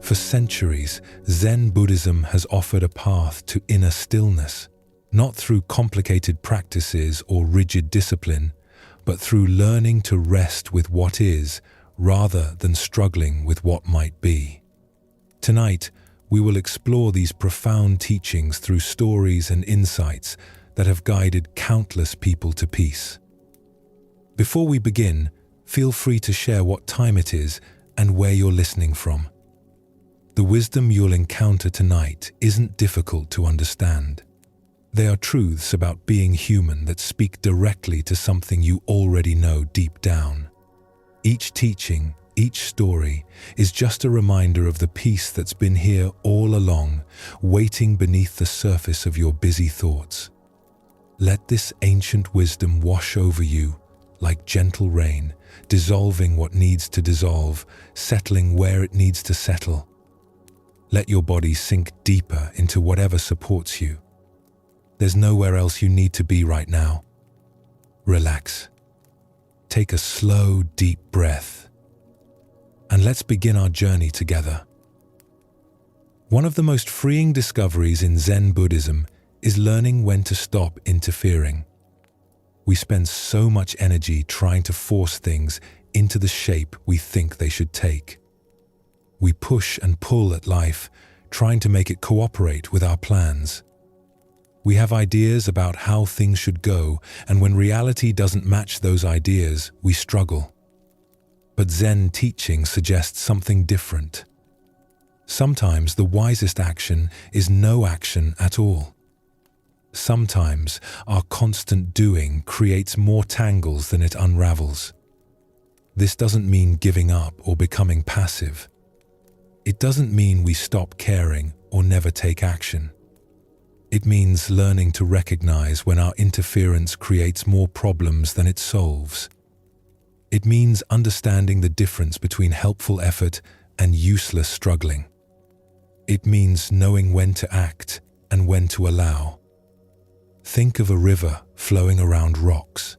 For centuries, Zen Buddhism has offered a path to inner stillness, not through complicated practices or rigid discipline, but through learning to rest with what is, rather than struggling with what might be. Tonight, we will explore these profound teachings through stories and insights that have guided countless people to peace. Before we begin, feel free to share what time it is and where you're listening from. The wisdom you'll encounter tonight isn't difficult to understand. They are truths about being human that speak directly to something you already know deep down. Each teaching, each story, is just a reminder of the peace that's been here all along, waiting beneath the surface of your busy thoughts. Let this ancient wisdom wash over you like gentle rain, dissolving what needs to dissolve, settling where it needs to settle. Let your body sink deeper into whatever supports you. There's nowhere else you need to be right now. Relax. Take a slow, deep breath. And let's begin our journey together. One of the most freeing discoveries in Zen Buddhism is learning when to stop interfering. We spend so much energy trying to force things into the shape we think they should take. We push and pull at life, trying to make it cooperate with our plans. We have ideas about how things should go, and when reality doesn't match those ideas, we struggle. But Zen teaching suggests something different. Sometimes the wisest action is no action at all. Sometimes our constant doing creates more tangles than it unravels. This doesn't mean giving up or becoming passive. It doesn't mean we stop caring or never take action. It means learning to recognize when our interference creates more problems than it solves. It means understanding the difference between helpful effort and useless struggling. It means knowing when to act and when to allow. Think of a river flowing around rocks.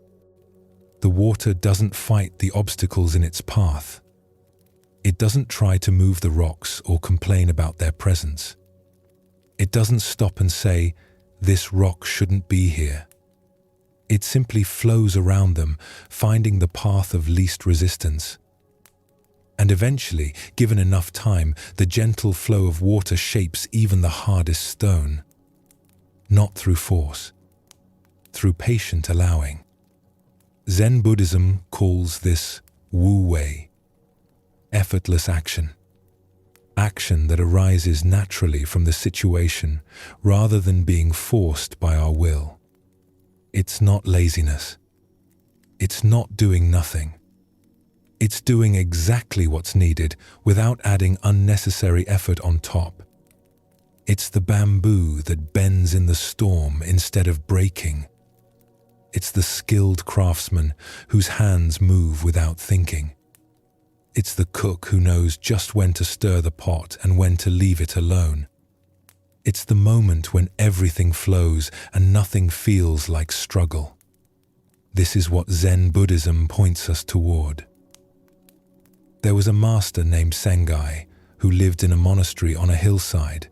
The water doesn't fight the obstacles in its path. It doesn't try to move the rocks or complain about their presence. It doesn't stop and say, "This rock shouldn't be here." It simply flows around them, finding the path of least resistance. And eventually, given enough time, the gentle flow of water shapes even the hardest stone. Not through force, through patient allowing. Zen Buddhism calls this Wu Wei, effortless action. Action that arises naturally from the situation rather than being forced by our will. It's not laziness. It's not doing nothing. It's doing exactly what's needed without adding unnecessary effort on top. It's the bamboo that bends in the storm instead of breaking. It's the skilled craftsman whose hands move without thinking. It's the cook who knows just when to stir the pot and when to leave it alone. It's the moment when everything flows and nothing feels like struggle. This is what Zen Buddhism points us toward. There was a master named Sengai who lived in a monastery on a hillside.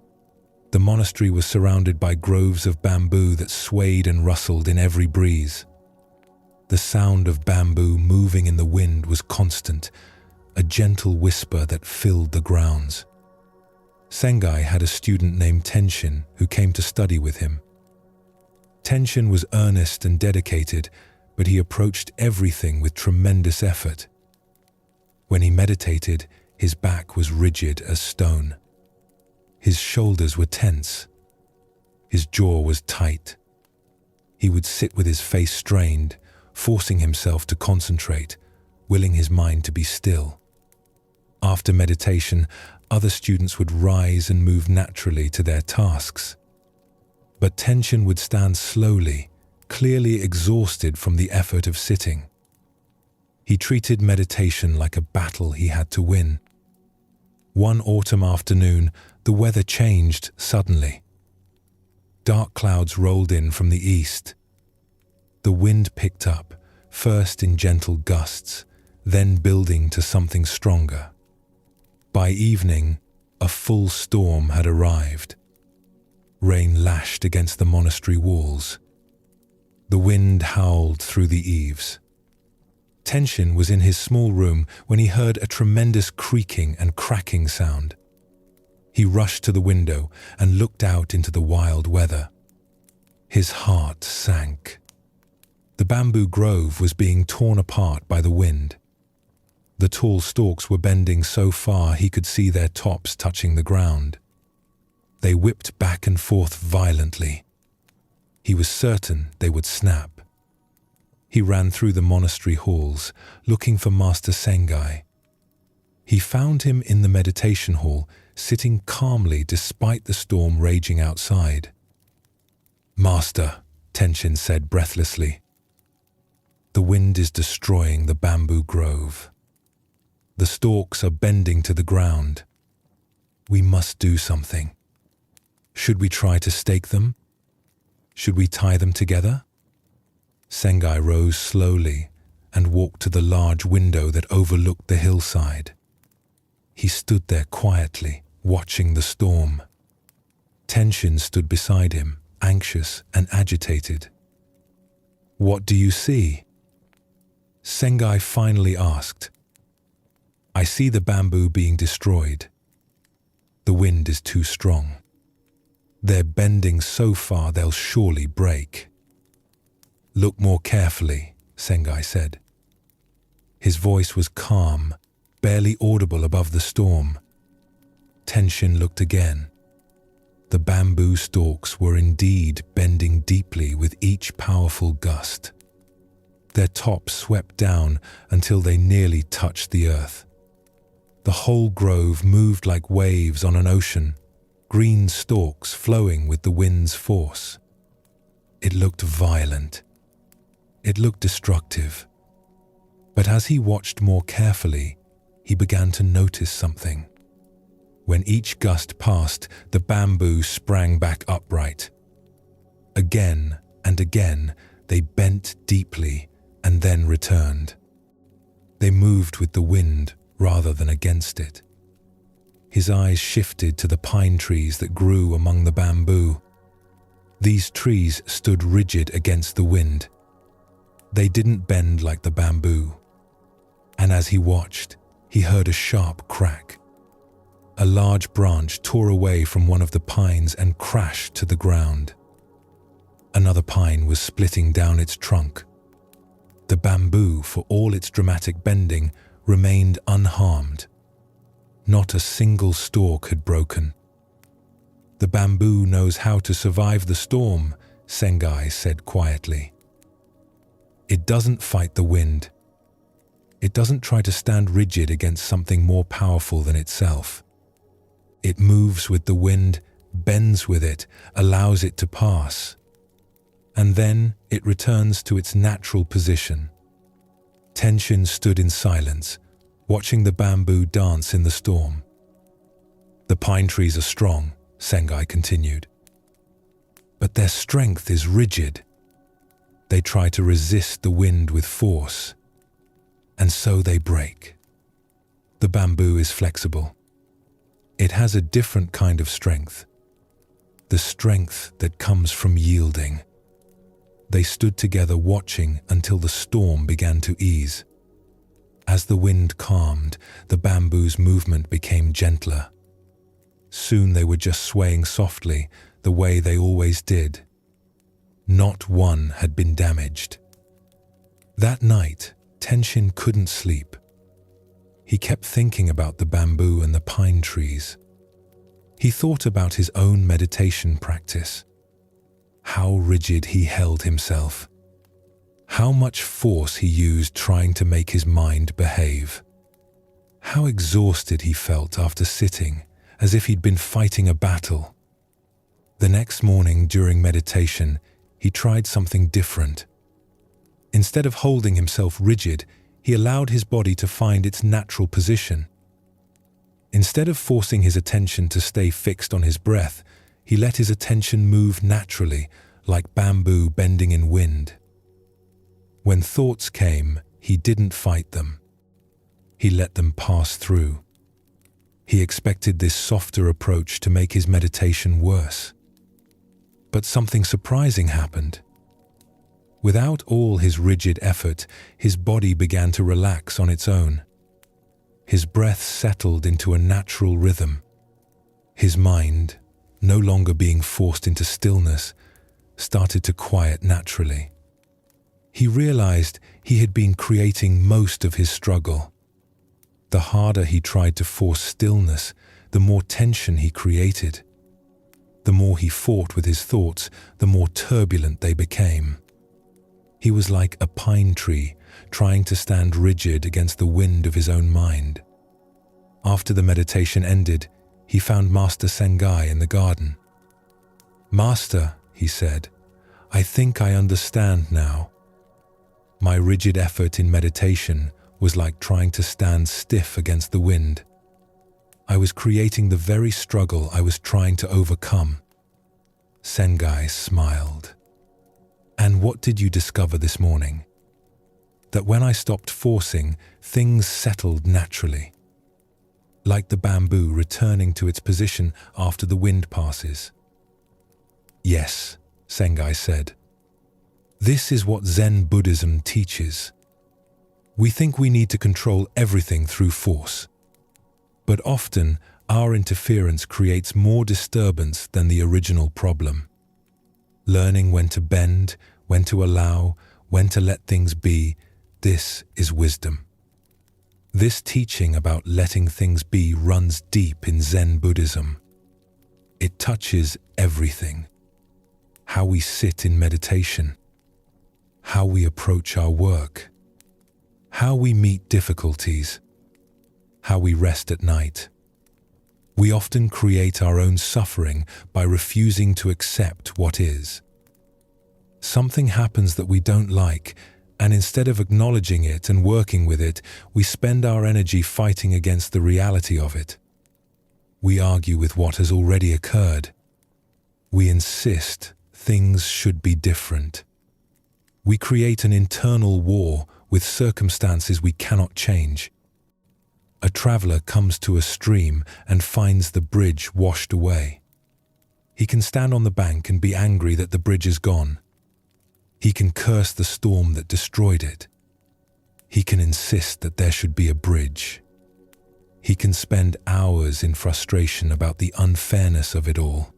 The monastery was surrounded by groves of bamboo that swayed and rustled in every breeze. The sound of bamboo moving in the wind was constant, a gentle whisper that filled the grounds. Sengai had a student named Tenshin who came to study with him. Tenshin was earnest and dedicated, but he approached everything with tremendous effort. When he meditated, his back was rigid as stone. His shoulders were tense. His jaw was tight. He would sit with his face strained, forcing himself to concentrate, willing his mind to be still. After meditation, other students would rise and move naturally to their tasks. But Tenshin would stand slowly, clearly exhausted from the effort of sitting. He treated meditation like a battle he had to win. One autumn afternoon, the weather changed suddenly. Dark clouds rolled in from the east. The wind picked up, first in gentle gusts, then building to something stronger. By evening, A full storm had arrived. Rain lashed against the monastery walls. The wind howled through the eaves. Tenshin was in his small room when he heard a tremendous creaking and cracking sound. He rushed to the window and looked out into the wild weather. His heart sank. The bamboo grove was being torn apart by the wind. The tall stalks were bending so far he could see their tops touching the ground. They whipped back and forth violently. He was certain they would snap. He ran through the monastery halls, looking for Master Sengai. He found him in the meditation hall, sitting calmly despite the storm raging outside. "Master," Tenshin said breathlessly, "the wind is destroying the bamboo grove. The stalks are bending to the ground. We must do something. Should we try to stake them? Should we tie them together?" Sengai rose slowly and walked to the large window that overlooked the hillside. He stood there quietly, watching the storm. Tenshin stood beside him, anxious and agitated. "What do you see?" Sengai finally asked. "I see the bamboo being destroyed. The wind is too strong. They're bending so far they'll surely break." "Look more carefully," Sengai said. His voice was calm, barely audible above the storm. Tenshin looked again. The bamboo stalks were indeed bending deeply with each powerful gust. Their tops swept down until they nearly touched the earth. The whole grove moved like waves on an ocean, green stalks flowing with the wind's force. It looked violent. It looked destructive. But as he watched more carefully, he began to notice something. When each gust passed, the bamboo sprang back upright. Again and again, they bent deeply and then returned. They moved with the wind rather than against it. His eyes shifted to the pine trees that grew among the bamboo. These trees stood rigid against the wind. They didn't bend like the bamboo. And as he watched, he heard a sharp crack. A large branch tore away from one of the pines and crashed to the ground. Another pine was splitting down its trunk. The bamboo, for all its dramatic bending, remained unharmed. Not a single stalk had broken. "The bamboo knows how to survive the storm," Sengai said quietly. "It doesn't fight the wind. It doesn't try to stand rigid against something more powerful than itself. It moves with the wind, bends with it, allows it to pass. And then it returns to its natural position." Tenshin stood in silence, watching the bamboo dance in the storm. "The pine trees are strong," Sengai continued. "But their strength is rigid. They try to resist the wind with force, and so they break. The bamboo is flexible. It has a different kind of strength, the strength that comes from yielding." They stood together watching until the storm began to ease. As the wind calmed, the bamboo's movement became gentler. Soon they were just swaying softly, the way they always did. Not one had been damaged. That night, Tenshin couldn't sleep. He kept thinking about the bamboo and the pine trees. He thought about his own meditation practice. How rigid he held himself. How much force he used trying to make his mind behave. How exhausted he felt after sitting, as if he'd been fighting a battle. The next morning during meditation, he tried something different. Instead of holding himself rigid, he allowed his body to find its natural position. Instead of forcing his attention to stay fixed on his breath, he let his attention move naturally, like bamboo bending in wind. When thoughts came, he didn't fight them. He let them pass through. He expected this softer approach to make his meditation worse. But something surprising happened. Without all his rigid effort, his body began to relax on its own. His breath settled into a natural rhythm. His mind, no longer being forced into stillness, started to quiet naturally. He realized he had been creating most of his struggle. The harder he tried to force stillness, the more tension he created. The more he fought with his thoughts, the more turbulent they became. He was like a pine tree trying to stand rigid against the wind of his own mind. After the meditation ended, he found Master Sengai in the garden. "Master," he said, "I think I understand now. My rigid effort in meditation was like trying to stand stiff against the wind. I was creating the very struggle I was trying to overcome." Sengai smiled. "And what did you discover this morning?" "That when I stopped forcing, things settled naturally. Like the bamboo returning to its position after the wind passes." "Yes," Sengai said. "This is what Zen Buddhism teaches. We think we need to control everything through force. But often, our interference creates more disturbance than the original problem. Learning when to bend, when to allow, when to let things be, this is wisdom." This teaching about letting things be runs deep in Zen Buddhism. It touches everything. How we sit in meditation, how we approach our work, how we meet difficulties, how we rest at night. We often create our own suffering by refusing to accept what is. Something happens that we don't like, and instead of acknowledging it and working with it, we spend our energy fighting against the reality of it. We argue with what has already occurred. We insist things should be different. We create an internal war with circumstances we cannot change. A traveler comes to a stream and finds the bridge washed away. He can stand on the bank and be angry that the bridge is gone. He can curse the storm that destroyed it. He can insist that there should be a bridge. He can spend hours in frustration about the unfairness of it all.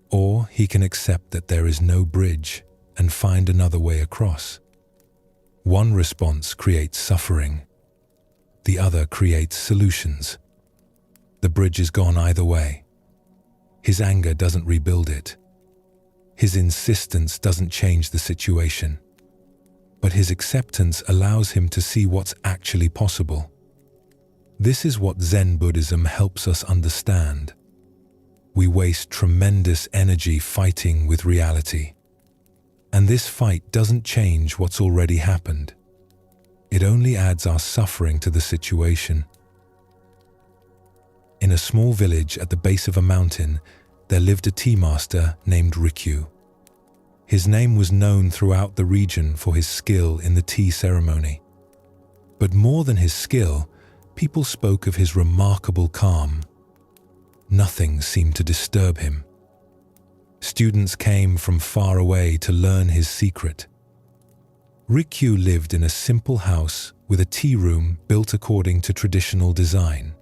Or he can accept that there is no bridge and find another way across. One response creates suffering. The other creates solutions. The bridge is gone either way. His anger doesn't rebuild it. His insistence doesn't change the situation. But his acceptance allows him to see what's actually possible. This is what Zen Buddhism helps us understand. We waste tremendous energy fighting with reality. And this fight doesn't change what's already happened. It only adds our suffering to the situation. In a small village at the base of a mountain, there lived a tea master named Rikyu. His name was known throughout the region for his skill in the tea ceremony. But more than his skill, people spoke of his remarkable calm. Nothing seemed to disturb him. Students came from far away to learn his secret. Rikyu lived in a simple house with a tea room built according to traditional design.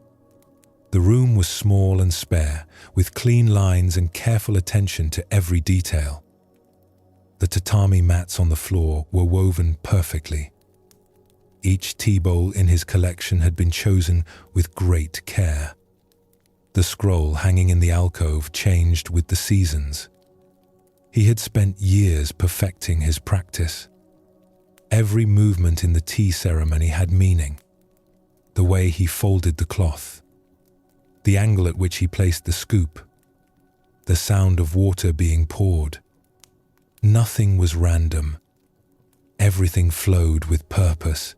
The room was small and spare, with clean lines and careful attention to every detail. The tatami mats on the floor were woven perfectly. Each tea bowl in his collection had been chosen with great care. The scroll hanging in the alcove changed with the seasons. He had spent years perfecting his practice. Every movement in the tea ceremony had meaning. The way he folded the cloth, the angle at which he placed the scoop, the sound of water being poured. Nothing was random. Everything flowed with purpose.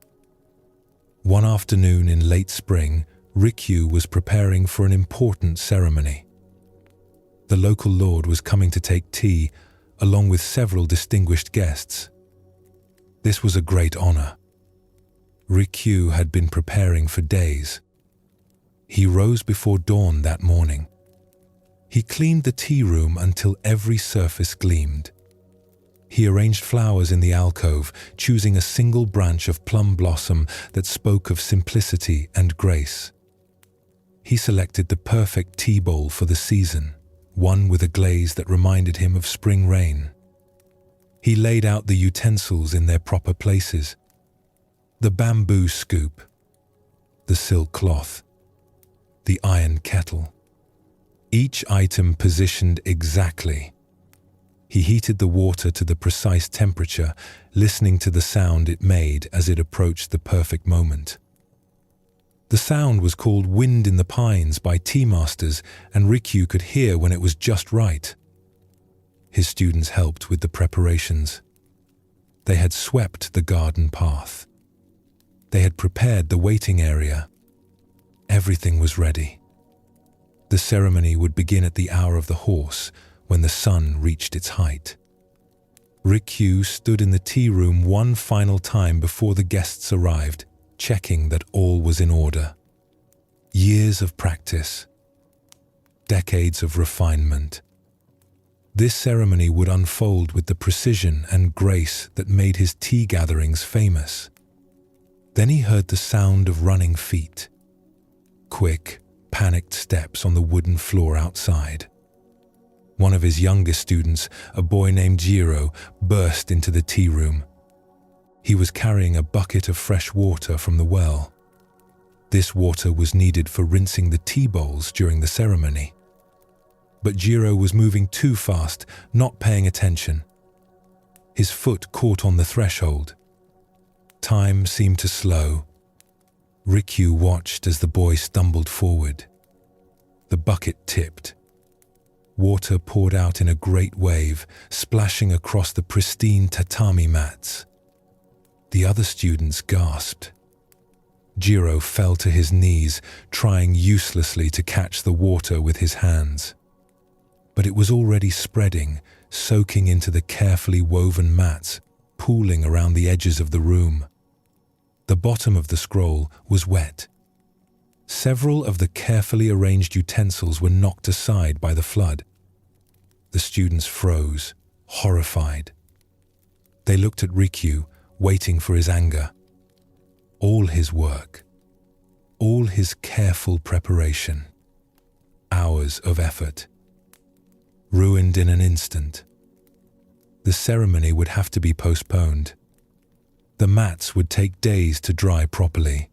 One afternoon in late spring, Rikyu was preparing for an important ceremony. The local lord was coming to take tea, along with several distinguished guests. This was a great honor. Rikyu had been preparing for days. He rose before dawn that morning. He cleaned the tea room until every surface gleamed. He arranged flowers in the alcove, choosing a single branch of plum blossom that spoke of simplicity and grace. He selected the perfect tea bowl for the season, one with a glaze that reminded him of spring rain. He laid out the utensils in their proper places: the bamboo scoop, the silk cloth, the iron kettle. Each item positioned exactly. He heated the water to the precise temperature, listening to the sound it made as it approached the perfect moment. The sound was called Wind in the Pines by tea masters, and Rikyu could hear when it was just right. His students helped with the preparations. They had swept the garden path. They had prepared the waiting area. Everything was ready. The ceremony would begin at the hour of the horse, when the sun reached its height. Rikyu stood in the tea room one final time before the guests arrived, checking that all was in order. Years of practice. Decades of refinement. This ceremony would unfold with the precision and grace that made his tea gatherings famous. Then he heard the sound of running feet. Quick, panicked steps on the wooden floor outside. One of his youngest students, a boy named Jiro, burst into the tea room. He was carrying a bucket of fresh water from the well. This water was needed for rinsing the tea bowls during the ceremony. But Jiro was moving too fast, not paying attention. His foot caught on the threshold. Time seemed to slow. Rikyu watched as the boy stumbled forward. The bucket tipped. Water poured out in a great wave, splashing across the pristine tatami mats. The other students gasped. Jiro fell to his knees, trying uselessly to catch the water with his hands. But it was already spreading, soaking into the carefully woven mats, pooling around the edges of the room. The bottom of the scroll was wet. Several of the carefully arranged utensils were knocked aside by the flood. The students froze, horrified. They looked at Rikyu, waiting for his anger. All his work, all his careful preparation, hours of effort, ruined in an instant. The ceremony would have to be postponed. The mats would take days to dry properly.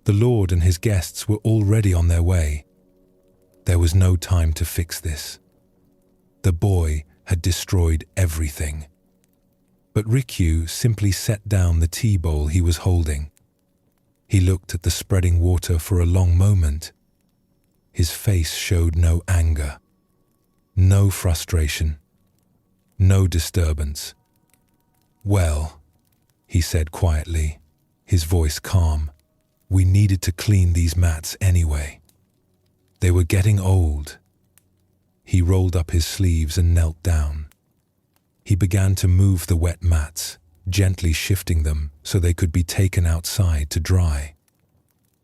The Lord and his guests were already on their way. There was no time to fix this. The boy had destroyed everything. But Rikyu simply set down the tea bowl he was holding. He looked at the spreading water for a long moment. His face showed no anger, no frustration, no disturbance. "Well," he said quietly, his voice calm, "we needed to clean these mats anyway. They were getting old." He rolled up his sleeves and knelt down. He began to move the wet mats, gently shifting them so they could be taken outside to dry.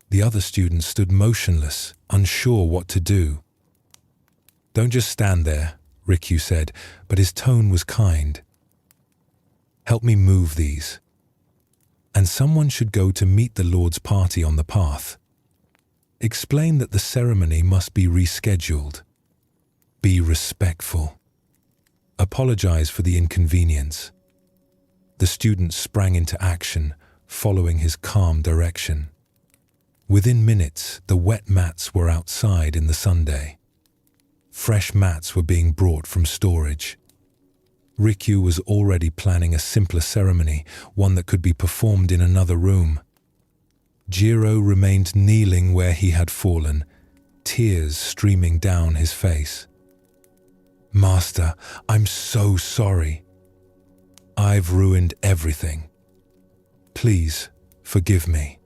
The other students stood motionless, unsure what to do. "Don't just stand there," Rikyu said, but his tone was kind. "Help me move these. And someone should go to meet the Lord's party on the path. Explain that the ceremony must be rescheduled. Be respectful. Apologize for the inconvenience." The students sprang into action, following his calm direction. Within minutes, the wet mats were outside in the Sunday. Fresh mats were being brought from storage. Rikyu was already planning a simpler ceremony, one that could be performed in another room. Jiro remained kneeling where he had fallen, tears streaming down his face. "Master, I'm so sorry. I've ruined everything. Please, forgive me."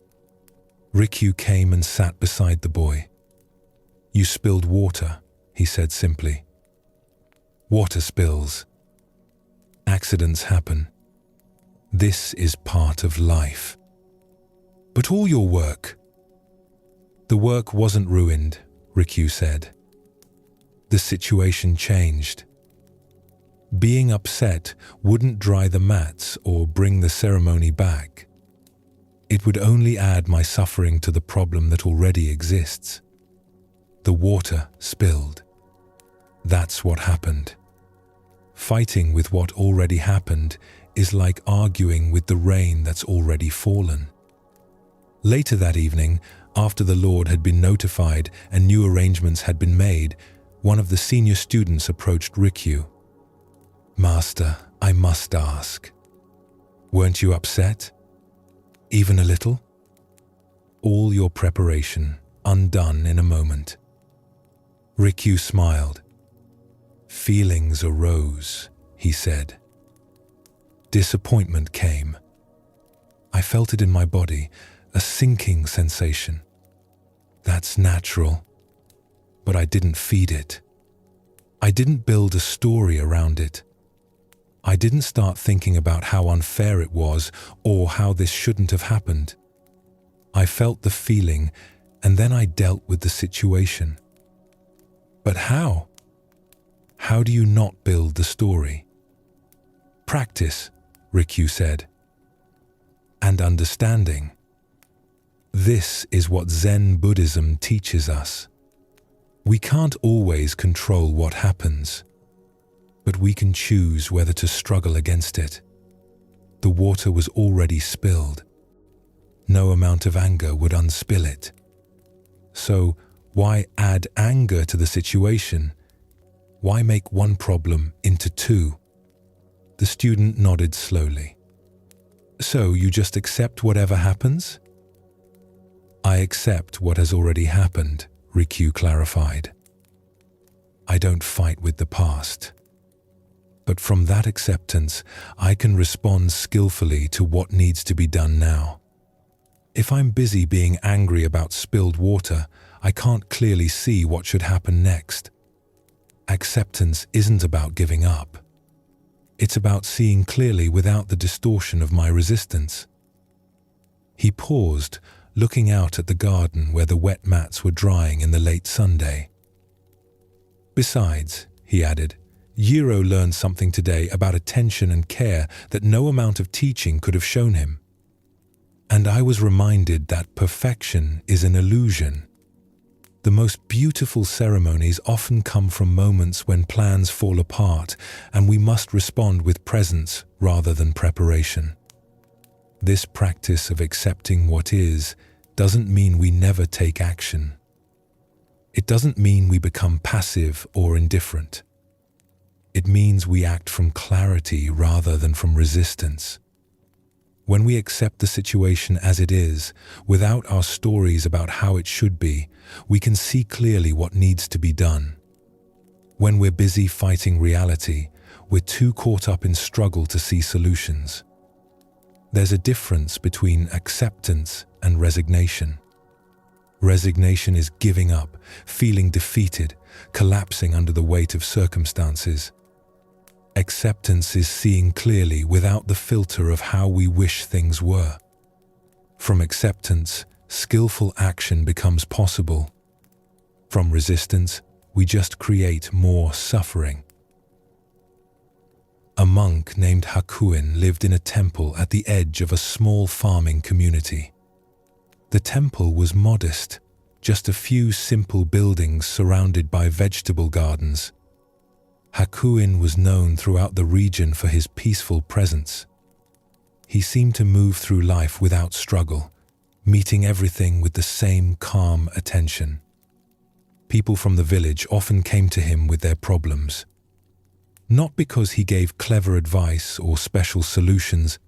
Rikyu came and sat beside the boy. "You spilled water," he said simply. "Water spills. Accidents happen. This is part of life. But all your work..." The work wasn't ruined, Rikyu said. The situation changed. Being upset wouldn't dry the mats or bring the ceremony back. It would only add my suffering to the problem that already exists. The water spilled. That's what happened. Fighting with what already happened is like arguing with the rain that's already fallen. Later that evening, after the Lord had been notified and new arrangements had been made, one of the senior students approached Rikyu. "Master, I must ask. Weren't you upset? Even a little? All your preparation undone in a moment." Rikyu smiled. "Feelings arose," he said. Disappointment came. I felt it in my body, a sinking sensation. That's natural, but I didn't feed it. I didn't build a story around it. I didn't start thinking about how unfair it was or how this shouldn't have happened. I felt the feeling, and then I dealt with the situation. But how? How do you not build the story? Practice, Rikyu said. And understanding. This is what Zen Buddhism teaches us. We can't always control what happens, but we can choose whether to struggle against it. The water was already spilled. No amount of anger would unspill it. So, why add anger to the situation? Why make one problem into two? The student nodded slowly. So, you just accept whatever happens? I accept what has already happened, Rikyu clarified. I don't fight with the past. But from that acceptance, I can respond skillfully to what needs to be done now. If I'm busy being angry about spilled water, I can't clearly see what should happen next. Acceptance isn't about giving up. It's about seeing clearly without the distortion of my resistance. He paused, looking out at the garden where the wet mats were drying in the late Sunday. Besides, he added, Jiro learned something today about attention and care that no amount of teaching could have shown him. And I was reminded that perfection is an illusion. The most beautiful ceremonies often come from moments when plans fall apart and we must respond with presence rather than preparation. This practice of accepting what is doesn't mean we never take action. It doesn't mean we become passive or indifferent. It means we act from clarity rather than from resistance. When we accept the situation as it is, without our stories about how it should be, we can see clearly what needs to be done. When we're busy fighting reality, we're too caught up in struggle to see solutions. There's a difference between acceptance and resignation. Resignation is giving up, feeling defeated, collapsing under the weight of circumstances. Acceptance is seeing clearly without the filter of how we wish things were. From acceptance, skillful action becomes possible. From resistance, we just create more suffering. A monk named Hakuin lived in a temple at the edge of a small farming community. The temple was modest, just a few simple buildings surrounded by vegetable gardens. Hakuin was known throughout the region for his peaceful presence. He seemed to move through life without struggle, meeting everything with the same calm attention. People from the village often came to him with their problems. Not because he gave clever advice or special solutions,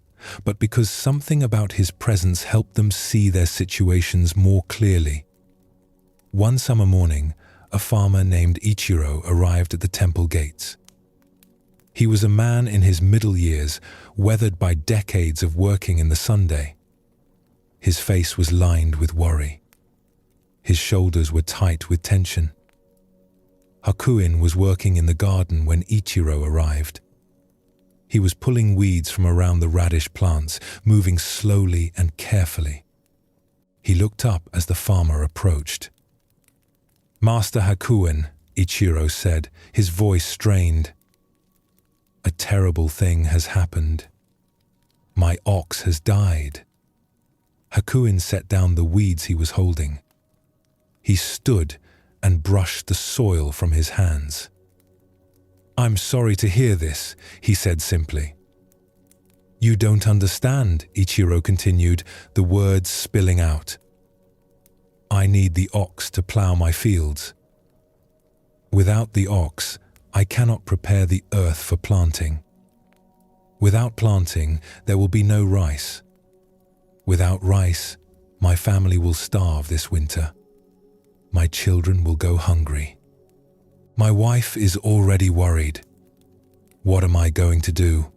but because something about his presence helped them see their situations more clearly. One summer morning, a farmer named Ichiro arrived at the temple gates. He was a man in his middle years, weathered by decades of working in the Sunday. His face was lined with worry. His shoulders were tight with tension. Hakuin was working in the garden when Ichiro arrived. He was pulling weeds from around the radish plants, moving slowly and carefully. He looked up as the farmer approached. "Master Hakuen," Ichiro said, his voice strained. "A terrible thing has happened. My ox has died." Hakuen set down the weeds he was holding. He stood and brushed the soil from his hands. "I'm sorry to hear this," he said simply. "You don't understand," Ichiro continued, the words spilling out. "I need the ox to plow my fields. Without the ox, I cannot prepare the earth for planting. Without planting, there will be no rice. Without rice, my family will starve this winter. My children will go hungry. My wife is already worried. What am I going to do?"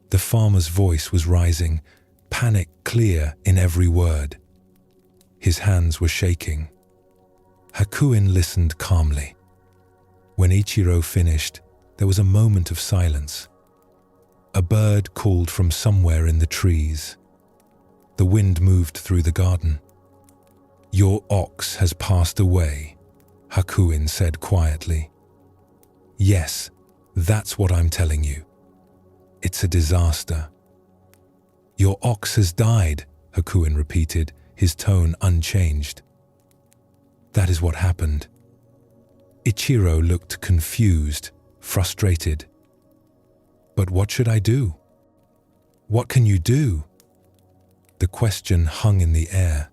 The farmer's voice was rising, panic clear in every word. His hands were shaking. Hakuen listened calmly. When Ichiro finished, there was a moment of silence. A bird called from somewhere in the trees. The wind moved through the garden. "Your ox has passed away," Hakuen said quietly. "Yes, that's what I'm telling you. It's a disaster." "Your ox has died," Hakuen repeated, his tone unchanged. "That is what happened." Ichiro looked confused, frustrated. "But what should I do? What can you do?" The question hung in the air.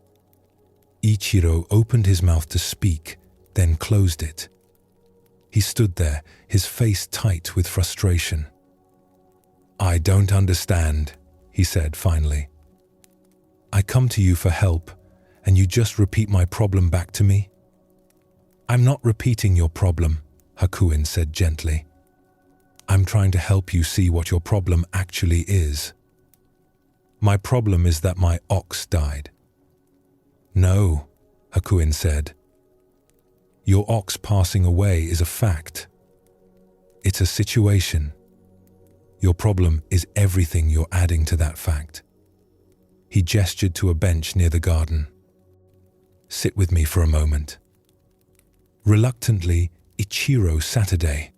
Ichiro opened his mouth to speak, then closed it. He stood there, his face tight with frustration. "I don't understand," he said finally. "I come to you for help, and you just repeat my problem back to me?" "I'm not repeating your problem," Hakuen said gently. "I'm trying to help you see what your problem actually is." "My problem is that my ox died." "No," Hakuen said. "Your ox passing away is a fact. It's a situation. Your problem is everything you're adding to that fact." He gestured to a bench near the garden. "Sit with me for a moment." Reluctantly, Ichiro sat a day.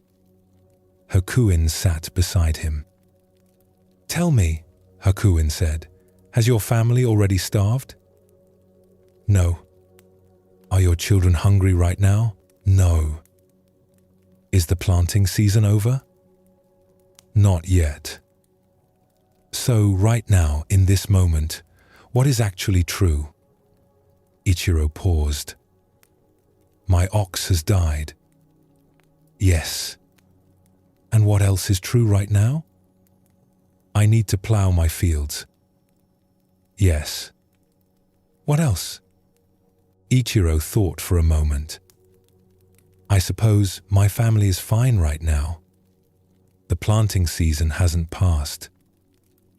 Hakuen sat beside him. "Tell me," Hakuen said, "has your family already starved?" "No." "Are your children hungry right now?" "No." "Is the planting season over?" "Not yet." "So right now, in this moment, what is actually true?" Ichiro paused. "My ox has died." "Yes." "And what else is true right now?" "I need to plow my fields." "Yes." "What else?" Ichiro thought for a moment. "I suppose my family is fine right now. The planting season hasn't passed.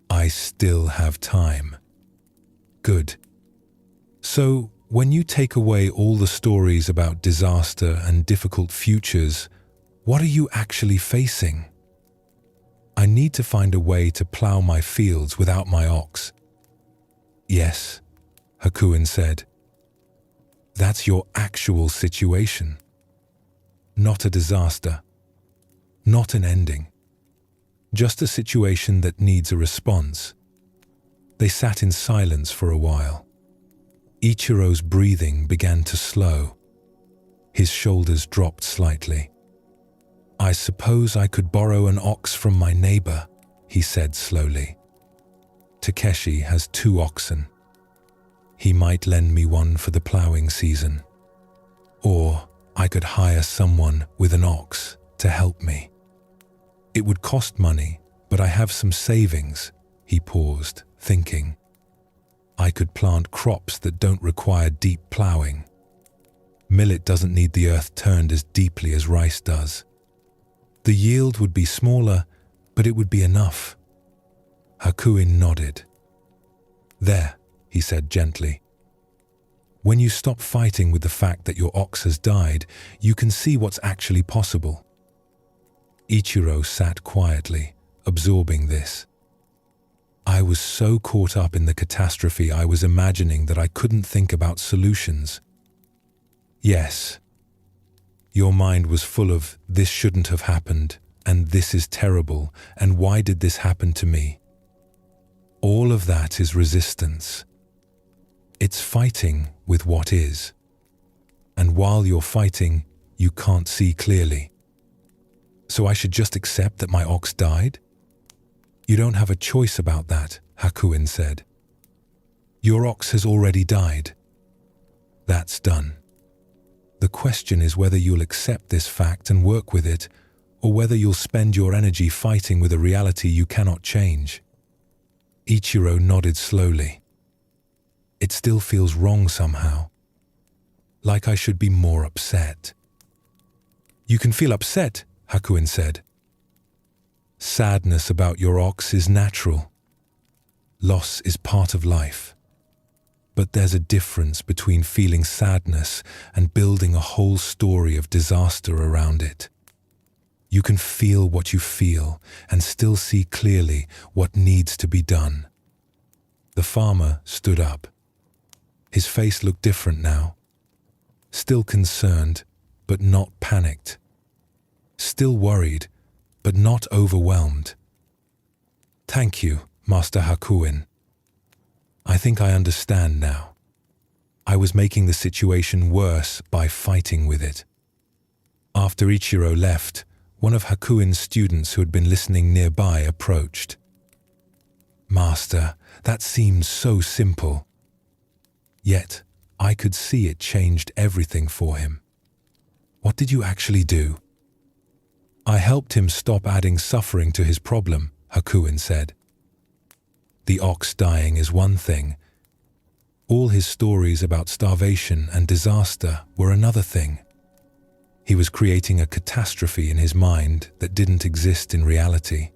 I still have time." "Good. So, when you take away all the stories about disaster and difficult futures, what are you actually facing?" "I need to find a way to plow my fields without my ox." "Yes," Hakuen said. "That's your actual situation. Not a disaster. Not an ending. Just a situation that needs a response." They sat in silence for a while. Ichiro's breathing began to slow. His shoulders dropped slightly. "I suppose I could borrow an ox from my neighbor," he said slowly. "Takeshi has 2 oxen. He might lend me one for the plowing season. Or I could hire someone with an ox to help me. It would cost money, but I have some savings." He paused, thinking. "I could plant crops that don't require deep plowing. Millet doesn't need the earth turned as deeply as rice does. The yield would be smaller, but it would be enough." Hakuen nodded. "There," he said gently. "When you stop fighting with the fact that your ox has died, you can see what's actually possible." Ichiro sat quietly, absorbing this. I was so caught up in the catastrophe I was imagining that I couldn't think about solutions. Yes, your mind was full of, this shouldn't have happened, and this is terrible, and why did this happen to me? All of that is resistance. It's fighting with what is. And while you're fighting, you can't see clearly. So I should just accept that my ox died? You don't have a choice about that, Hakuin said. Your ox has already died. That's done. The question is whether you'll accept this fact and work with it, or whether you'll spend your energy fighting with a reality you cannot change. Ichiro nodded slowly. It still feels wrong somehow. Like I should be more upset. You can feel upset, Hakuin said. Sadness about your ox is natural. Loss is part of life. But there's a difference between feeling sadness and building a whole story of disaster around it. You can feel what you feel and still see clearly what needs to be done. The farmer stood up. His face looked different now. Still concerned, but not panicked. Still worried, but not overwhelmed. Thank you, Master Hakuin. I think I understand now. I was making the situation worse by fighting with it. After Ichiro left, one of Hakuin's students who had been listening nearby approached. Master, that seems so simple. Yet, I could see it changed everything for him. What did you actually do? I helped him stop adding suffering to his problem, Hakuin said. The ox dying is one thing. All his stories about starvation and disaster were another thing. He was creating a catastrophe in his mind that didn't exist in reality.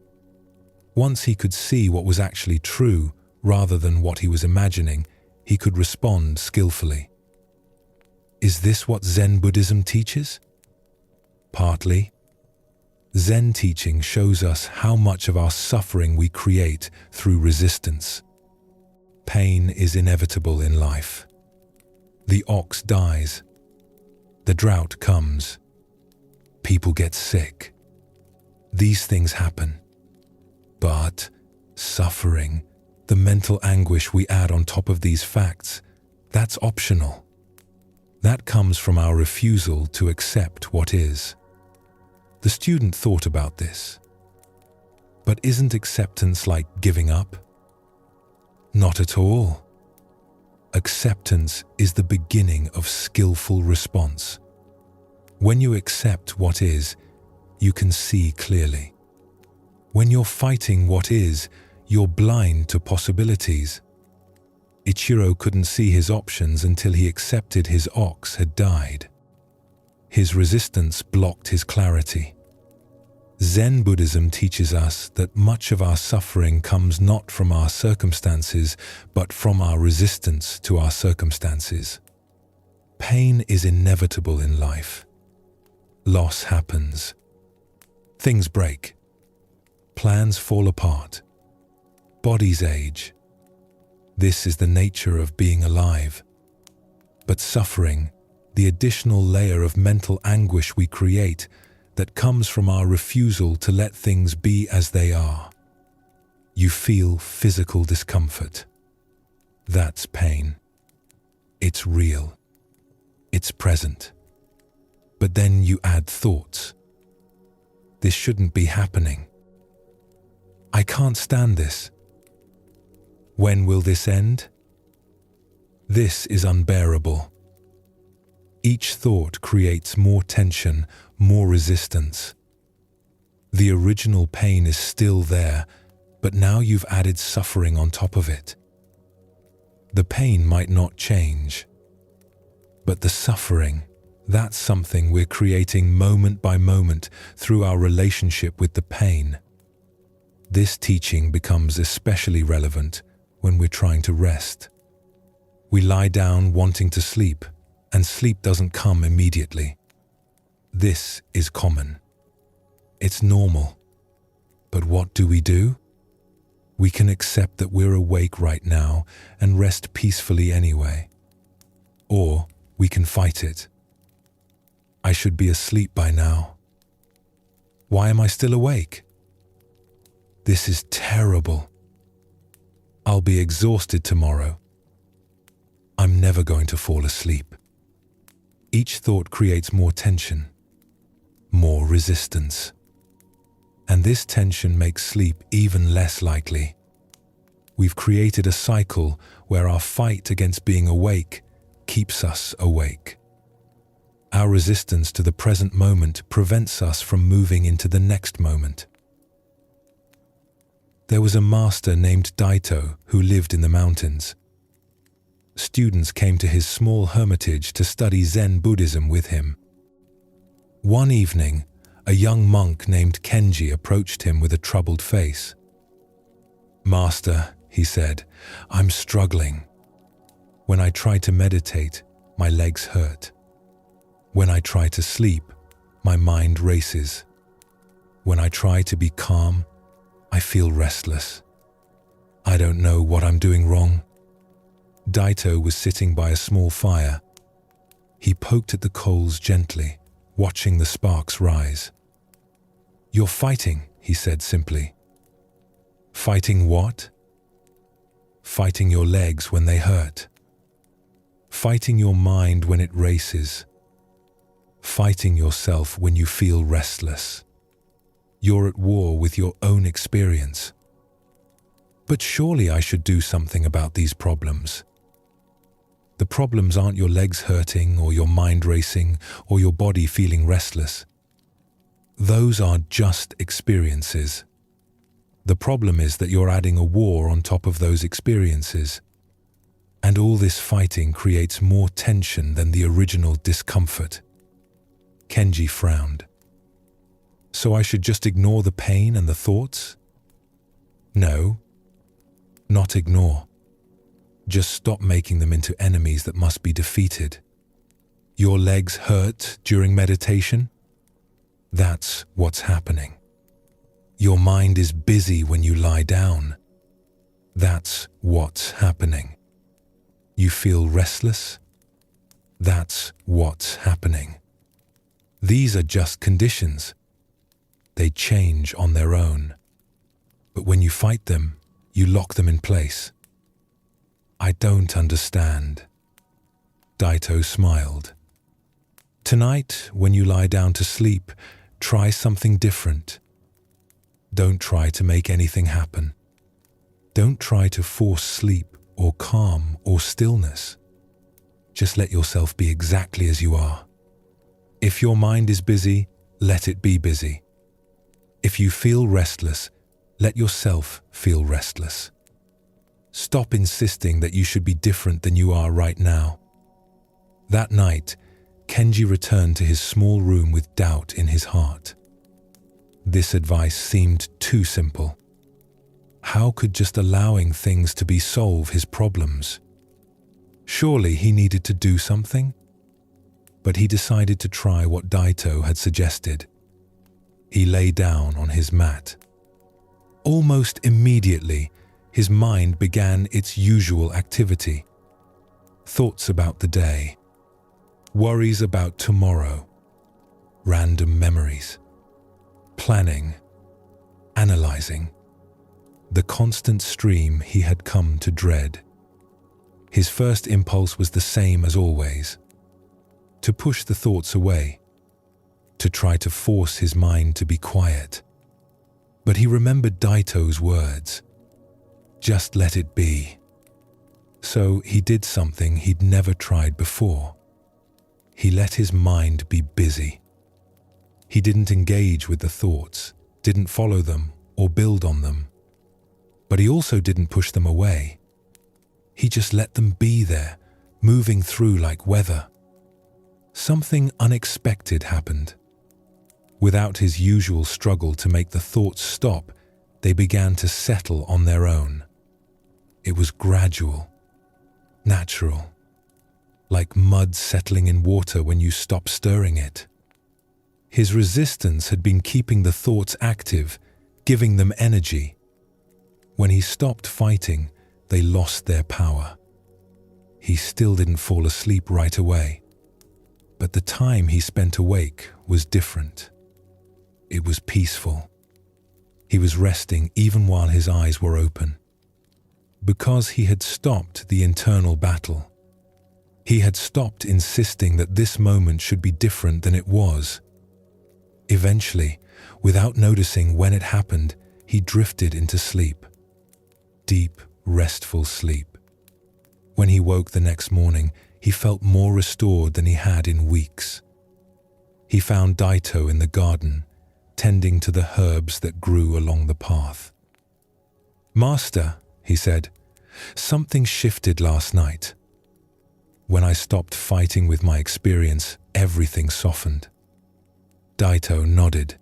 Once he could see what was actually true rather than what he was imagining, he could respond skillfully. Is this what Zen Buddhism teaches? Partly. Zen teaching shows us how much of our suffering we create through resistance. Pain is inevitable in life. The ox dies. The drought comes. People get sick. These things happen. But suffering, the mental anguish we add on top of these facts, that's optional. That comes from our refusal to accept what is. The student thought about this. But isn't acceptance like giving up? Not at all. Acceptance is the beginning of skillful response. When you accept what is, you can see clearly. When you're fighting what is, you're blind to possibilities. Ichiro couldn't see his options until he accepted his ox had died. His resistance blocked his clarity. Zen Buddhism teaches us that much of our suffering comes not from our circumstances, but from our resistance to our circumstances. Pain is inevitable in life. Loss happens. Things break. Plans fall apart. Bodies age. This is the nature of being alive. But suffering, the additional layer of mental anguish we create that comes from our refusal to let things be as they are. You feel physical discomfort. That's pain. It's real. It's present. But then you add thoughts. This shouldn't be happening. I can't stand this. When will this end? This is unbearable. Each thought creates more tension, more resistance. The original pain is still there, but now you've added suffering on top of it. The pain might not change, but the suffering, that's something we're creating moment by moment through our relationship with the pain. This teaching becomes especially relevant when we're trying to rest. We lie down wanting to sleep, and sleep doesn't come immediately. This is common. It's normal. But what do? We can accept that we're awake right now and rest peacefully anyway. Or we can fight it. I should be asleep by now. Why am I still awake? This is terrible. I'll be exhausted tomorrow. I'm never going to fall asleep. Each thought creates more tension, more resistance. And this tension makes sleep even less likely. We've created a cycle where our fight against being awake keeps us awake. Our resistance to the present moment prevents us from moving into the next moment. There was a master named Daito who lived in the mountains. Students came to his small hermitage to study Zen Buddhism with him. One evening, a young monk named Kenji approached him with a troubled face. "Master," he said, "I'm struggling. When I try to meditate, my legs hurt. When I try to sleep, my mind races. When I try to be calm, I feel restless. I don't know what I'm doing wrong." Daito was sitting by a small fire. He poked at the coals gently, watching the sparks rise. "You're fighting," he said simply. "Fighting what?" "Fighting your legs when they hurt. Fighting your mind when it races. Fighting yourself when you feel restless. You're at war with your own experience." "But surely I should do something about these problems." "The problems aren't your legs hurting or your mind racing or your body feeling restless. Those are just experiences. The problem is that you're adding a war on top of those experiences. And all this fighting creates more tension than the original discomfort." Kenji frowned. "So I should just ignore the pain and the thoughts?" "No, not ignore. Just stop making them into enemies that must be defeated. Your legs hurt during meditation? That's what's happening. Your mind is busy when you lie down. That's what's happening. You feel restless? That's what's happening. These are just conditions. They change on their own. But when you fight them, you lock them in place." "I don't understand." Daito smiled. "Tonight, when you lie down to sleep, try something different. Don't try to make anything happen. Don't try to force sleep or calm or stillness. Just let yourself be exactly as you are. If your mind is busy, let it be busy. If you feel restless, let yourself feel restless. Stop insisting that you should be different than you are right now." That night, Kenji returned to his small room with doubt in his heart. This advice seemed too simple. How could just allowing things to be solve his problems? Surely he needed to do something? But he decided to try what Daito had suggested. He lay down on his mat. Almost immediately, his mind began its usual activity. Thoughts about the day, worries about tomorrow, random memories, planning, analyzing. The constant stream he had come to dread. His first impulse was the same as always: to push the thoughts away, to try to force his mind to be quiet. But he remembered Daito's words, "Just let it be." So he did something he'd never tried before. He let his mind be busy. He didn't engage with the thoughts, didn't follow them or build on them. But he also didn't push them away. He just let them be there, moving through like weather. Something unexpected happened. Without his usual struggle to make the thoughts stop, they began to settle on their own. It was gradual, natural, like mud settling in water when you stop stirring it. His resistance had been keeping the thoughts active, giving them energy. When he stopped fighting, they lost their power. He still didn't fall asleep right away, but the time he spent awake was different. It was peaceful. He was resting even while his eyes were open. Because he had stopped the internal battle. He had stopped insisting that this moment should be different than it was. Eventually, without noticing when it happened, he drifted into sleep. Deep, restful sleep. When he woke the next morning, he felt more restored than he had in weeks. He found Daito in the garden, tending to the herbs that grew along the path. "Master," he said, "something shifted last night. When I stopped fighting with my experience, everything softened." Daito nodded.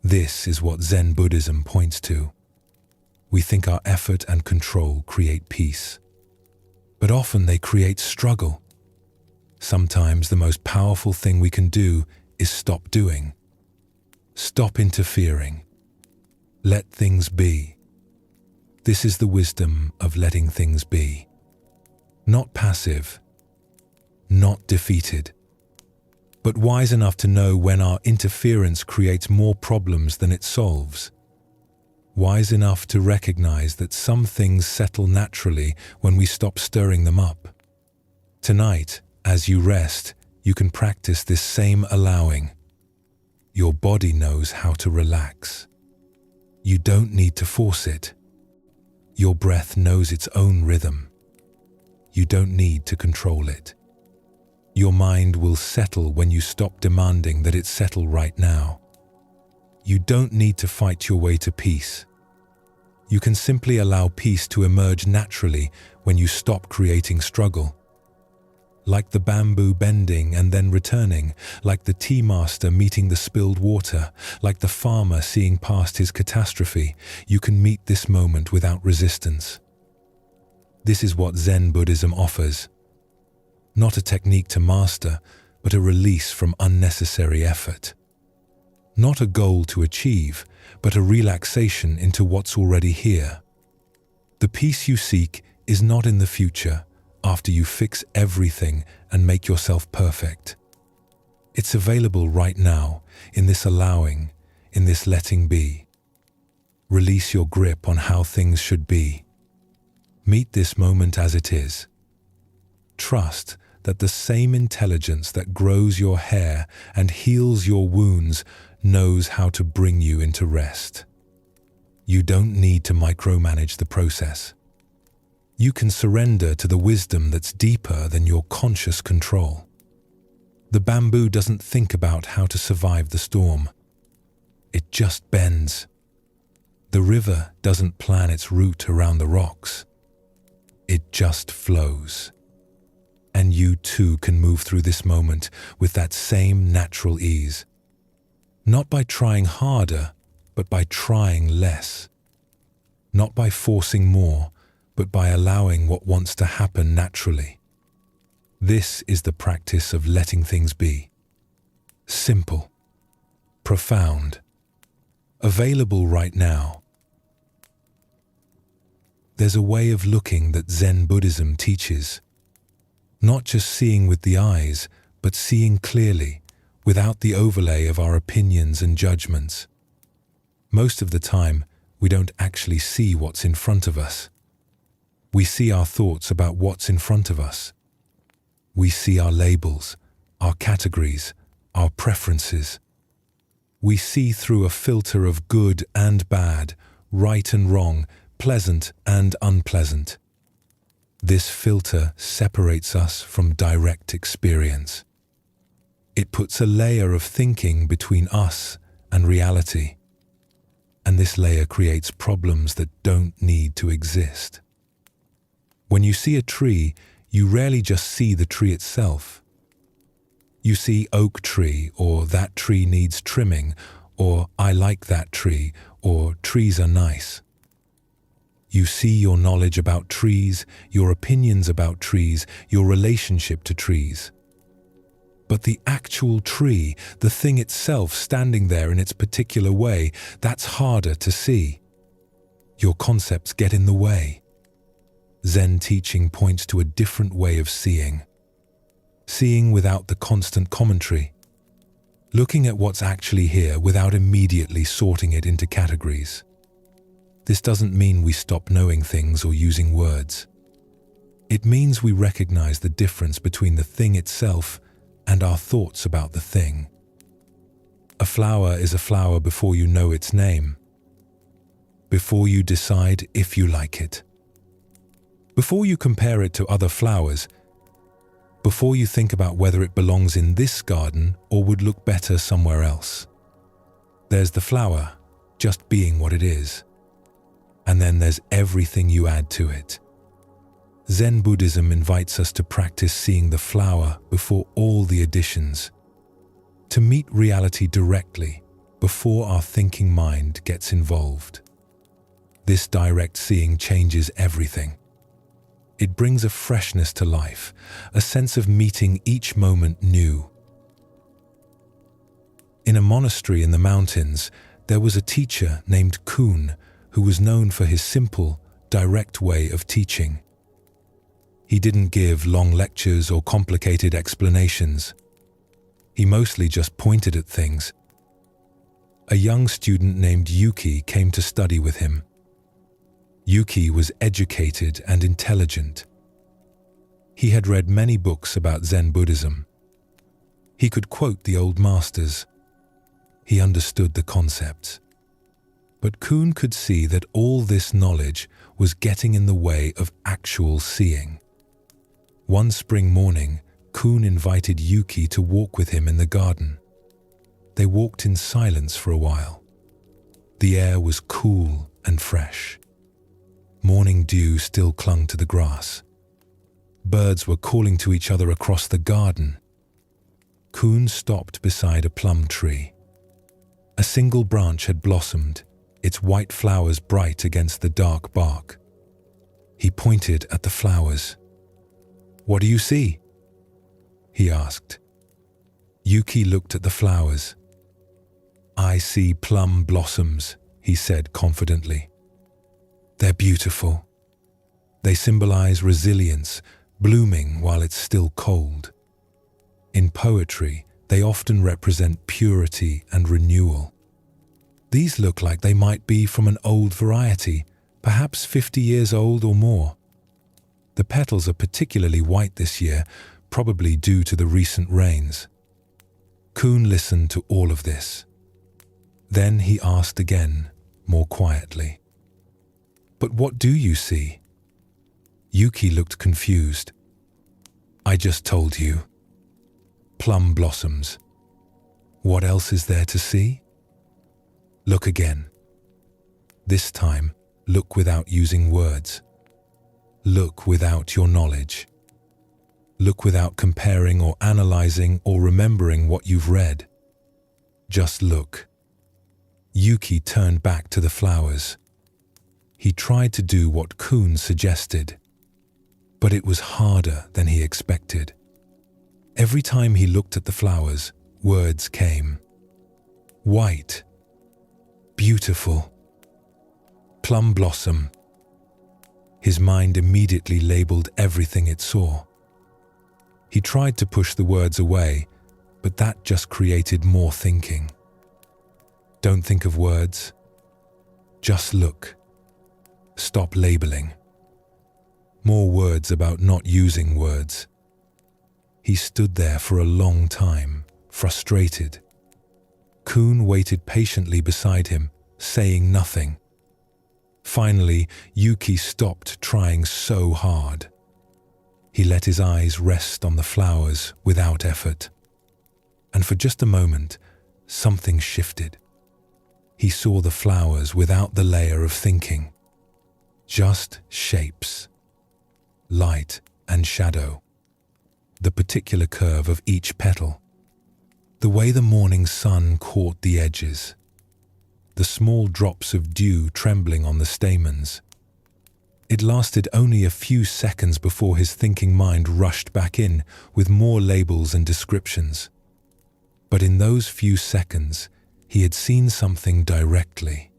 This is what Zen Buddhism points to. We think our effort and control create peace, but often they create struggle. Sometimes the most powerful thing we can do is stop doing. Stop interfering. Let things be. This is the wisdom of letting things be. Not passive, not defeated, but wise enough to know when our interference creates more problems than it solves. Wise enough to recognize that some things settle naturally when we stop stirring them up. Tonight, as you rest, you can practice this same allowing. Your body knows how to relax. You don't need to force it. Your breath knows its own rhythm. You don't need to control it. Your mind will settle when you stop demanding that it settle right now. You don't need to fight your way to peace. You can simply allow peace to emerge naturally when you stop creating struggle. Like the bamboo bending and then returning, like the tea master meeting the spilled water, like the farmer seeing past his catastrophe, you can meet this moment without resistance. This is what Zen Buddhism offers. Not a technique to master, but a release from unnecessary effort. Not a goal to achieve, but a relaxation into what's already here. The peace you seek is not in the future, after you fix everything and make yourself perfect. It's available right now, in this allowing, in this letting be. Release your grip on how things should be. Meet this moment as it is. Trust that the same intelligence that grows your hair and heals your wounds knows how to bring you into rest. You don't need to micromanage the process. You can surrender to the wisdom that's deeper than your conscious control. The bamboo doesn't think about how to survive the storm. It just bends. The river doesn't plan its route around the rocks. It just flows. And you too can move through this moment with that same natural ease. Not by trying harder, but by trying less. Not by forcing more, but by allowing what wants to happen naturally. This is the practice of letting things be. Simple, profound, available right now. There's a way of looking that Zen Buddhism teaches. Not just seeing with the eyes, but seeing clearly, without the overlay of our opinions and judgments. Most of the time, we don't actually see what's in front of us. We see our thoughts about what's in front of us. We see our labels, our categories, our preferences. We see through a filter of good and bad, right and wrong, pleasant and unpleasant. This filter separates us from direct experience. It puts a layer of thinking between us and reality. And this layer creates problems that don't need to exist. When you see a tree, you rarely just see the tree itself. You see oak tree, or that tree needs trimming, or I like that tree, or trees are nice. You see your knowledge about trees, your opinions about trees, your relationship to trees. But the actual tree, the thing itself standing there in its particular way, that's harder to see. your concepts get in the way. Zen teaching points to a different way of seeing. Seeing without the constant commentary. Looking at what's actually here without immediately sorting it into categories. This doesn't mean we stop knowing things or using words. It means we recognize the difference between the thing itself and our thoughts about the thing. A flower is a flower before you know its name. Before you decide if you like it. Before you compare it to other flowers. Before you think about whether it belongs in this garden or would look better somewhere else. There's the flower, just being what it is. And then there's everything you add to it. Zen Buddhism invites us to practice seeing the flower before all the additions. To meet reality directly, before our thinking mind gets involved. This direct seeing changes everything. It brings a freshness to life, a sense of meeting each moment new. In a monastery in the mountains, there was a teacher named Kuhn who was known for his simple, direct way of teaching. He didn't give long lectures or complicated explanations. He mostly just pointed at things. A young student named Yuki came to study with him. Yuki was educated and intelligent. He had read many books about Zen Buddhism. He could quote the old masters. He understood the concepts. But Kuhn could see that all this knowledge was getting in the way of actual seeing. One spring morning, Kuhn invited Yuki to walk with him in the garden. They walked in silence for a while. The air was cool and fresh. Morning dew still clung to the grass. Birds were calling to each other across the garden. Kuhn stopped beside a plum tree. A single branch had blossomed, its white flowers bright against the dark bark. He pointed at the flowers. "What do you see?" he asked. Yuki looked at the flowers. "I see plum blossoms," he said confidently. "They're beautiful. They symbolize resilience, blooming while it's still cold. In poetry, they often represent purity and renewal. These look like they might be from an old variety, perhaps 50 years old or more. The petals are particularly white this year, probably due to the recent rains." Kuhn listened to all of this. Then he asked again, more quietly. "But what do you see?" Yuki looked confused. "I just told you. Plum blossoms. What else is there to see?" "Look again. This time, look without using words. Look without your knowledge. Look without comparing or analyzing or remembering what you've read. Just look." Yuki turned back to the flowers. He tried to do what Kuhn suggested, but it was harder than he expected. Every time he looked at the flowers, words came. White. Beautiful. Plum blossom. His mind immediately labeled everything it saw. He tried to push the words away, but that just created more thinking. Don't think of words. Just look. Stop labeling. More words about not using words. He stood there for a long time, frustrated. Kuhn waited patiently beside him, saying nothing. Finally, Yuki stopped trying so hard. He let his eyes rest on the flowers without effort. And for just a moment, something shifted. He saw the flowers without the layer of thinking. Just shapes. Light and shadow. The particular curve of each petal. The way the morning sun caught the edges. The small drops of dew trembling on the stamens. It lasted only a few seconds before his thinking mind rushed back in with more labels and descriptions. But in those few seconds, he had seen something directly.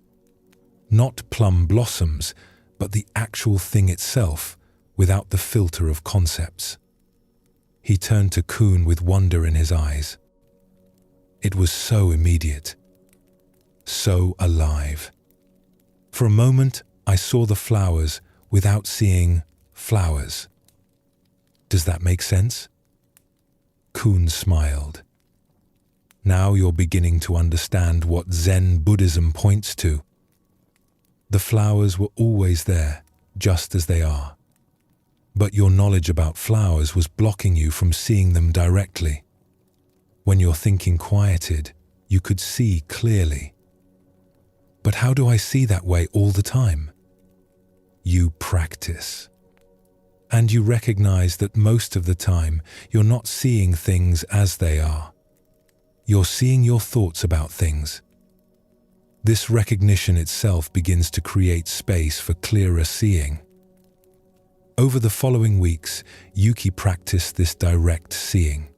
Not plum blossoms, but the actual thing itself, without the filter of concepts. He turned to Kuhn with wonder in his eyes. It was so immediate, so alive. For a moment, I saw the flowers without seeing flowers. Does that make sense? Kuhn smiled. Now you're beginning to understand what Zen Buddhism points to. The flowers were always there, just as they are. But your knowledge about flowers was blocking you from seeing them directly. When your thinking quieted, you could see clearly. But how do I see that way all the time? You practice. And you recognize that most of the time, you're not seeing things as they are. You're seeing your thoughts about things. This recognition itself begins to create space for clearer seeing. Over the following weeks, Yuki practiced this direct seeing.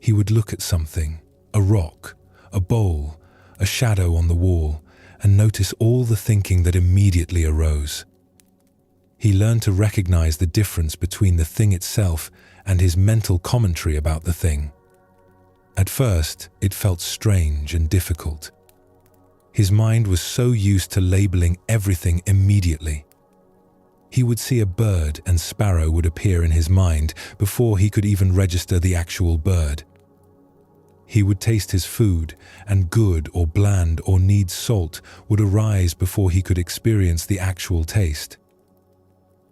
He would look at something, a rock, a bowl, a shadow on the wall, and notice all the thinking that immediately arose. He learned to recognize the difference between the thing itself and his mental commentary about the thing. At first, it felt strange and difficult. His mind was so used to labeling everything immediately. He would see a bird and sparrow would appear in his mind before he could even register the actual bird. He would taste his food, and good or bland or needs salt would arise before he could experience the actual taste.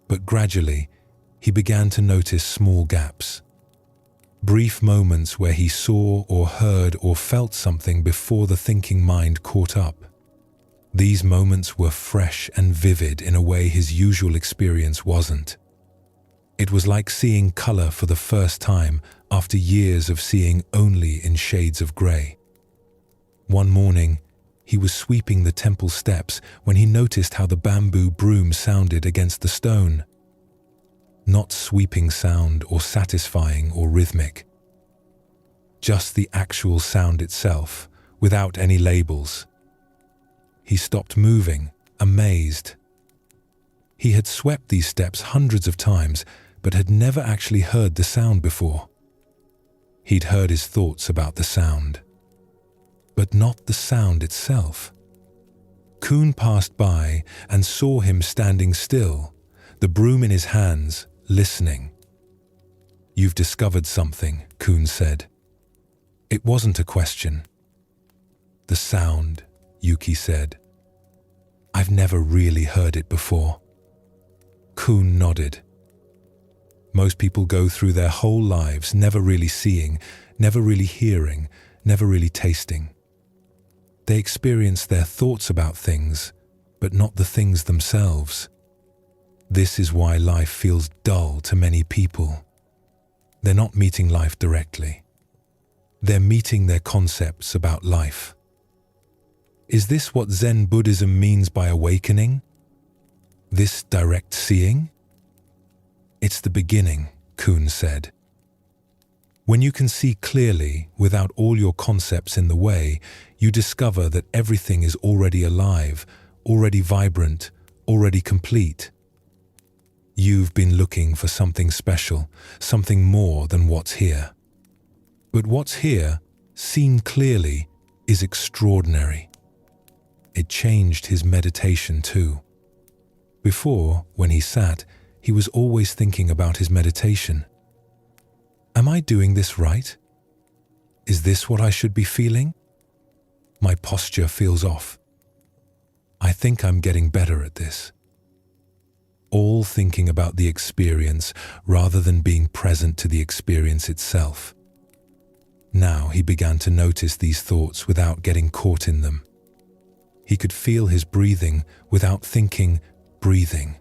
But gradually, he began to notice small gaps. Brief moments where he saw or heard or felt something before the thinking mind caught up. These moments were fresh and vivid in a way his usual experience wasn't. It was like seeing color for the first time after years of seeing only in shades of gray. One morning, he was sweeping the temple steps when he noticed how the bamboo broom sounded against the stone. Not sweeping sound or satisfying or rhythmic. Just the actual sound itself, without any labels. He stopped moving, amazed. He had swept these steps hundreds of times, but had never actually heard the sound before. He'd heard his thoughts about the sound, but not the sound itself. Kuhn passed by and saw him standing still, the broom in his hands, listening. "You've discovered something," Kuhn said. It wasn't a question. "The sound," Yuki said. "I've never really heard it before." Kuhn nodded. Most people go through their whole lives never really seeing, never really hearing, never really tasting. They experience their thoughts about things, but not the things themselves. This is why life feels dull to many people. They're not meeting life directly. They're meeting their concepts about life. Is this what Zen Buddhism means by awakening? This direct seeing? It's the beginning, Kuhn said. When you can see clearly, without all your concepts in the way, you discover that everything is already alive, already vibrant, already complete. You've been looking for something special, something more than what's here. But what's here, seen clearly, is extraordinary. It changed his meditation too. Before, when he sat, he was always thinking about his meditation. Am I doing this right? Is this what I should be feeling? My posture feels off. I think I'm getting better at this. All thinking about the experience rather than being present to the experience itself. Now he began to notice these thoughts without getting caught in them. He could feel his breathing without thinking, breathing.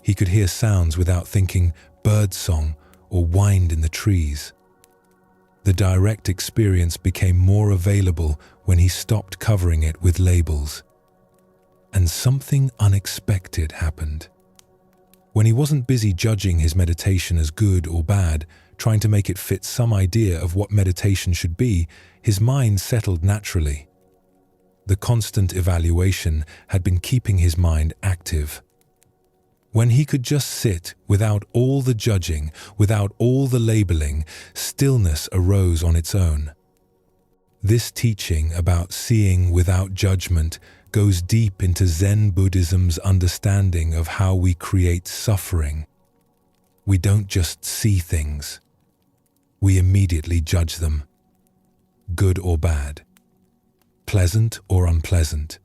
He could hear sounds without thinking, bird song or wind in the trees. The direct experience became more available when he stopped covering it with labels. And something unexpected happened. When he wasn't busy judging his meditation as good or bad, trying to make it fit some idea of what meditation should be, his mind settled naturally. The constant evaluation had been keeping his mind active. When he could just sit without all the judging, without all the labeling, stillness arose on its own. This teaching about seeing without judgment goes deep into Zen Buddhism's understanding of how we create suffering. We don't just see things. We immediately judge them, good or bad, pleasant or unpleasant,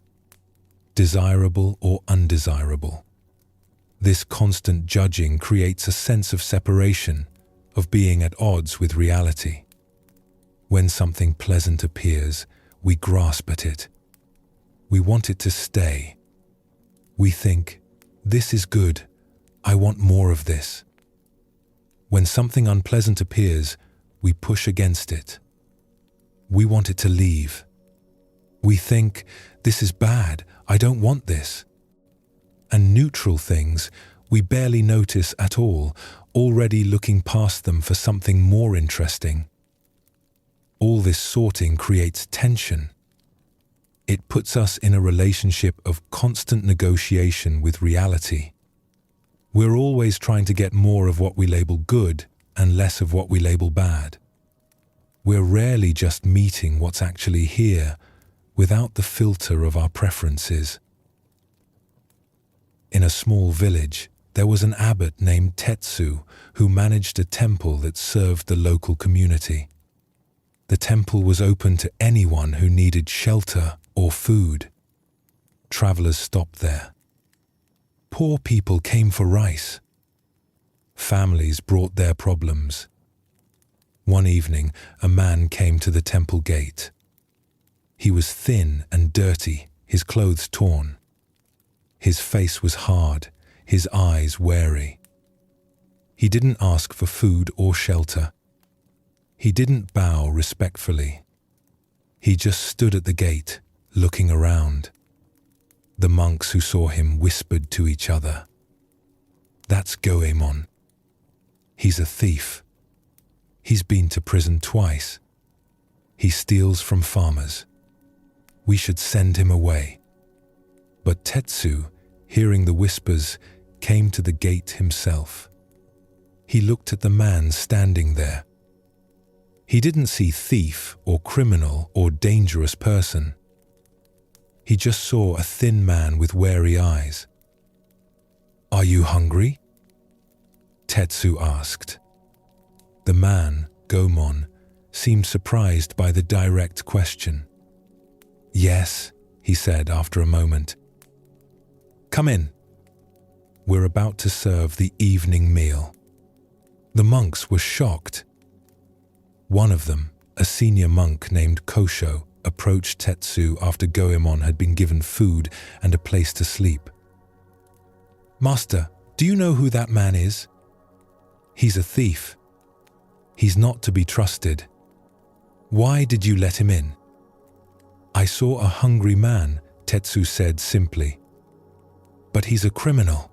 desirable or undesirable. This constant judging creates a sense of separation, of being at odds with reality. When something pleasant appears, we grasp at it. We want it to stay. We think, this is good, I want more of this. When something unpleasant appears, we push against it. We want it to leave. We think, this is bad, I don't want this. And neutral things we barely notice at all, already looking past them for something more interesting. All this sorting creates tension. It puts us in a relationship of constant negotiation with reality. We're always trying to get more of what we label good and less of what we label bad. We're rarely just meeting what's actually here without the filter of our preferences. In a small village, there was an abbot named Tetsu who managed a temple that served the local community. The temple was open to anyone who needed shelter or food. Travelers stopped there. Poor people came for rice. Families brought their problems. One evening, a man came to the temple gate. He was thin and dirty, his clothes torn. His face was hard, his eyes wary. He didn't ask for food or shelter. He didn't bow respectfully. He just stood at the gate, looking around. The monks who saw him whispered to each other, "That's Goemon. He's a thief. He's been to prison twice. He steals from farmers. We should send him away." But Tetsu, hearing the whispers, came to the gate himself. He looked at the man standing there. He didn't see thief or criminal or dangerous person. He just saw a thin man with wary eyes. "Are you hungry?" Tetsu asked. The man, Goemon, seemed surprised by the direct question. "Yes," he said after a moment. "Come in. We're about to serve the evening meal." The monks were shocked. One of them, a senior monk named Kosho, approached Tetsu after Goemon had been given food and a place to sleep. "Master, do you know who that man is? He's a thief. He's not to be trusted. Why did you let him in?" "I saw a hungry man," Tetsu said simply. "But he's a criminal."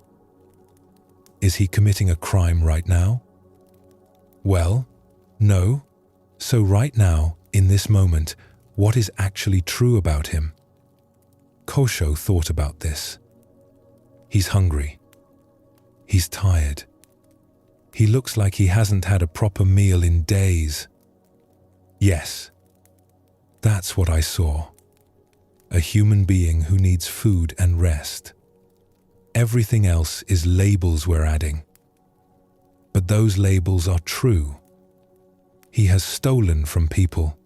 "Is he committing a crime right now?" "Well, no. So right now, in this moment, what is actually true about him?" Kosho thought about this. He's hungry. He's tired. He looks like he hasn't had a proper meal in days. Yes, that's what I saw. A human being who needs food and rest. Everything else is labels we're adding. But those labels are true. He has stolen from people.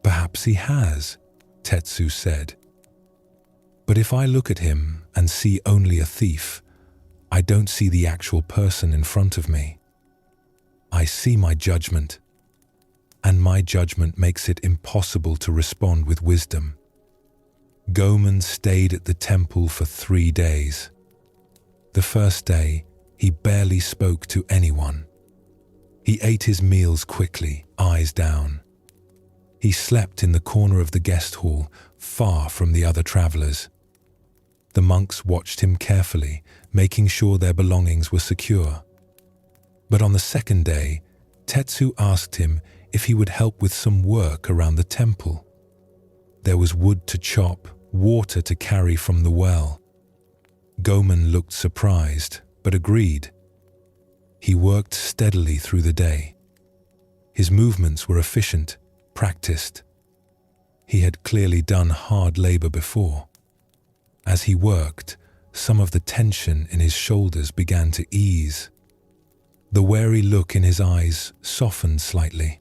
"Perhaps he has," Tetsu said. "But if I look at him and see only a thief, I don't see the actual person in front of me. I see my judgment, and my judgment makes it impossible to respond with wisdom." Goemon stayed at the temple for 3 days. The first day, he barely spoke to anyone. He ate his meals quickly, eyes down. He slept in the corner of the guest hall, far from the other travelers. The monks watched him carefully, making sure their belongings were secure. But on the second day, Tetsu asked him if he would help with some work around the temple. There was wood to chop, water to carry from the well. Goman looked surprised, but agreed. He worked steadily through the day. His movements were efficient, practiced. He had clearly done hard labor before. As he worked, some of the tension in his shoulders began to ease. The wary look in his eyes softened slightly.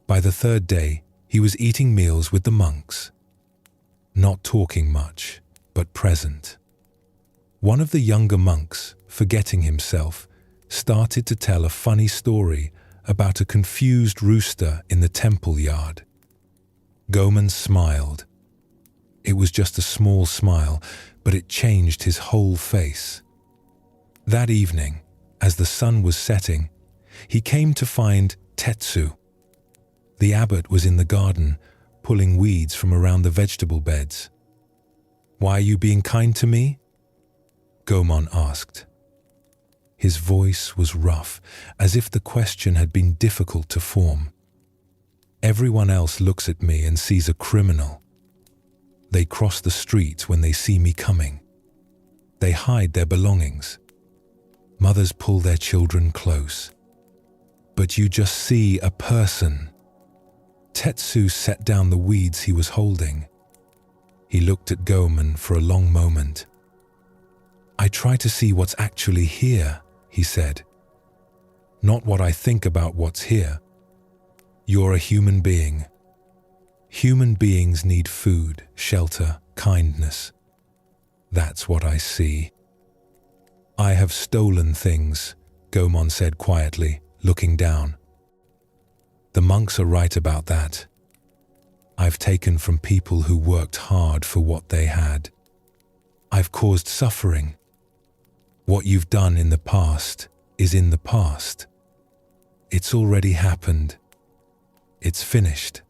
By the third day, he was eating meals with the monks. Not talking much, but present. One of the younger monks, forgetting himself, started to tell a funny story about a confused rooster in the temple yard. Goman smiled. It was just a small smile, but it changed his whole face. That evening, as the sun was setting, he came to find Tetsu. The abbot was in the garden, pulling weeds from around the vegetable beds. "Why are you being kind to me?" Goman asked. His voice was rough, as if the question had been difficult to form. "Everyone else looks at me and sees a criminal. They cross the street when they see me coming. They hide their belongings. Mothers pull their children close. But you just see a person." Tetsu set down the weeds he was holding. He looked at Goman for a long moment. "I try to see what's actually here," he said. "Not what I think about what's here. You're a human being. Human beings need food, shelter, kindness. That's what I see." "I have stolen things," Goman said quietly, looking down. "The monks are right about that. I've taken from people who worked hard for what they had. I've caused suffering. What you've done in the past is in the past. It's already happened. It's finished.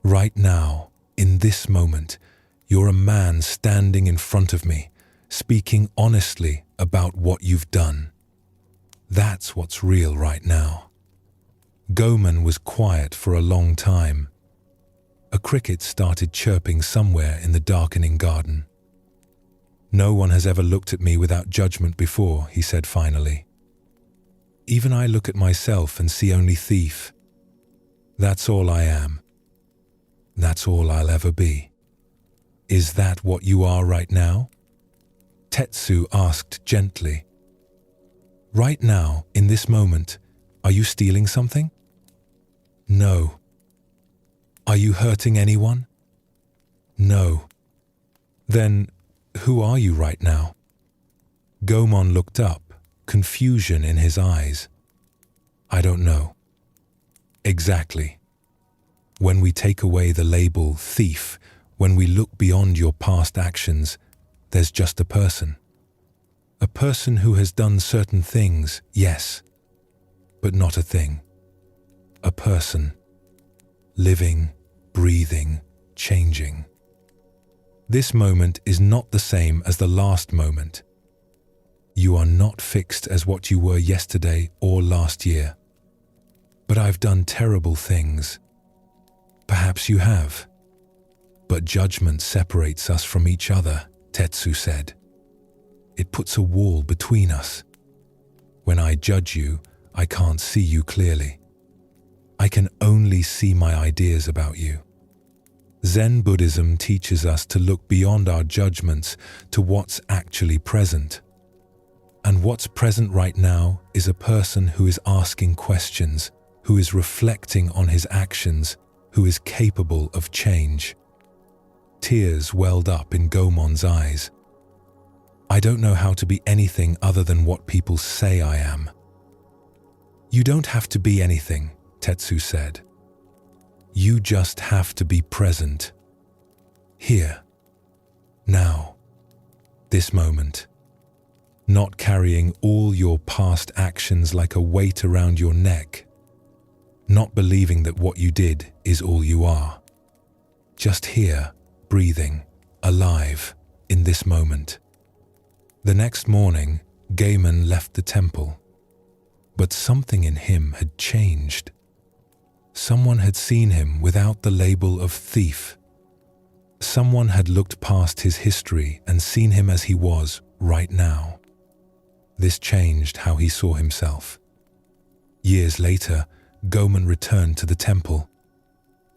Right now, in this moment, you're a man standing in front of me, speaking honestly about what you've done. That's what's real right now." Goman was quiet for a long time. A cricket started chirping somewhere in the darkening garden. "No one has ever looked at me without judgment before," he said finally. "Even I look at myself and see only thief. That's all I am. That's all I'll ever be." "Is that what you are right now?" Tetsu asked gently. "Right now, in this moment, are you stealing something?" "No." "Are you hurting anyone?" "No." "Then, who are you right now?" Goman looked up, confusion in his eyes. "I don't know." "Exactly. When we take away the label thief, when we look beyond your past actions, there's just a person. A person who has done certain things, yes, but not a thing. A person. Living, breathing, changing. This moment is not the same as the last moment. You are not fixed as what you were yesterday or last year. But I've done terrible things. Perhaps you have. But judgment separates us from each other, Tetsu said. It puts a wall between us. When I judge you, I can't see you clearly. I can only see my ideas about you. Zen Buddhism teaches us to look beyond our judgments to what's actually present. And what's present right now is a person who is asking questions, who is reflecting on his actions, who is capable of change. Tears welled up in Gomon's eyes. I don't know how to be anything other than what people say I am. You don't have to be anything, Tetsu said. You just have to be present. Here. Now. This moment. Not carrying all your past actions like a weight around your neck. Not believing that what you did is all you are. Just here, breathing, alive, in this moment. The next morning, Goemon left the temple. But something in him had changed. Someone had seen him without the label of thief, Someone had looked past his history and seen him as he was right now. This changed how he saw himself. Years later, Goman returned to the temple.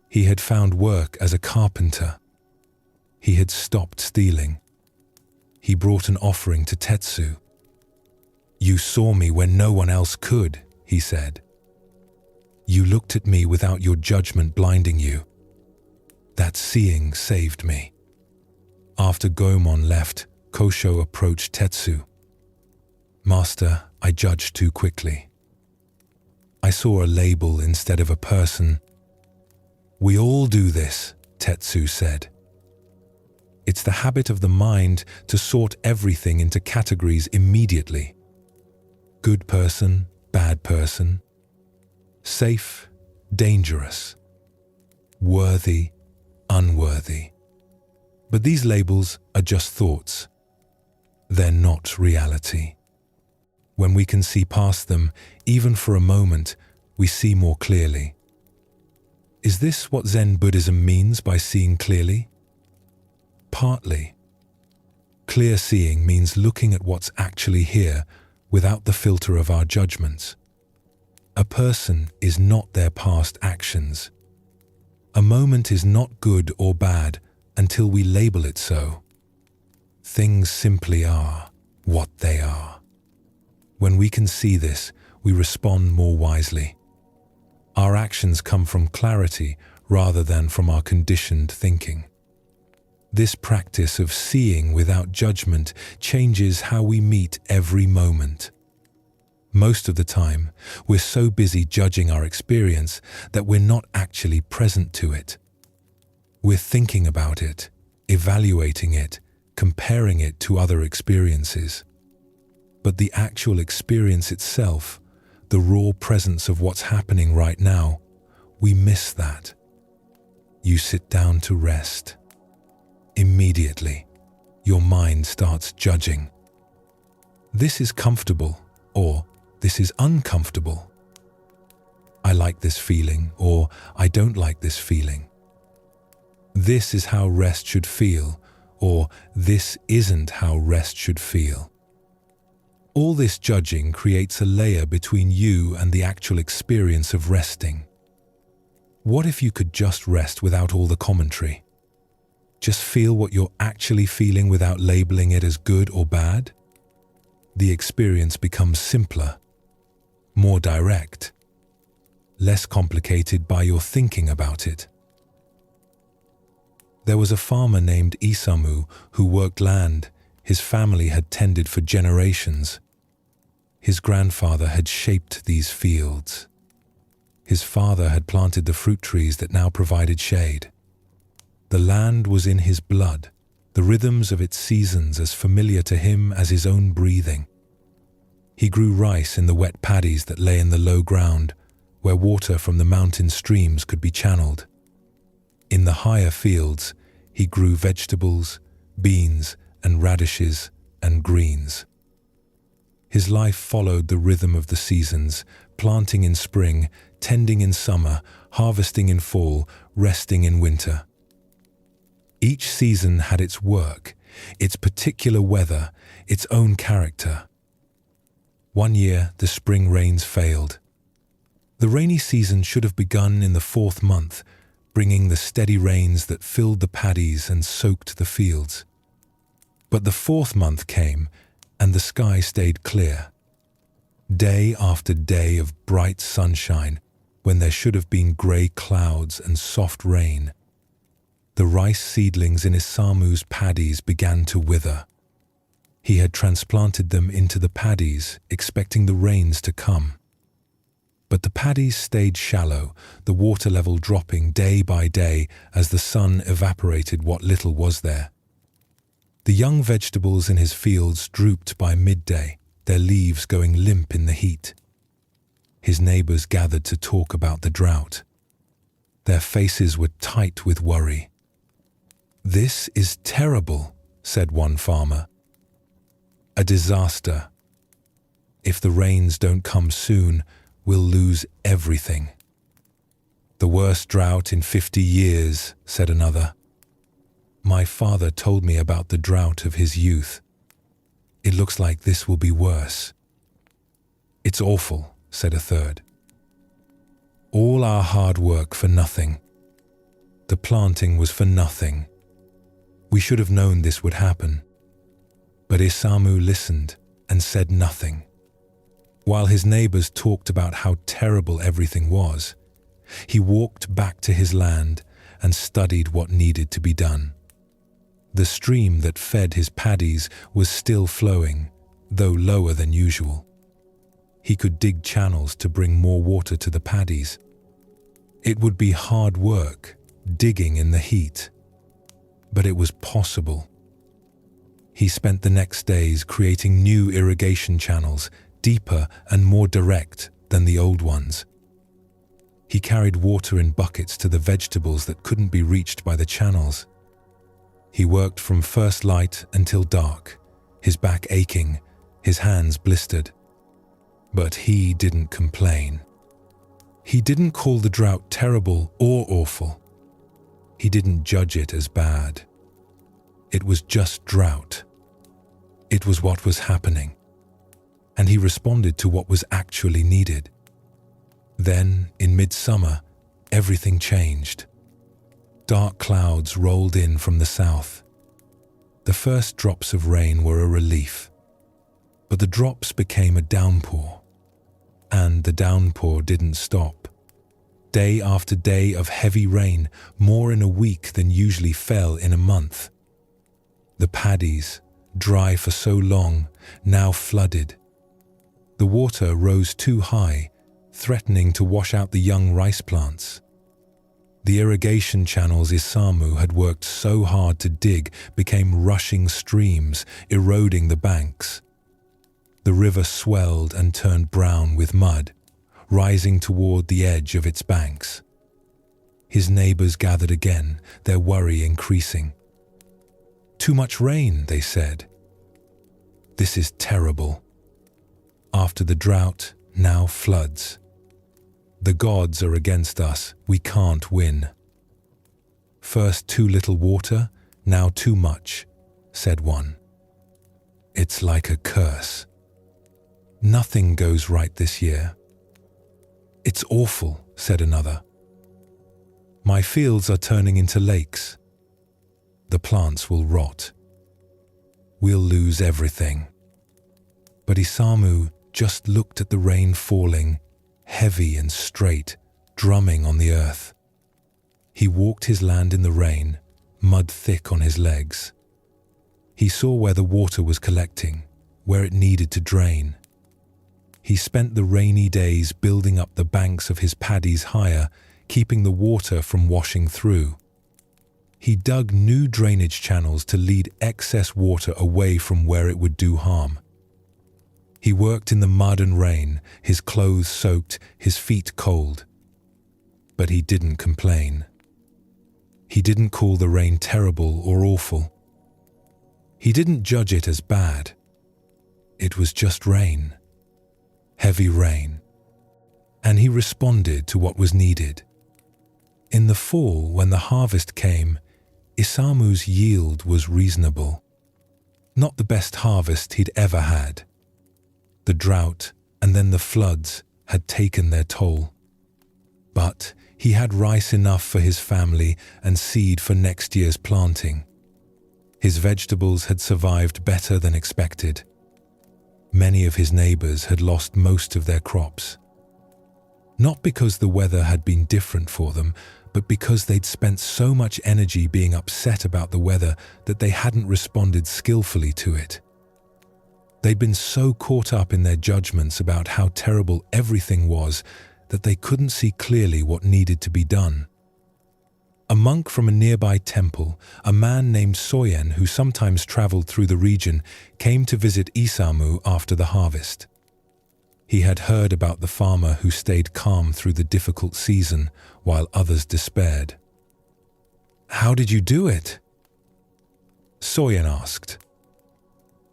He had found work as a carpenter. He had stopped stealing. He brought an offering to Tetsu. "You saw me when no one else could," he said. "You looked at me without your judgment blinding you. That seeing saved me." After Goemon left, Kosho approached Tetsu. "Master, I judged too quickly. I saw a label instead of a person." "We all do this," Tetsu said. "It's the habit of the mind to sort everything into categories immediately. Good person, bad person. Safe, dangerous. Worthy, unworthy. But these labels are just thoughts. They're not reality. When we can see past them, even for a moment, we see more clearly." Is this what Zen Buddhism means by seeing clearly? Partly. Clear seeing means looking at what's actually here without the filter of our judgments. A person is not their past actions. A moment is not good or bad until we label it so. Things simply are what they are. When we can see this, we respond more wisely. Our actions come from clarity rather than from our conditioned thinking. This practice of seeing without judgment changes how we meet every moment. Most of the time, we're so busy judging our experience that we're not actually present to it. We're thinking about it, evaluating it, comparing it to other experiences. But the actual experience itself, the raw presence of what's happening right now, we miss that. You sit down to rest. Immediately, your mind starts judging. This is comfortable, or this is uncomfortable. I like this feeling, or I don't like this feeling. This is how rest should feel, or this isn't how rest should feel. All this judging creates a layer between you and the actual experience of resting. What if you could just rest without all the commentary? Just feel what you're actually feeling without labeling it as good or bad? The experience becomes simpler, more direct, less complicated by your thinking about it. There was a farmer named Isamu who worked land his family had tended for generations. His grandfather had shaped these fields. His father had planted the fruit trees that now provided shade. The land was in his blood, the rhythms of its seasons as familiar to him as his own breathing. He grew rice in the wet paddies that lay in the low ground, where water from the mountain streams could be channeled. In the higher fields, he grew vegetables, beans, and radishes and greens. His life followed the rhythm of the seasons, planting in spring, tending in summer, harvesting in fall, resting in winter. Each season had its work, its particular weather, its own character. One year, the spring rains failed. The rainy season should have begun in the 4th month, bringing the steady rains that filled the paddies and soaked the fields. But the 4th month came, and the sky stayed clear. Day after day of bright sunshine, when there should have been grey clouds and soft rain. The rice seedlings in Isamu's paddies began to wither. He had transplanted them into the paddies, expecting the rains to come. But the paddies stayed shallow, the water level dropping day by day as the sun evaporated what little was there. The young vegetables in his fields drooped by midday, their leaves going limp in the heat. His neighbors gathered to talk about the drought. Their faces were tight with worry. "This is terrible," said one farmer. "A disaster. If the rains don't come soon, we'll lose everything." "The worst drought in 50 years, said another. My father told me about the drought of his youth. It looks like this will be worse. It's awful, said a third. All our hard work for nothing. The planting was for nothing. We should have known this would happen. But Isamu listened and said nothing. While his neighbors talked about how terrible everything was, he walked back to his land and studied what needed to be done. The stream that fed his paddies was still flowing, though lower than usual. He could dig channels to bring more water to the paddies. It would be hard work, digging in the heat, but it was possible. He spent the next days creating new irrigation channels, deeper and more direct than the old ones. He carried water in buckets to the vegetables that couldn't be reached by the channels. He worked from first light until dark, his back aching, his hands blistered. But he didn't complain. He didn't call the drought terrible or awful. He didn't judge it as bad. It was just drought. It was what was happening. And he responded to what was actually needed. Then, in midsummer, everything changed. Dark clouds rolled in from the south. The first drops of rain were a relief. But the drops became a downpour. And the downpour didn't stop. Day after day of heavy rain, more in a week than usually fell in a month. The paddies, dry for so long, now flooded. The water rose too high, threatening to wash out the young rice plants. The irrigation channels Isamu had worked so hard to dig became rushing streams, eroding the banks. The river swelled and turned brown with mud, rising toward the edge of its banks. His neighbors gathered again, their worry increasing. Too much rain, they said. This is terrible. After the drought, now floods. The gods are against us, we can't win. First too little water, now too much, said one. It's like a curse. Nothing goes right this year. It's awful, said another. My fields are turning into lakes. The plants will rot. We'll lose everything. But Isamu just looked at the rain falling, heavy and straight, drumming on the earth. He walked his land in the rain, mud thick on his legs. He saw where the water was collecting, where it needed to drain. He spent the rainy days building up the banks of his paddies higher, keeping the water from washing through. He dug new drainage channels to lead excess water away from where it would do harm. He worked in the mud and rain, his clothes soaked, his feet cold. But he didn't complain. He didn't call the rain terrible or awful. He didn't judge it as bad. It was just rain. Heavy rain. And he responded to what was needed. In the fall, when the harvest came, Isamu's yield was reasonable. Not the best harvest he'd ever had. The drought and then the floods had taken their toll. But he had rice enough for his family and seed for next year's planting. His vegetables had survived better than expected. Many of his neighbors had lost most of their crops. Not because the weather had been different for them, but because they'd spent so much energy being upset about the weather that they hadn't responded skillfully to it. They'd been so caught up in their judgments about how terrible everything was that they couldn't see clearly what needed to be done. A monk from a nearby temple, a man named Soyen who sometimes traveled through the region, came to visit Isamu after the harvest. He had heard about the farmer who stayed calm through the difficult season while others despaired. "How did you do it?" Soyen asked.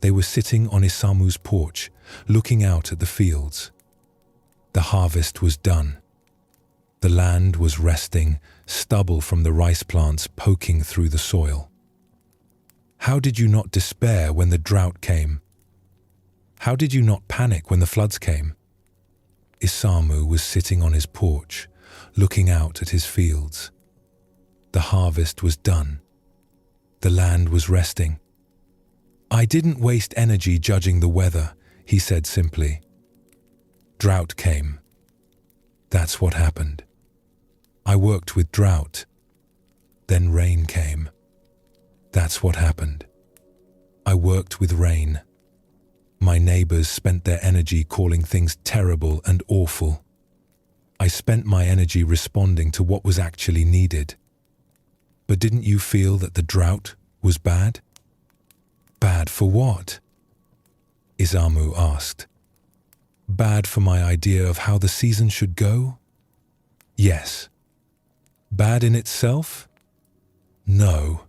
They were sitting on Isamu's porch, looking out at the fields. The harvest was done. The land was resting, stubble from the rice plants poking through the soil. How did you not despair when the drought came? How did you not panic when the floods came? Isamu was sitting on his porch, looking out at his fields. The harvest was done. The land was resting. I didn't waste energy judging the weather, he said simply. Drought came. That's what happened. I worked with drought. Then rain came. That's what happened. I worked with rain. My neighbors spent their energy calling things terrible and awful. I spent my energy responding to what was actually needed. But didn't you feel that the drought was bad? Bad for what? Isamu asked. Bad for my idea of how the season should go? Yes. Bad in itself? No.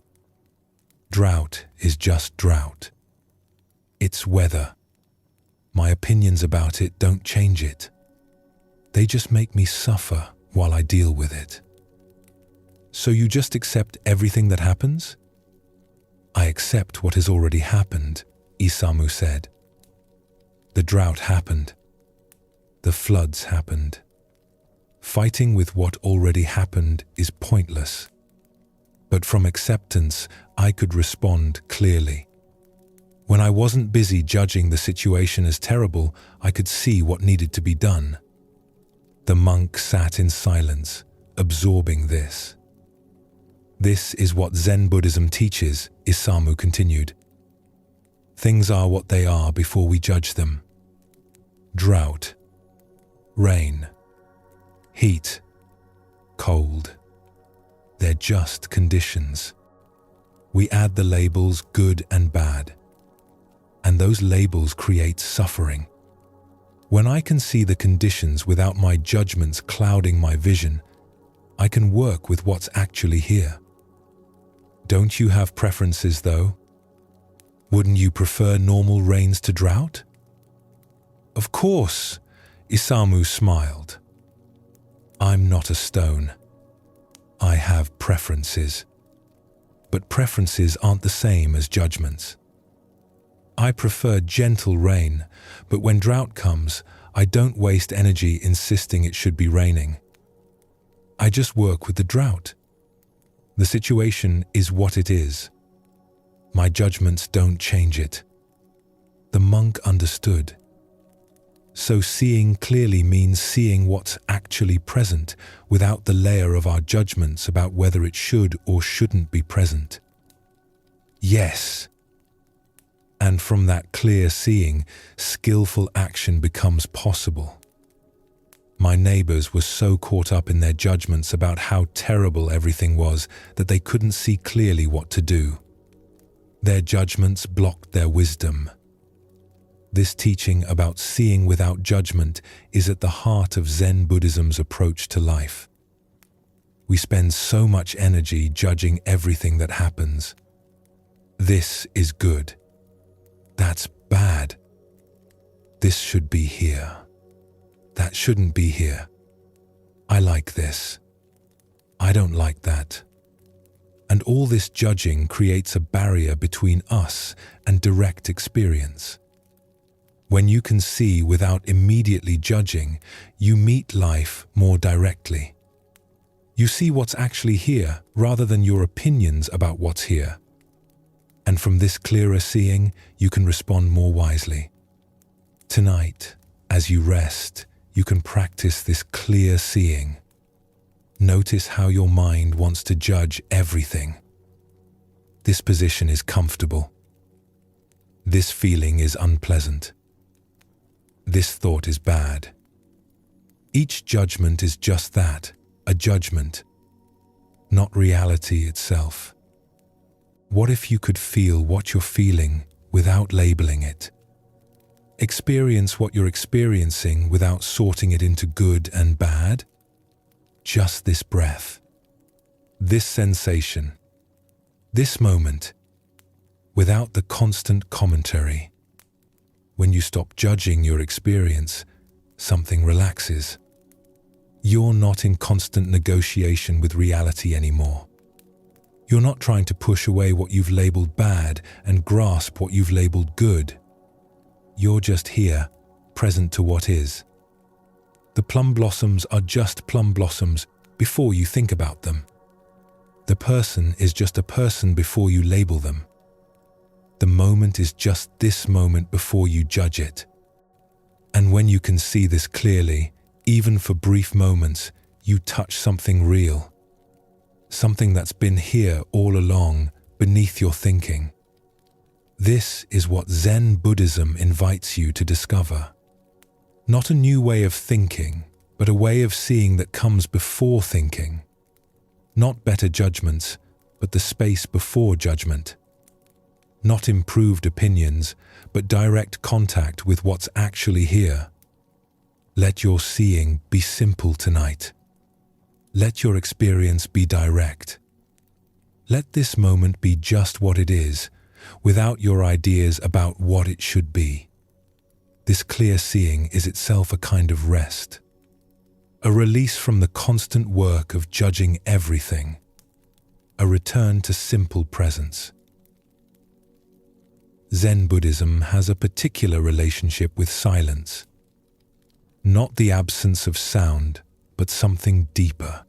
Drought is just drought. It's weather. My opinions about it don't change it. They just make me suffer while I deal with it. So you just accept everything that happens? I accept what has already happened, Isamu said. The drought happened. The floods happened. Fighting with what already happened is pointless. But from acceptance, I could respond clearly. When I wasn't busy judging the situation as terrible, I could see what needed to be done. The monk sat in silence, absorbing this. This is what Zen Buddhism teaches, Isamu continued. Things are what they are before we judge them. Drought, rain, heat, cold. They're just conditions. We add the labels good and bad. And those labels create suffering. When I can see the conditions without my judgments clouding my vision, I can work with what's actually here. Don't you have preferences, though? Wouldn't you prefer normal rains to drought? Of course, Isamu smiled. I'm not a stone. I have preferences. But preferences aren't the same as judgments. I prefer gentle rain, but when drought comes, I don't waste energy insisting it should be raining. I just work with the drought. The situation is what it is. My judgments don't change it. The monk understood. So seeing clearly means seeing what's actually present without the layer of our judgments about whether it should or shouldn't be present. Yes. And from that clear seeing, skillful action becomes possible. My neighbors were so caught up in their judgments about how terrible everything was that they couldn't see clearly what to do. Their judgments blocked their wisdom. This teaching about seeing without judgment is at the heart of Zen Buddhism's approach to life. We spend so much energy judging everything that happens. This is good. That's bad. This should be here. That shouldn't be here. I like this. I don't like that. And all this judging creates a barrier between us and direct experience. When you can see without immediately judging, you meet life more directly. You see what's actually here rather than your opinions about what's here. And from this clearer seeing, you can respond more wisely. Tonight, as you rest, you can practice this clear seeing. Notice how your mind wants to judge everything. This position is comfortable. This feeling is unpleasant. This thought is bad. Each judgment is just that, a judgment, not reality itself. What if you could feel what you're feeling without labeling it? Experience what you're experiencing without sorting it into good and bad. Just this breath, this sensation, this moment, without the constant commentary. When you stop judging your experience, something relaxes. You're not in constant negotiation with reality anymore. You're not trying to push away what you've labeled bad and grasp what you've labeled good. You're just here, present to what is. The plum blossoms are just plum blossoms before you think about them. The person is just a person before you label them. The moment is just this moment before you judge it. And when you can see this clearly, even for brief moments, you touch something real. Something that's been here all along, beneath your thinking. This is what Zen Buddhism invites you to discover. Not a new way of thinking, but a way of seeing that comes before thinking. Not better judgments, but the space before judgment. Not improved opinions, but direct contact with what's actually here. Let your seeing be simple tonight. Let your experience be direct. Let this moment be just what it is, without your ideas about what it should be. This clear seeing is itself a kind of rest, a release from the constant work of judging everything, a return to simple presence. Zen Buddhism has a particular relationship with silence. Not the absence of sound, but something deeper.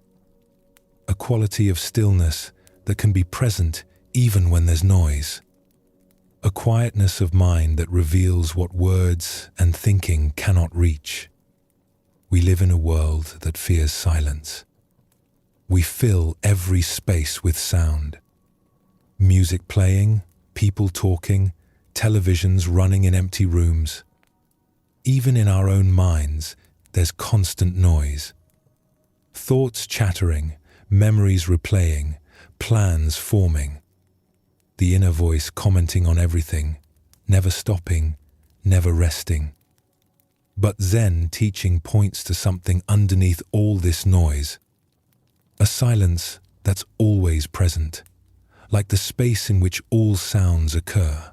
A quality of stillness that can be present even when there's noise. A quietness of mind that reveals what words and thinking cannot reach. We live in a world that fears silence. We fill every space with sound. Music playing, people talking, televisions running in empty rooms. Even in our own minds, there's constant noise. Thoughts chattering, memories replaying, plans forming. The inner voice commenting on everything, never stopping, never resting. But Zen teaching points to something underneath all this noise. A silence that's always present, like the space in which all sounds occur.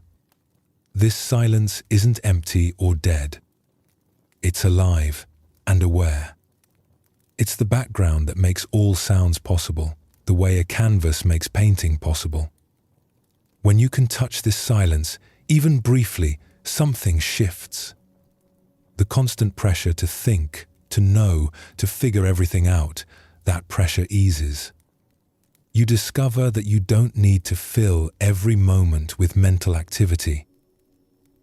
This silence isn't empty or dead. It's alive and aware. It's the background that makes all sounds possible, the way a canvas makes painting possible. When you can touch this silence, even briefly, something shifts. The constant pressure to think, to know, to figure everything out, that pressure eases. You discover that you don't need to fill every moment with mental activity.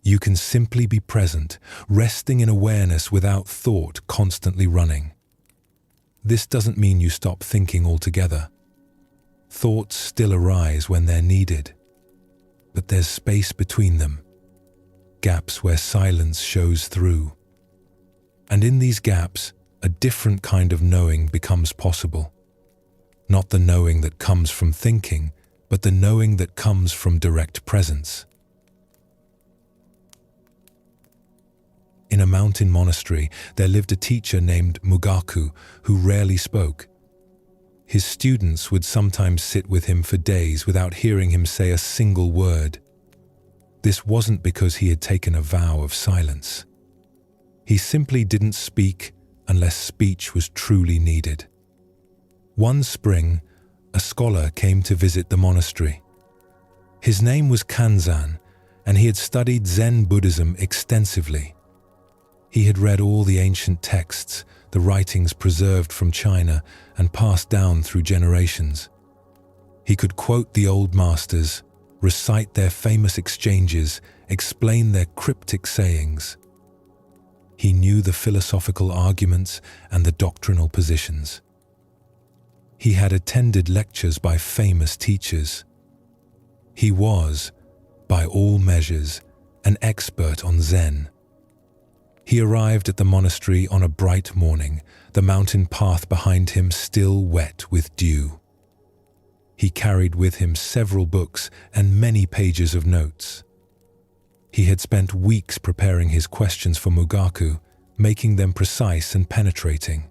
You can simply be present, resting in awareness without thought constantly running. This doesn't mean you stop thinking altogether. Thoughts still arise when they're needed, but there's space between them, gaps where silence shows through. And in these gaps, a different kind of knowing becomes possible. Not the knowing that comes from thinking, but the knowing that comes from direct presence. In a mountain monastery, there lived a teacher named Mugaku who rarely spoke. His students would sometimes sit with him for days without hearing him say a single word. This wasn't because he had taken a vow of silence. He simply didn't speak unless speech was truly needed. One spring, a scholar came to visit the monastery. His name was Kanzan, and he had studied Zen Buddhism extensively. He had read all the ancient texts, the writings preserved from China and passed down through generations. He could quote the old masters, recite their famous exchanges, explain their cryptic sayings. He knew the philosophical arguments and the doctrinal positions. He had attended lectures by famous teachers. He was, by all measures, an expert on Zen. He arrived at the monastery on a bright morning, the mountain path behind him still wet with dew. He carried with him several books and many pages of notes. He had spent weeks preparing his questions for Mugaku, making them precise and penetrating.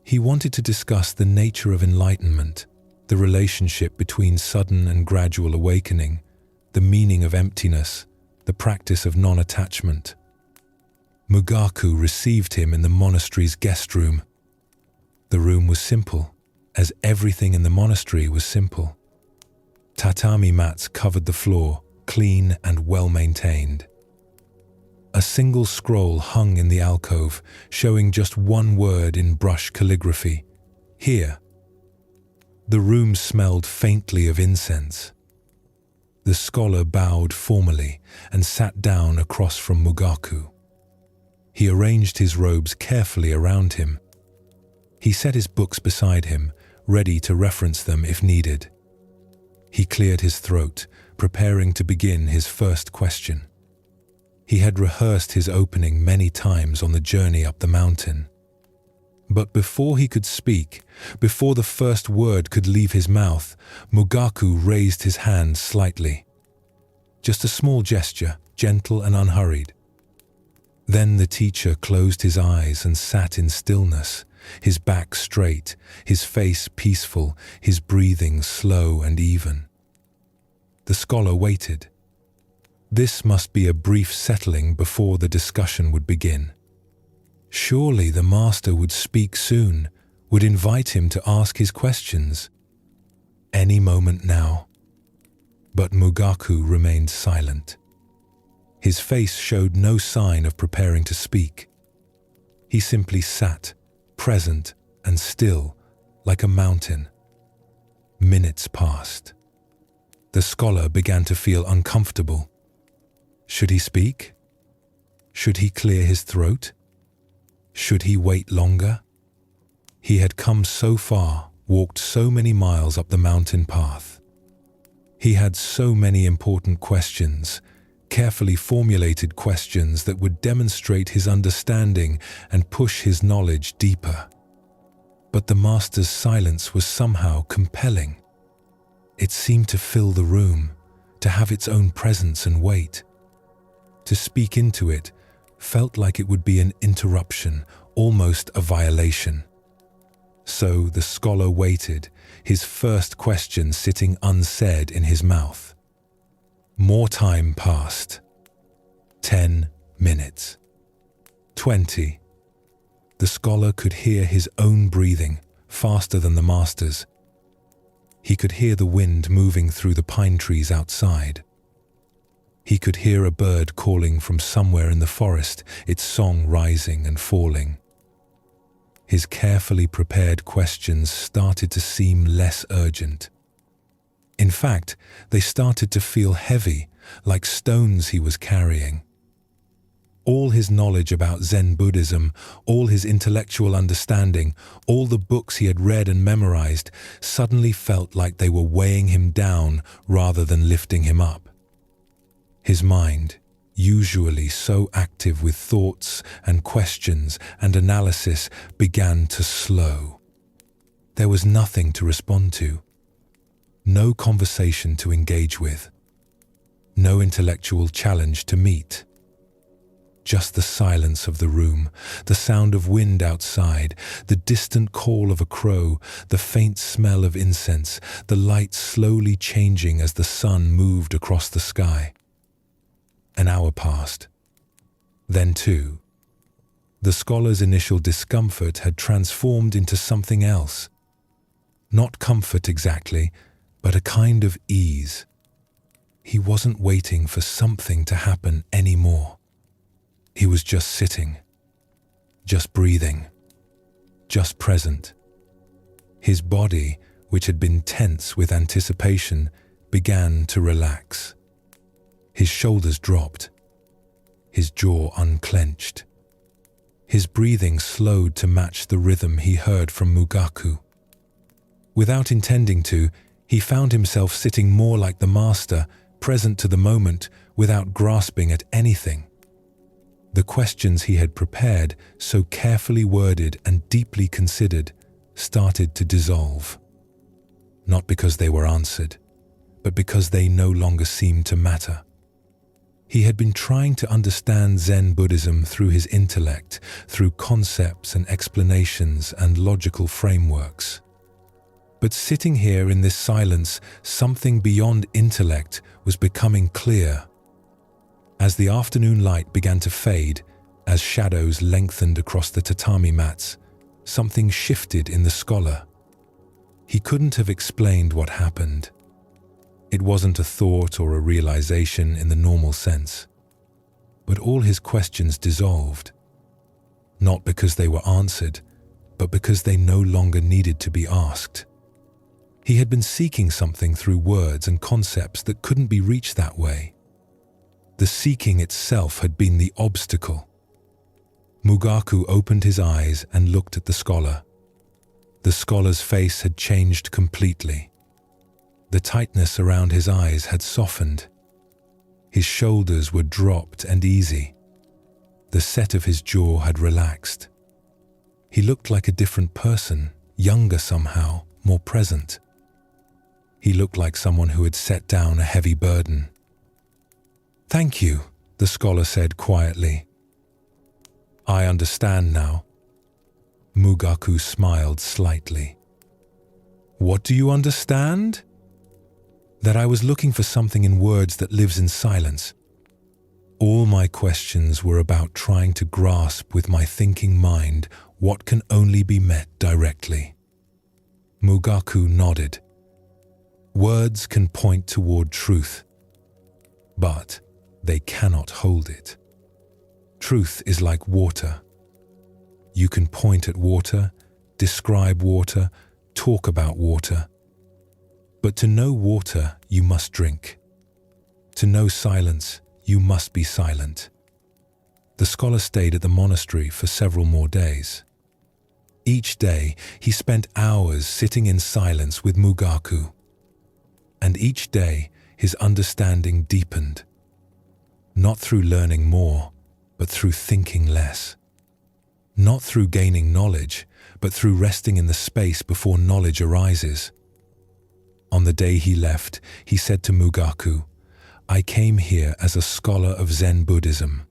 He wanted to discuss the nature of enlightenment, the relationship between sudden and gradual awakening, the meaning of emptiness, the practice of non-attachment. Mugaku received him in the monastery's guest room. The room was simple, as everything in the monastery was simple. Tatami mats covered the floor, clean and well-maintained. A single scroll hung in the alcove, showing just one word in brush calligraphy: "Here." The room smelled faintly of incense. The scholar bowed formally and sat down across from Mugaku. He arranged his robes carefully around him. He set his books beside him, ready to reference them if needed. He cleared his throat, preparing to begin his first question. He had rehearsed his opening many times on the journey up the mountain. But before he could speak, before the first word could leave his mouth, Mugaku raised his hand slightly. Just a small gesture, gentle and unhurried. Then the teacher closed his eyes and sat in stillness, his back straight, his face peaceful, his breathing slow and even. The scholar waited. This must be a brief settling before the discussion would begin. Surely the master would speak soon, would invite him to ask his questions. Any moment now. But Mugaku remained silent. His face showed no sign of preparing to speak. He simply sat, present and still, like a mountain. Minutes passed. The scholar began to feel uncomfortable. Should he speak? Should he clear his throat? Should he wait longer? He had come so far, walked so many miles up the mountain path. He had so many important questions, carefully formulated questions that would demonstrate his understanding and push his knowledge deeper. But the master's silence was somehow compelling. It seemed to fill the room, to have its own presence and weight. To speak into it felt like it would be an interruption, almost a violation. So the scholar waited, his first question sitting unsaid in his mouth. More time passed. 10 minutes. 20. The scholar could hear his own breathing, faster than the master's. He could hear the wind moving through the pine trees outside. He could hear a bird calling from somewhere in the forest, its song rising and falling. His carefully prepared questions started to seem less urgent. In fact, they started to feel heavy, like stones he was carrying. All his knowledge about Zen Buddhism, all his intellectual understanding, all the books he had read and memorized, suddenly felt like they were weighing him down rather than lifting him up. His mind, usually so active with thoughts and questions and analysis, began to slow. There was nothing to respond to, no conversation to engage with, no intellectual challenge to meet. Just the silence of the room, the sound of wind outside, the distant call of a crow, the faint smell of incense, the light slowly changing as the sun moved across the sky. An hour passed. Then 2. The scholar's initial discomfort had transformed into something else. Not comfort exactly, but a kind of ease. He wasn't waiting for something to happen anymore. He was just sitting, just breathing, just present. His body, which had been tense with anticipation, began to relax. His shoulders dropped, his jaw unclenched. His breathing slowed to match the rhythm he heard from Mugaku. Without intending to, he found himself sitting more like the master, present to the moment, without grasping at anything. The questions he had prepared, so carefully worded and deeply considered, started to dissolve. Not because they were answered, but because they no longer seemed to matter. He had been trying to understand Zen Buddhism through his intellect, through concepts and explanations and logical frameworks. But sitting here in this silence, something beyond intellect was becoming clear. As the afternoon light began to fade, as shadows lengthened across the tatami mats, something shifted in the scholar. He couldn't have explained what happened. It wasn't a thought or a realization in the normal sense, but all his questions dissolved, not because they were answered, but because they no longer needed to be asked. He had been seeking something through words and concepts that couldn't be reached that way. The seeking itself had been the obstacle. Mugaku opened his eyes and looked at the scholar. The scholar's face had changed completely. The tightness around his eyes had softened. His shoulders were dropped and easy. The set of his jaw had relaxed. He looked like a different person, younger somehow, more present. He looked like someone who had set down a heavy burden. "Thank you," the scholar said quietly. "I understand now." Mugaku smiled slightly. "What do you understand?" "That I was looking for something in words that lives in silence. All my questions were about trying to grasp with my thinking mind what can only be met directly." Mugaku nodded. Words can point toward truth, but they cannot hold it. Truth is like water. You can point at water, describe water, talk about water. But to know water, you must drink. To know silence, you must be silent. The scholar stayed at the monastery for several more days. Each day, he spent hours sitting in silence with Mugaku. And each day, his understanding deepened. Not through learning more, but through thinking less. Not through gaining knowledge, but through resting in the space before knowledge arises. On the day he left, he said to Mugaku, "I came here as a scholar of Zen Buddhism.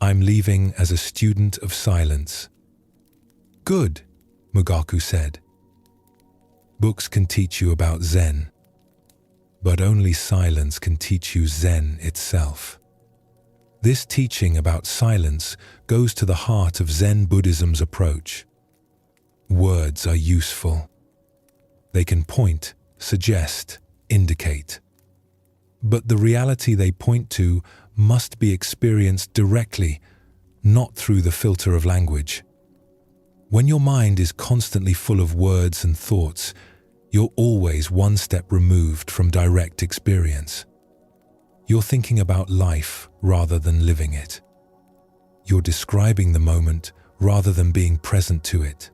I'm leaving as a student of silence." "Good," Mugaku said. "Books can teach you about Zen, but only silence can teach you Zen itself." This teaching about silence goes to the heart of Zen Buddhism's approach. Words are useful. They can point, suggest, indicate. But the reality they point to must be experienced directly, not through the filter of language. When your mind is constantly full of words and thoughts, you're always one step removed from direct experience. You're thinking about life rather than living it. You're describing the moment rather than being present to it.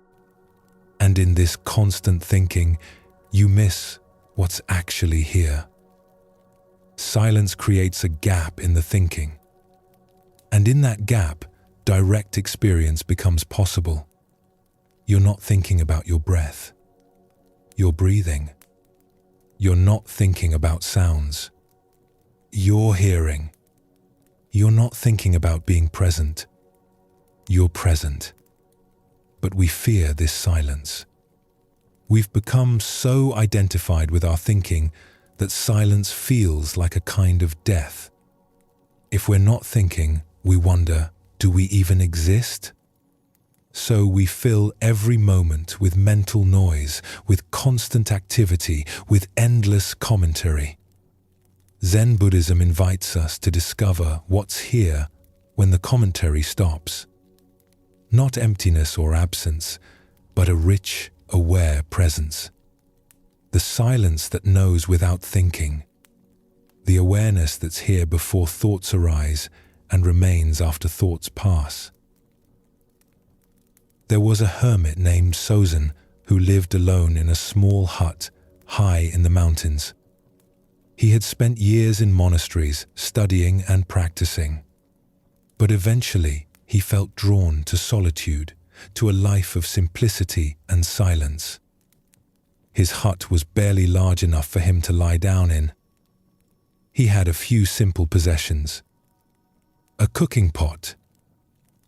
And in this constant thinking, you miss what's actually here. Silence creates a gap in the thinking. And in that gap, direct experience becomes possible. You're not thinking about your breath. You're breathing. You're not thinking about sounds. You're hearing. You're not thinking about being present. You're present. But we fear this silence. We've become so identified with our thinking that silence feels like a kind of death. If we're not thinking, we wonder, do we even exist? So we fill every moment with mental noise, with constant activity, with endless commentary. Zen Buddhism invites us to discover what's here when the commentary stops. Not emptiness or absence, but a rich, aware presence. The silence that knows without thinking. The awareness that's here before thoughts arise and remains after thoughts pass. There was a hermit named Sozen who lived alone in a small hut high in the mountains. He had spent years in monasteries studying and practicing. But eventually he felt drawn to solitude, to a life of simplicity and silence. His hut was barely large enough for him to lie down in. He had a few simple possessions: a cooking pot,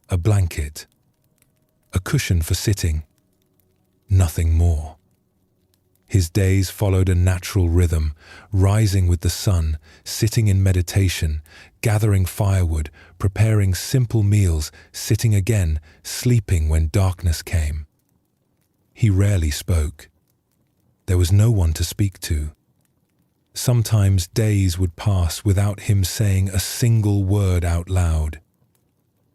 a blanket, a cushion for sitting, nothing more. His days followed a natural rhythm, rising with the sun, sitting in meditation, gathering firewood, preparing simple meals, sitting again, sleeping when darkness came. He rarely spoke. There was no one to speak to. Sometimes days would pass without him saying a single word out loud.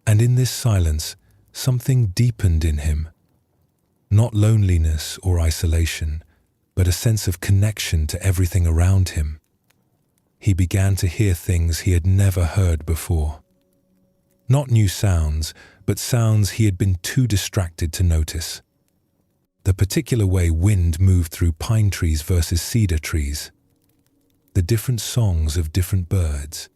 And in this silence, something deepened in him. Not loneliness or isolation, but a sense of connection to everything around him. He began to hear things he had never heard before. Not new sounds, but sounds he had been too distracted to notice. The particular way wind moved through pine trees versus cedar trees. The different songs of different birds.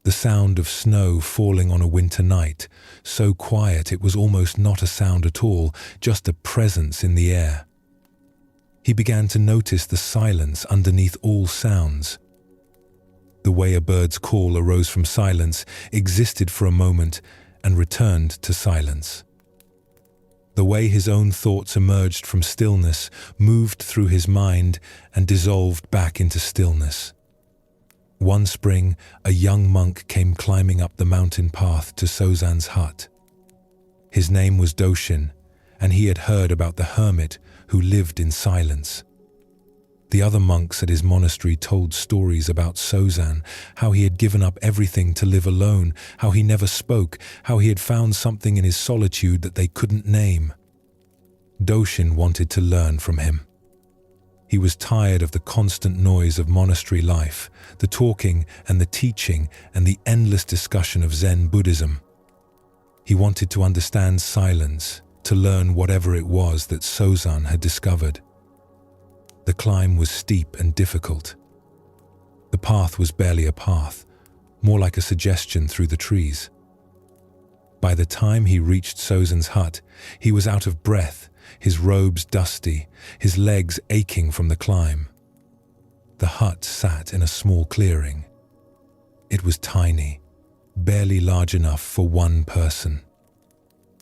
The sound of snow falling on a winter night, so quiet it was almost not a sound at all, just a presence in the air. He began to notice the silence underneath all sounds. The way a bird's call arose from silence, existed for a moment, and returned to silence. The way his own thoughts emerged from stillness, moved through his mind, and dissolved back into stillness. One spring, a young monk came climbing up the mountain path to Sozan's hut. His name was Doshin, and he had heard about the hermit who lived in silence. The other monks at his monastery told stories about Sozan, how he had given up everything to live alone, how he never spoke, how he had found something in his solitude that they couldn't name. Doshin wanted to learn from him. He was tired of the constant noise of monastery life, the talking and the teaching and the endless discussion of Zen Buddhism. He wanted to understand silence, to learn whatever it was that Sozan had discovered. The climb was steep and difficult. The path was barely a path, more like a suggestion through the trees. By the time he reached Sozan's hut, he was out of breath, his robes dusty, his legs aching from the climb. The hut sat in a small clearing. It was tiny, barely large enough for one person.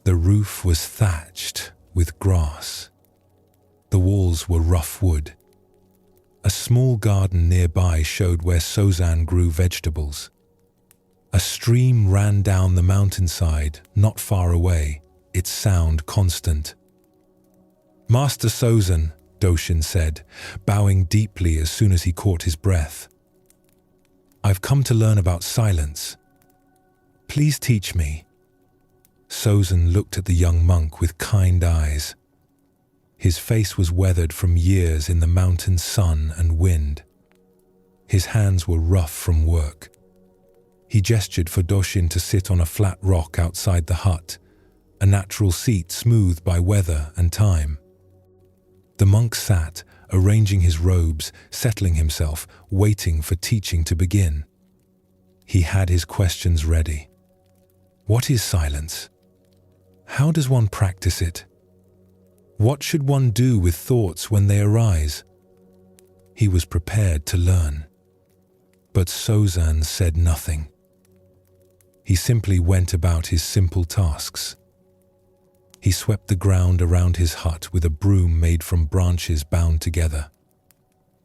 The roof was thatched with grass. The walls were rough wood. A small garden nearby showed where Sozan grew vegetables. A stream ran down the mountainside, not far away, its sound constant. "Master Sozan," Doshin said, bowing deeply as soon as he caught his breath. "I've come to learn about silence. Please teach me." Sozan looked at the young monk with kind eyes. His face was weathered from years in the mountain sun and wind. His hands were rough from work. He gestured for Doshin to sit on a flat rock outside the hut, a natural seat smoothed by weather and time. The monk sat, arranging his robes, settling himself, waiting for teaching to begin. He had his questions ready. What is silence? How does one practice it? What should one do with thoughts when they arise? He was prepared to learn. But Sozan said nothing. He simply went about his simple tasks. He swept the ground around his hut with a broom made from branches bound together.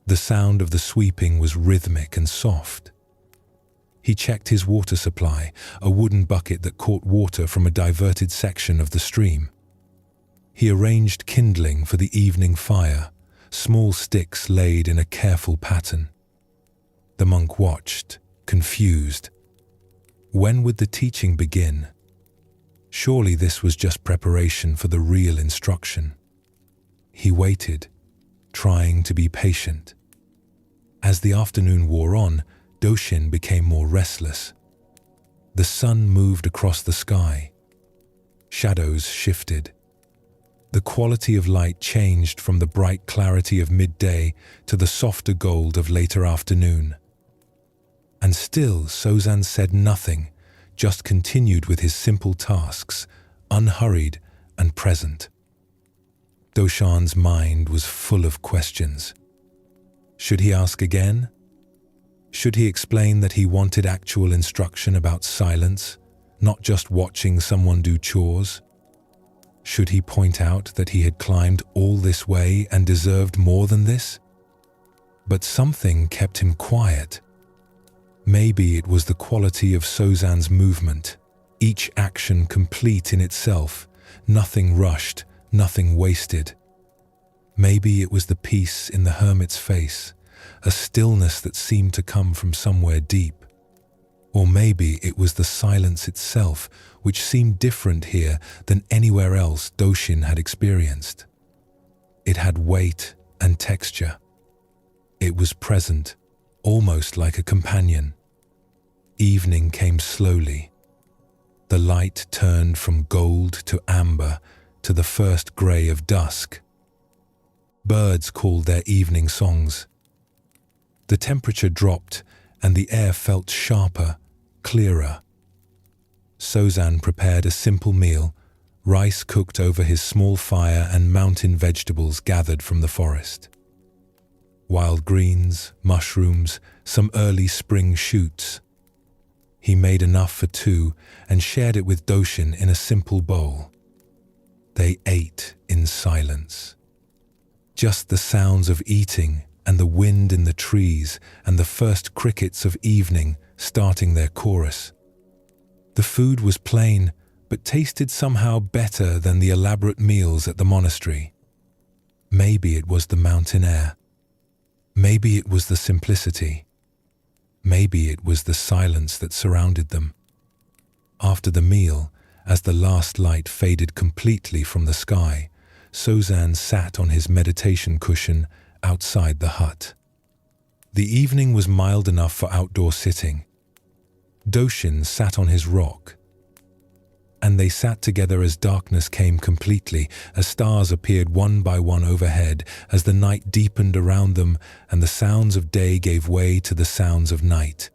The sound of the sweeping was rhythmic and soft. He checked his water supply, a wooden bucket that caught water from a diverted section of the stream. He arranged kindling for the evening fire, small sticks laid in a careful pattern. The monk watched, confused. When would the teaching begin? Surely this was just preparation for the real instruction. He waited, trying to be patient. As the afternoon wore on, Doshin became more restless. The sun moved across the sky. Shadows shifted. The quality of light changed from the bright clarity of midday to the softer gold of later afternoon. And still Sozan said nothing, just continued with his simple tasks, unhurried and present. Doshan's mind was full of questions. Should he ask again? Should he explain that he wanted actual instruction about silence, not just watching someone do chores? Should he point out that he had climbed all this way and deserved more than this? But something kept him quiet. Maybe it was the quality of Sozan's movement, each action complete in itself, nothing rushed, nothing wasted. Maybe it was the peace in the hermit's face, a stillness that seemed to come from somewhere deep. Or maybe it was the silence itself, which seemed different here than anywhere else Doshin had experienced. It had weight and texture. It was present, almost like a companion. Evening came slowly. The light turned from gold to amber to the first grey of dusk. Birds called their evening songs. The temperature dropped and the air felt sharper, clearer. Sozan prepared a simple meal, rice cooked over his small fire and mountain vegetables gathered from the forest. Wild greens, mushrooms, some early spring shoots. He made enough for two and shared it with Doshin in a simple bowl. They ate in silence. Just the sounds of eating and the wind in the trees and the first crickets of evening starting their chorus. The food was plain, but tasted somehow better than the elaborate meals at the monastery. Maybe it was the mountain air. Maybe it was the simplicity. Maybe it was the silence that surrounded them. After the meal, as the last light faded completely from the sky, Sozan sat on his meditation cushion outside the hut. The evening was mild enough for outdoor sitting. Doshin sat on his rock, and they sat together as darkness came completely, as stars appeared one by one overhead, as the night deepened around them and the sounds of day gave way to the sounds of night.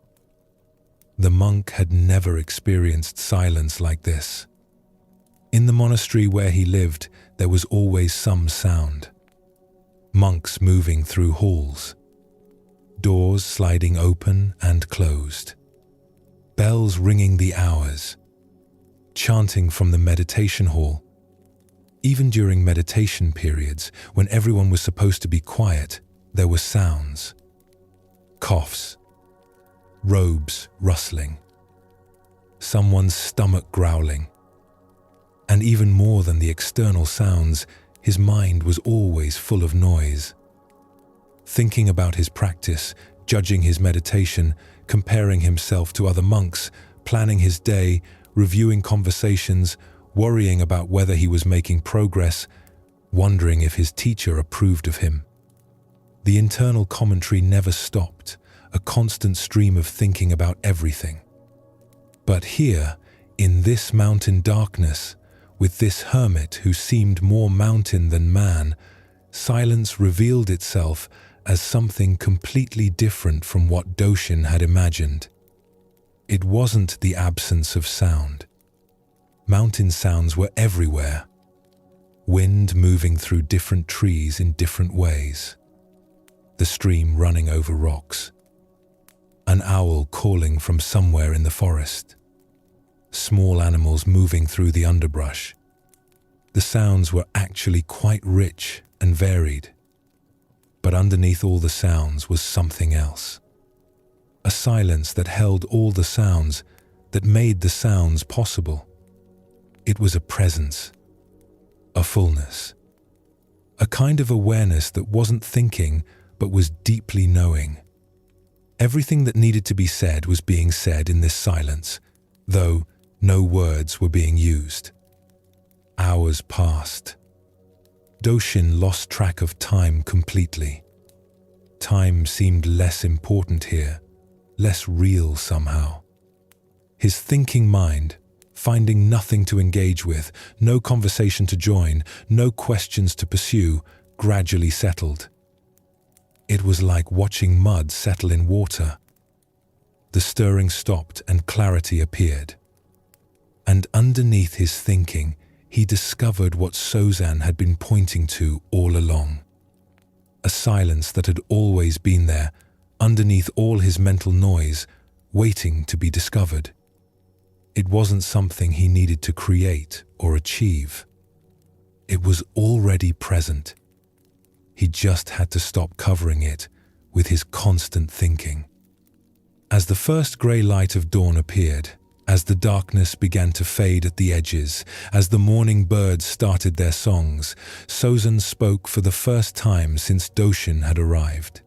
The monk had never experienced silence like this. In the monastery where he lived, there was always some sound. Monks moving through halls, doors sliding open and closed, bells ringing the hours, chanting from the meditation hall. Even during meditation periods, when everyone was supposed to be quiet, there were sounds. Coughs, robes rustling, someone's stomach growling. And even more than the external sounds, his mind was always full of noise. Thinking about his practice, judging his meditation, comparing himself to other monks, planning his day, reviewing conversations, worrying about whether he was making progress, wondering if his teacher approved of him. The internal commentary never stopped, a constant stream of thinking about everything. But here, in this mountain darkness, with this hermit who seemed more mountain than man, silence revealed itself as something completely different from what Doshin had imagined. It wasn't the absence of sound. Mountain sounds were everywhere. Wind moving through different trees in different ways. The stream running over rocks. An owl calling from somewhere in the forest. Small animals moving through the underbrush. The sounds were actually quite rich and varied. But underneath all the sounds was something else. A silence that held all the sounds, that made the sounds possible. It was a presence, a fullness, a kind of awareness that wasn't thinking but was deeply knowing. Everything that needed to be said was being said in this silence, though no words were being used. Hours passed. Doshin lost track of time completely. Time seemed less important here, less real somehow. His thinking mind, finding nothing to engage with, no conversation to join, no questions to pursue, gradually settled. It was like watching mud settle in water. The stirring stopped and clarity appeared. And underneath his thinking, he discovered what Sozan had been pointing to all along. A silence that had always been there, underneath all his mental noise, waiting to be discovered. It wasn't something he needed to create or achieve. It was already present. He just had to stop covering it with his constant thinking. As the first grey light of dawn appeared, as the darkness began to fade at the edges, as the morning birds started their songs, Sozan spoke for the first time since Doshin had arrived.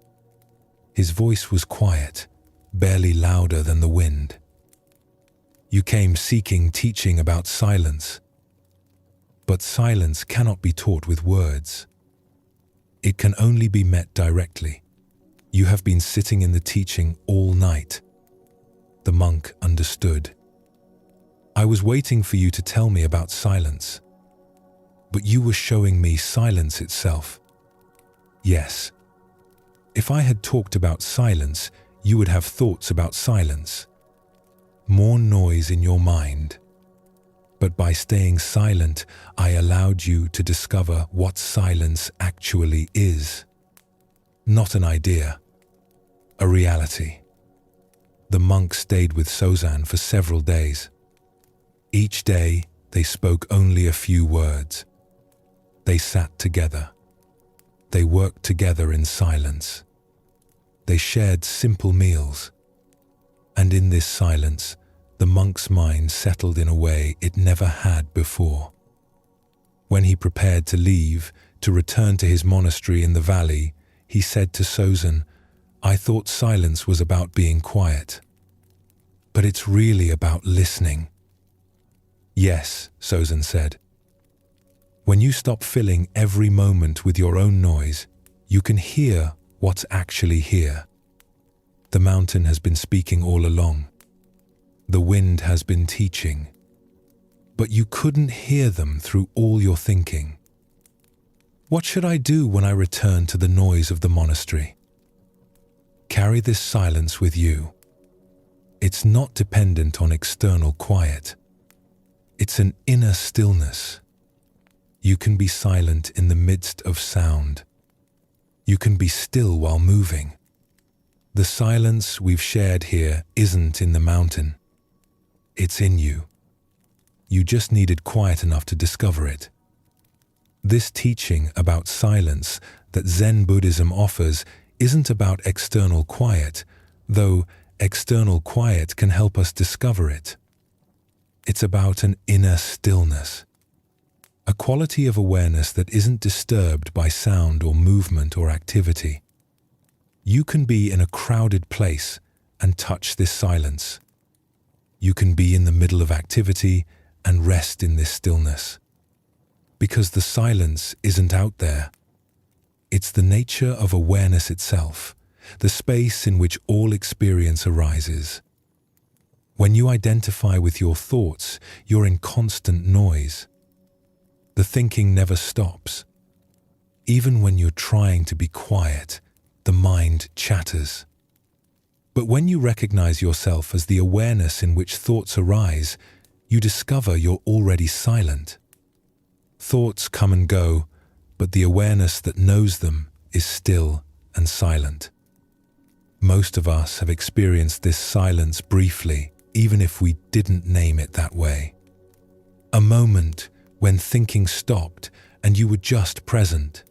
His voice was quiet, barely louder than the wind. You came seeking teaching about silence. But silence cannot be taught with words. It can only be met directly. You have been sitting in the teaching all night. The monk understood. I was waiting for you to tell me about silence. But you were showing me silence itself. Yes. If I had talked about silence, you would have thoughts about silence. More noise in your mind. But by staying silent, I allowed you to discover what silence actually is. Not an idea, a reality. The monk stayed with Sozan for several days. Each day, they spoke only a few words. They sat together. They worked together in silence. They shared simple meals. And in this silence, the monk's mind settled in a way it never had before. When he prepared to leave, to return to his monastery in the valley, he said to Sozan, I thought silence was about being quiet. But it's really about listening. Yes, Sozan said. When you stop filling every moment with your own noise, you can hear what's actually here. The mountain has been speaking all along. The wind has been teaching. But you couldn't hear them through all your thinking. What should I do when I return to the noise of the monastery? Carry this silence with you. It's not dependent on external quiet. It's an inner stillness. You can be silent in the midst of sound. You can be still while moving. The silence we've shared here isn't in the mountain. It's in you. You just needed quiet enough to discover it. This teaching about silence that Zen Buddhism offers isn't about external quiet, though external quiet can help us discover it. It's about an inner stillness, a quality of awareness that isn't disturbed by sound or movement or activity. You can be in a crowded place and touch this silence. You can be in the middle of activity and rest in this stillness. Because the silence isn't out there. It's the nature of awareness itself, the space in which all experience arises. When you identify with your thoughts, you're in constant noise. The thinking never stops. Even when you're trying to be quiet, the mind chatters. But when you recognize yourself as the awareness in which thoughts arise, you discover you're already silent. Thoughts come and go, but the awareness that knows them is still and silent. Most of us have experienced this silence briefly, even if we didn't name it that way. A moment when thinking stopped and you were just present.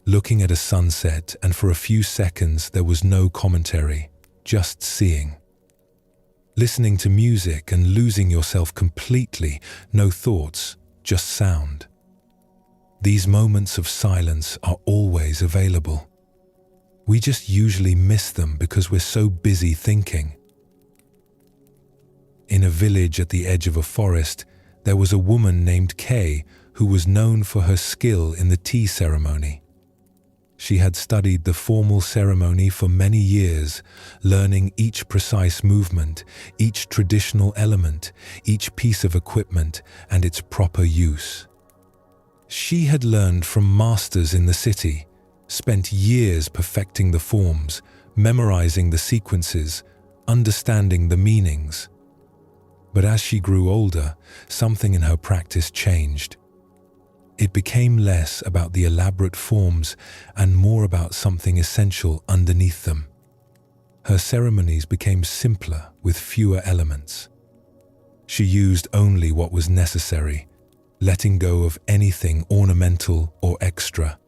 Looking at a sunset, and for a few seconds there was no commentary, just seeing. Listening to music and losing yourself completely, no thoughts, just sound. These moments of silence are always available. We just usually miss them because we're so busy thinking. In a village at the edge of a forest, there was a woman named Kay who was known for her skill in the tea ceremony. She had studied the formal ceremony for many years, learning each precise movement, each traditional element, each piece of equipment, and its proper use. She had learned from masters in the city, spent years perfecting the forms, memorizing the sequences, understanding the meanings. But as she grew older, something in her practice changed. It became less about the elaborate forms and more about something essential underneath them. Her ceremonies became simpler with fewer elements. She used only what was necessary, letting go of anything ornamental or extra.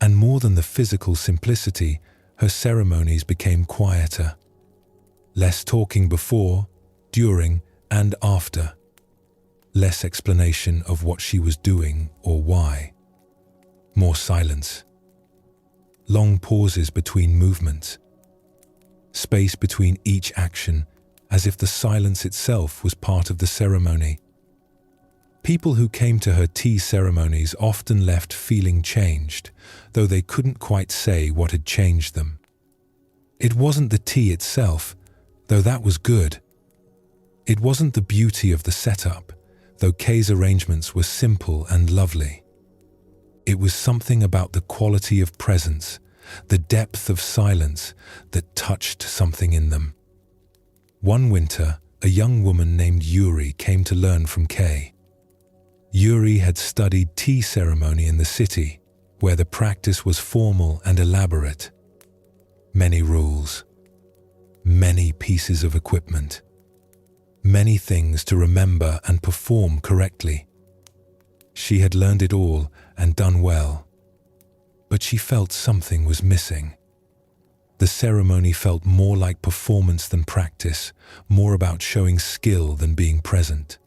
And more than the physical simplicity, her ceremonies became quieter. Less talking before, during, and after. Less explanation of what she was doing or why. More silence. long pauses between movements, space between each action, as if the silence itself was part of the ceremony. People who came to her tea ceremonies often left feeling changed, though they couldn't quite say what had changed them. It wasn't the tea itself, though that was good. It wasn't the beauty of the setup, though Kay's arrangements were simple and lovely. It was something about the quality of presence, the depth of silence that touched something in them. One winter, a young woman named Yuri came to learn from Kay. Yuri had studied tea ceremony in the city, where the practice was formal and elaborate. Many rules, many pieces of equipment, many things to remember and perform correctly. She had learned it all and done well, but she felt something was missing. The ceremony felt more like performance than practice, more about showing skill than being present.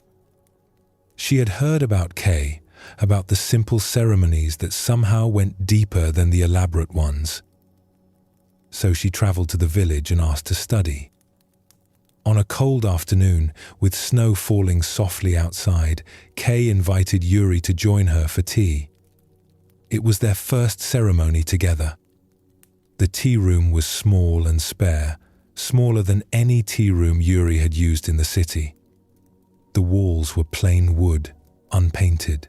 She had heard about Kay, about the simple ceremonies that somehow went deeper than the elaborate ones. So she traveled to the village and asked to study. On a cold afternoon, with snow falling softly outside, Kay invited Yuri to join her for tea. It was their first ceremony together. The tea room was small and spare, smaller than any tea room Yuri had used in the city. The walls were plain wood, unpainted.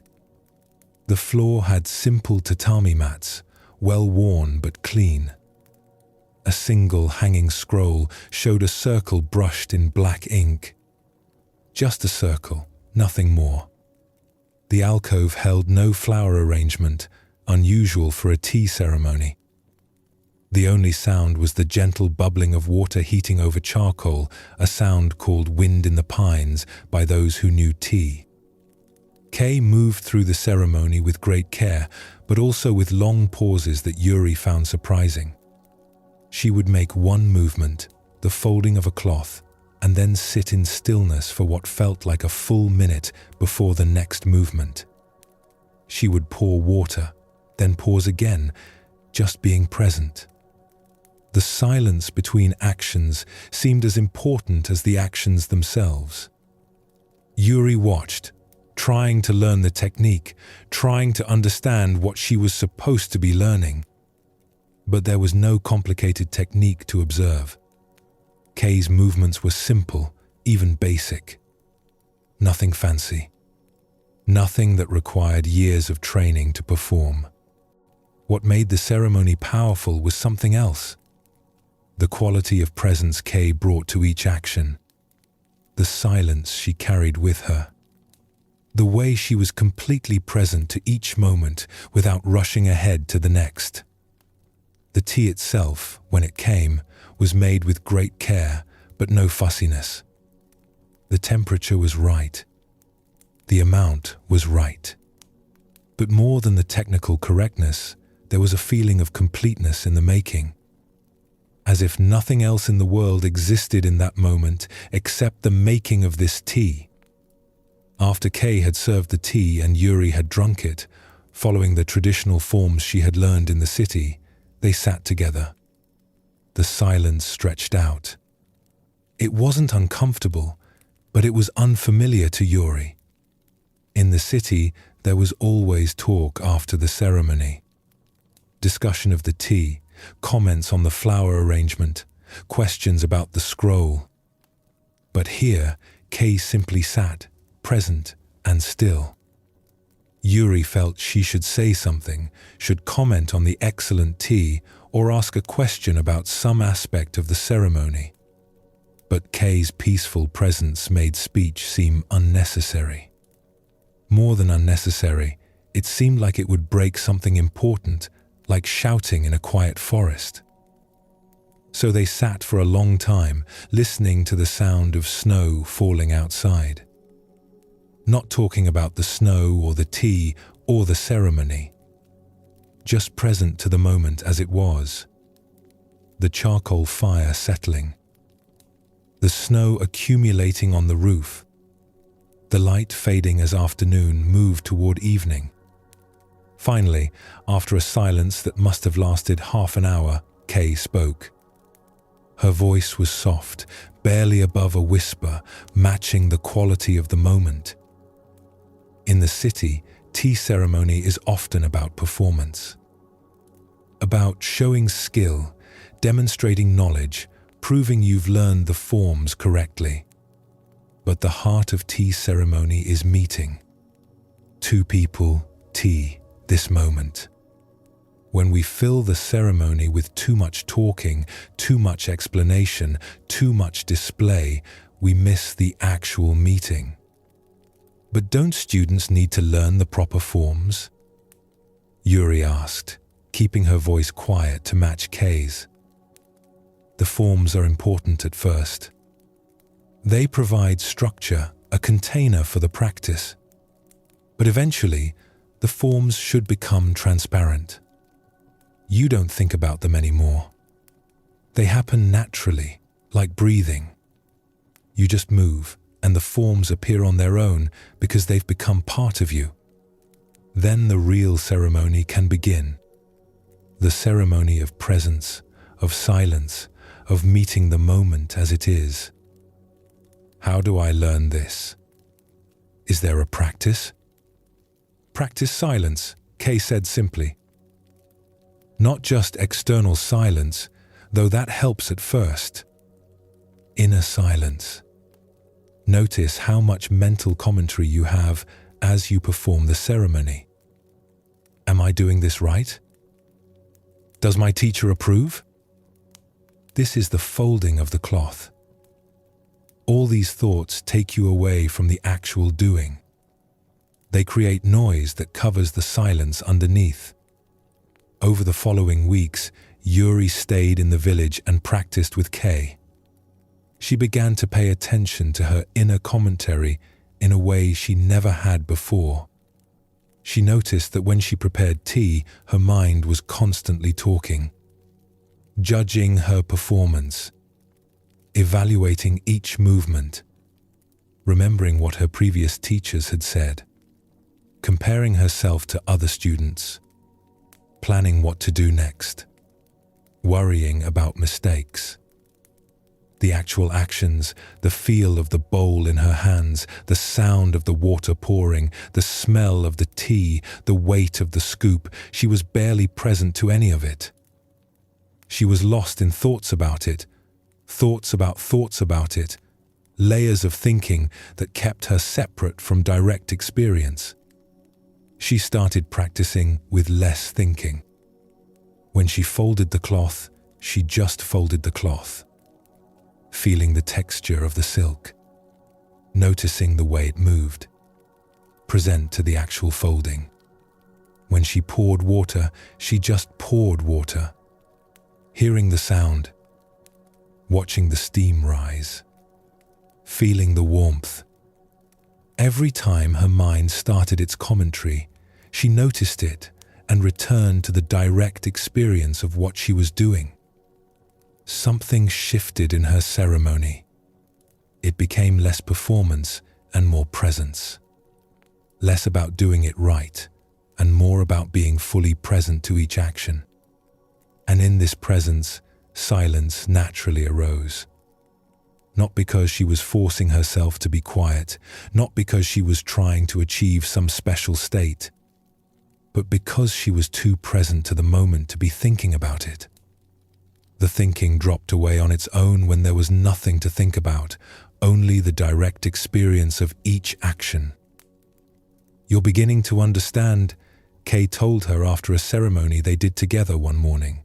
The floor had simple tatami mats, well worn but clean. A single hanging scroll showed a circle brushed in black ink. Just a circle, nothing more. The alcove held no flower arrangement, unusual for a tea ceremony. The only sound was the gentle bubbling of water heating over charcoal, a sound called wind in the pines by those who knew tea. Kay moved through the ceremony with great care, but also with long pauses that Yuri found surprising. She would make one movement, the folding of a cloth, and then sit in stillness for what felt like a full minute before the next movement. She would pour water, then pause again, just being present. The silence between actions seemed as important as the actions themselves. Yuri watched, trying to learn the technique, trying to understand what she was supposed to be learning. But there was no complicated technique to observe. Kay's movements were simple, even basic. Nothing fancy. Nothing that required years of training to perform. What made the ceremony powerful was something else. The quality of presence Kay brought to each action. The silence she carried with her. The way she was completely present to each moment without rushing ahead to the next. The tea itself, when it came, was made with great care, but no fussiness. The temperature was right. The amount was right. But more than the technical correctness, there was a feeling of completeness in the making. As if nothing else in the world existed in that moment except the making of this tea. After Kay had served the tea and Yuri had drunk it, following the traditional forms she had learned in the city, they sat together. The silence stretched out. It wasn't uncomfortable, but it was unfamiliar to Yuri. In the city, there was always talk after the ceremony. Discussion of the tea, comments on the flower arrangement, questions about the scroll. But here, Kay simply sat, present and still. Yuri felt she should say something, should comment on the excellent tea, or ask a question about some aspect of the ceremony. But Kay's peaceful presence made speech seem unnecessary. More than unnecessary, it seemed like it would break something important, like shouting in a quiet forest. So they sat for a long time, listening to the sound of snow falling outside. Not talking about the snow or the tea or the ceremony. Just present to the moment as it was. The charcoal fire settling. The snow accumulating on the roof. The light fading as afternoon moved toward evening. Finally, after a silence that must have lasted half an hour, Kay spoke. Her voice was soft, barely above a whisper, matching the quality of the moment. In the city, tea ceremony is often about performance. About showing skill, demonstrating knowledge, proving you've learned the forms correctly. But the heart of tea ceremony is meeting. Two people, tea, this moment. When we fill the ceremony with too much talking, too much explanation, too much display, we miss the actual meeting. But don't students need to learn the proper forms? Yuri asked, keeping her voice quiet to match Kay's. The forms are important at first. They provide structure, a container for the practice. But eventually, the forms should become transparent. You don't think about them anymore. They happen naturally, like breathing. You just move, and the forms appear on their own because they've become part of you. Then the real ceremony can begin. The ceremony of presence, of silence, of meeting the moment as it is. How do I learn this? Is there a practice? Practice silence, Kay said simply. Not just external silence, though that helps at first. Inner silence. Notice how much mental commentary you have as you perform the ceremony. Am I doing this right? Does my teacher approve? This is the folding of the cloth. All these thoughts take you away from the actual doing. They create noise that covers the silence underneath. Over the following weeks, Yuri stayed in the village and practiced with Kay. She began to pay attention to her inner commentary in a way she never had before. She noticed that when she prepared tea, her mind was constantly talking, judging her performance, evaluating each movement, remembering what her previous teachers had said, comparing herself to other students, planning what to do next, worrying about mistakes. The actual actions, the feel of the bowl in her hands, the sound of the water pouring, the smell of the tea, the weight of the scoop, she was barely present to any of it. She was lost in thoughts about it, thoughts about it, layers of thinking that kept her separate from direct experience. She started practicing with less thinking. When she folded the cloth, she just folded the cloth, feeling the texture of the silk, noticing the way it moved, present to the actual folding. When she poured water, she just poured water, hearing the sound, watching the steam rise, feeling the warmth. Every time her mind started its commentary, she noticed it and returned to the direct experience of what she was doing. Something shifted in her ceremony. It became less performance and more presence. Less about doing it right and more about being fully present to each action. And in this presence, silence naturally arose. Not because she was forcing herself to be quiet, not because she was trying to achieve some special state, but because she was too present to the moment to be thinking about it. The thinking dropped away on its own when there was nothing to think about, only the direct experience of each action. "You're beginning to understand," Kay told her after a ceremony they did together one morning.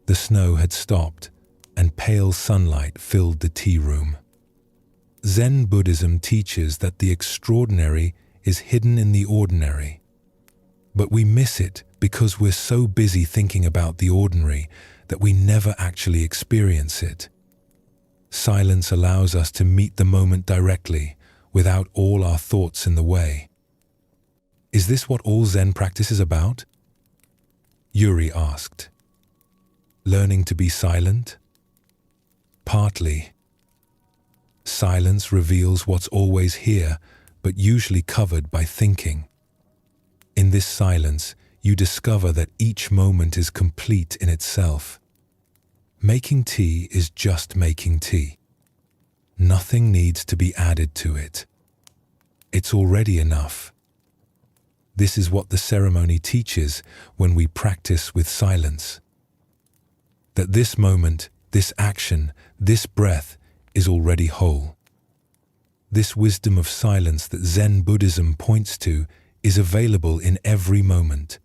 The snow had stopped, and pale sunlight filled the tea room. Zen Buddhism teaches that the extraordinary is hidden in the ordinary. But we miss it because we're so busy thinking about the ordinary that we never actually experience it. Silence allows us to meet the moment directly, without all our thoughts in the way. Is this what all Zen practice is about? Yuri asked. Learning to be silent? Partly. Silence reveals what's always here, but usually covered by thinking. In this silence, you discover that each moment is complete in itself. Making tea is just making tea. Nothing needs to be added to it. It's already enough. This is what the ceremony teaches when we practice with silence. That this moment, this action, this breath is already whole. This wisdom of silence that Zen Buddhism points to is available in every moment.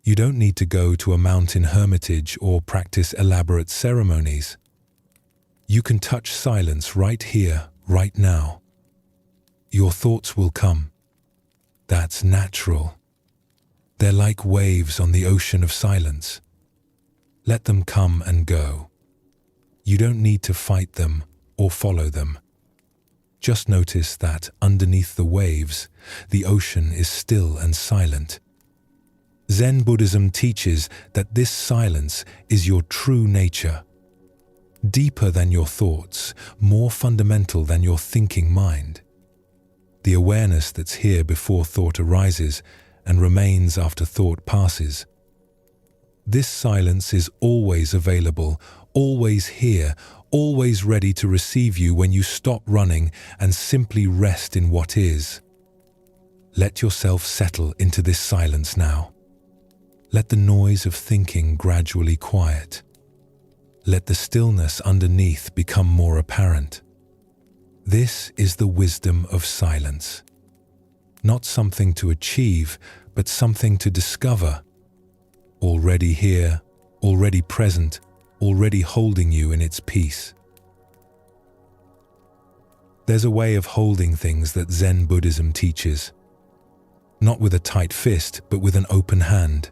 You don't need to go to a mountain hermitage or practice elaborate ceremonies. You can touch silence right here, right now. Your thoughts will come. That's natural. They're like waves on the ocean of silence. Let them come and go. You don't need to fight them or follow them. Just notice that underneath the waves, the ocean is still and silent. Zen Buddhism teaches that this silence is your true nature, deeper than your thoughts, more fundamental than your thinking mind. The awareness that's here before thought arises and remains after thought passes. This silence is always available, always here, always ready to receive you when you stop running and simply rest in what is. Let yourself settle into this silence now. Let the noise of thinking gradually quiet. Let the stillness underneath become more apparent. This is the wisdom of silence. Not something to achieve, but something to discover. Already here, already present, already holding you in its peace. There's a way of holding things that Zen Buddhism teaches. Not with a tight fist, but with an open hand.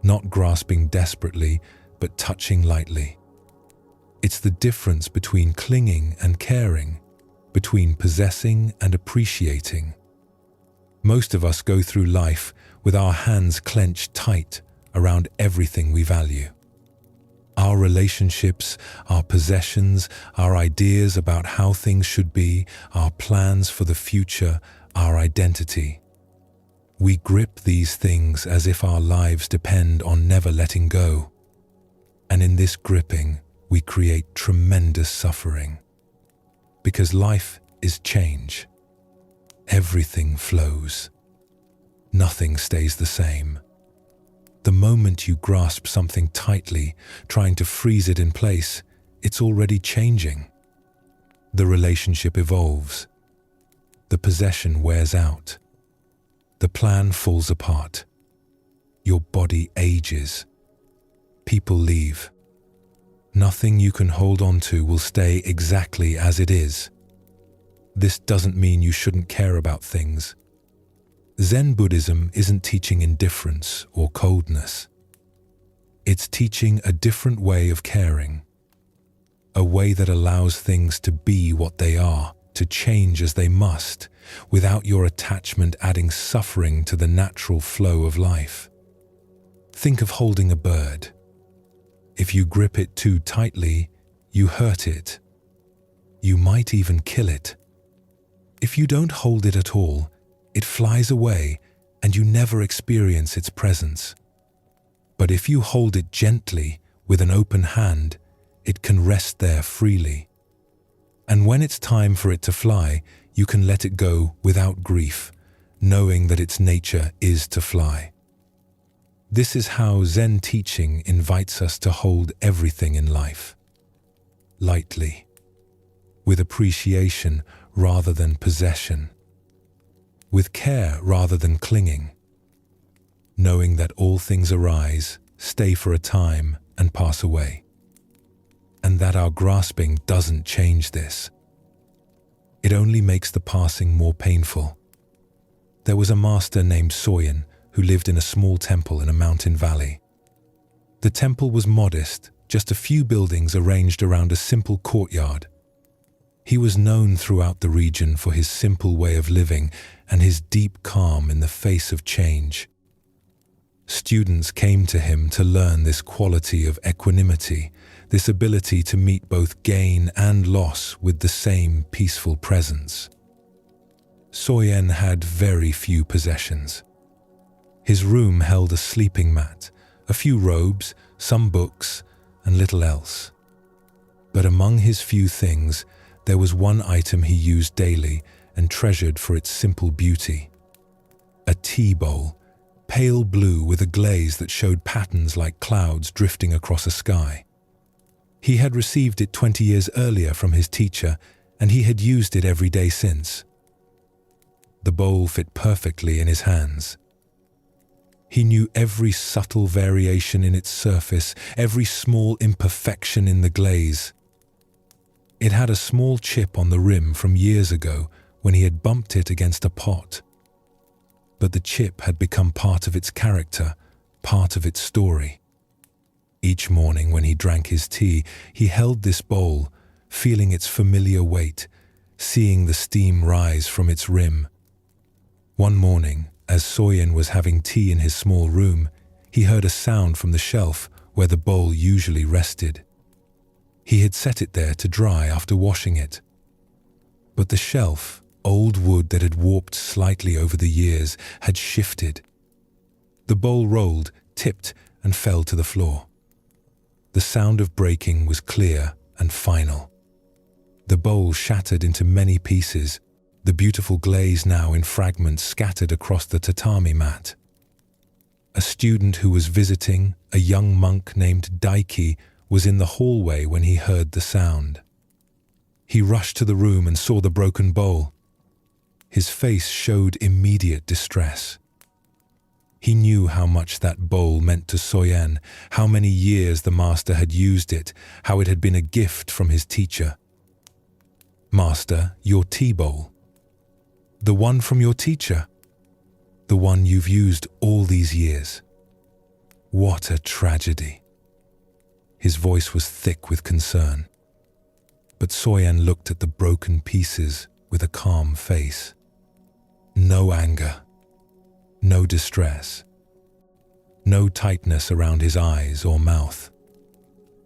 Not grasping desperately, but touching lightly. It's the difference between clinging and caring, between possessing and appreciating. Most of us go through life with our hands clenched tight around everything we value. Our relationships, our possessions, our ideas about how things should be, our plans for the future, our identity. We grip these things as if our lives depend on never letting go. And in this gripping, we create tremendous suffering. Because life is change. Everything flows. Nothing stays the same. The moment you grasp something tightly, trying to freeze it in place, it's already changing. The relationship evolves. The possession wears out. The plan falls apart. Your body ages. People leave. Nothing you can hold on to will stay exactly as it is. This doesn't mean you shouldn't care about things. Zen Buddhism isn't teaching indifference or coldness. It's teaching a different way of caring. A way that allows things to be what they are, to change as they must, without your attachment adding suffering to the natural flow of life. Think of holding a bird. If you grip it too tightly, you hurt it. You might even kill it. If you don't hold it at all, it flies away and you never experience its presence. But if you hold it gently, with an open hand, it can rest there freely. And when it's time for it to fly, you can let it go without grief, knowing that its nature is to fly. This is how Zen teaching invites us to hold everything in life. Lightly, with appreciation rather than possession, with care rather than clinging, knowing that all things arise, stay for a time, and pass away, and that our grasping doesn't change this. It only makes the passing more painful. There was a master named Soyen who lived in a small temple in a mountain valley. The temple was modest, just a few buildings arranged around a simple courtyard. He was known throughout the region for his simple way of living and his deep calm in the face of change. Students came to him to learn this quality of equanimity, this ability to meet both gain and loss with the same peaceful presence. Soyen had very few possessions. His room held a sleeping mat, a few robes, some books, and little else. But among his few things, there was one item he used daily and treasured for its simple beauty. A tea bowl, pale blue with a glaze that showed patterns like clouds drifting across a sky. He had received it 20 years earlier from his teacher, and he had used it every day since. The bowl fit perfectly in his hands. He knew every subtle variation in its surface, every small imperfection in the glaze. It had a small chip on the rim from years ago when he had bumped it against a pot. But the chip had become part of its character, part of its story. Each morning when he drank his tea, he held this bowl, feeling its familiar weight, seeing the steam rise from its rim. One morning, as Soyen was having tea in his small room, he heard a sound from the shelf where the bowl usually rested. He had set it there to dry after washing it. But the shelf, old wood that had warped slightly over the years, had shifted. The bowl rolled, tipped, and fell to the floor. The sound of breaking was clear and final. The bowl shattered into many pieces, the beautiful glaze now in fragments scattered across the tatami mat. A student who was visiting, a young monk named Daiki, was in the hallway when he heard the sound. He rushed to the room and saw the broken bowl. His face showed immediate distress. He knew how much that bowl meant to Soyen, how many years the master had used it, how it had been a gift from his teacher. "Master, your tea bowl. The one from your teacher. The one you've used all these years. What a tragedy." His voice was thick with concern. But Soyen looked at the broken pieces with a calm face. No anger, no distress, no tightness around his eyes or mouth.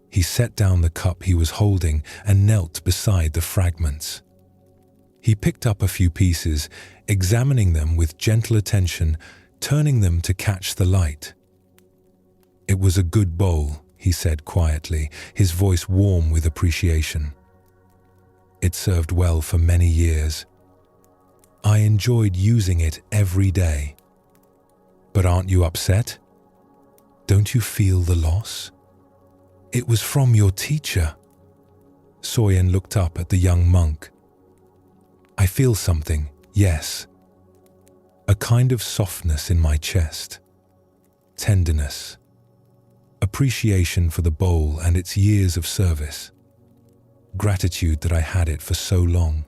He set down the cup he was holding and knelt beside the fragments. He picked up a few pieces, examining them with gentle attention, turning them to catch the light. "It was a good bowl," he said quietly, his voice warm with appreciation. "It served well for many years. I enjoyed using it every day. But aren't you upset? Don't you feel the loss? It was from your teacher." Soyen looked up at the young monk. "I feel something, yes. A kind of softness in my chest. Tenderness. Appreciation for the bowl and its years of service. Gratitude that I had it for so long.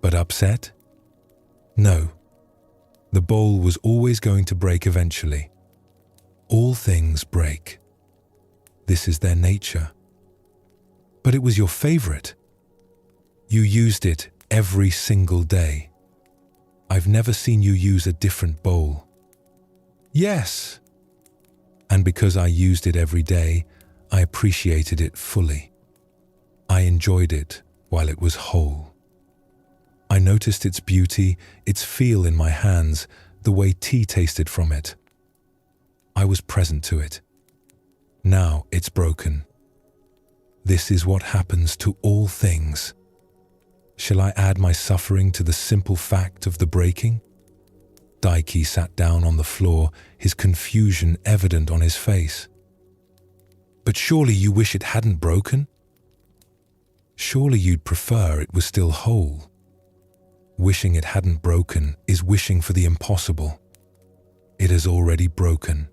But upset? No. The bowl was always going to break eventually. All things break. This is their nature. But it was your favorite. You used it every single day. I've never seen you use a different bowl." "Yes." "And because I used it every day, I appreciated it fully. I enjoyed it while it was whole. I noticed its beauty, its feel in my hands, the way tea tasted from it. I was present to it. Now it's broken. This is what happens to all things. Shall I add my suffering to the simple fact of the breaking?" Daiki sat down on the floor, his confusion evident on his face. "But surely you wish it hadn't broken? Surely you'd prefer it was still whole. Wishing it hadn't broken is wishing for the impossible. It has already broken.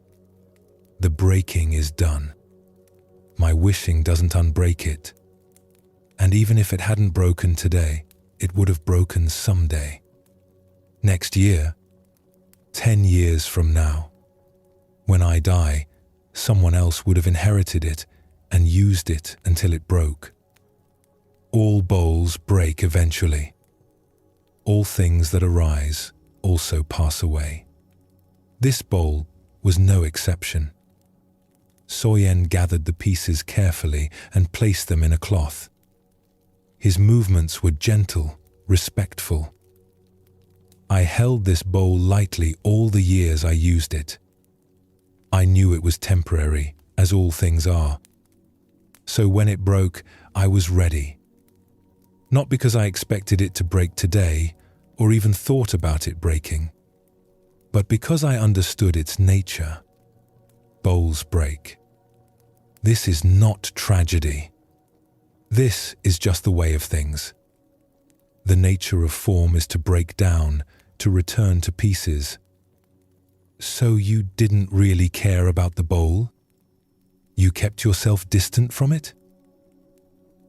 The breaking is done. My wishing doesn't unbreak it. And even if it hadn't broken today, it would have broken someday. Next year, 10 years from now. When I die, someone else would have inherited it and used it until it broke. All bowls break eventually. All things that arise also pass away. This bowl was no exception." Soyen gathered the pieces carefully and placed them in a cloth. His movements were gentle, respectful. I held this bowl lightly all the years I used it. I knew it was temporary, as all things are. So when it broke, I was ready. Not because I expected it to break today, or even thought about it breaking, but because I understood its nature. Bowls break. This is not tragedy. This is just the way of things. The nature of form is to break down, to return to pieces. So you didn't really care about the bowl? You kept yourself distant from it?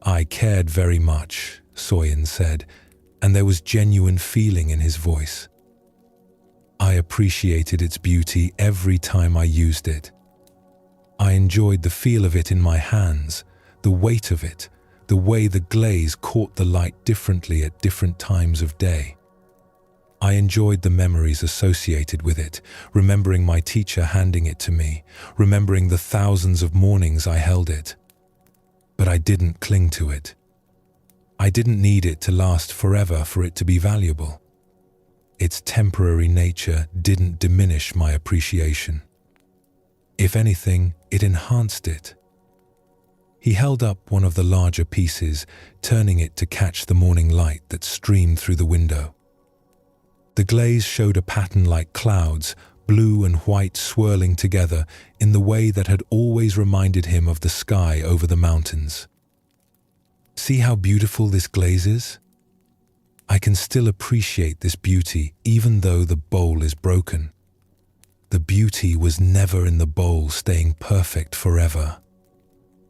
I cared very much, Soyen said, and there was genuine feeling in his voice. I appreciated its beauty every time I used it. I enjoyed the feel of it in my hands, the weight of it, the way the glaze caught the light differently at different times of day. I enjoyed the memories associated with it, remembering my teacher handing it to me, remembering the thousands of mornings I held it. But I didn't cling to it. I didn't need it to last forever for it to be valuable. Its temporary nature didn't diminish my appreciation. If anything, it enhanced it. He held up one of the larger pieces, turning it to catch the morning light that streamed through the window. The glaze showed a pattern like clouds, blue and white swirling together in the way that had always reminded him of the sky over the mountains. See how beautiful this glaze is? I can still appreciate this beauty even though the bowl is broken. The beauty was never in the bowl staying perfect forever.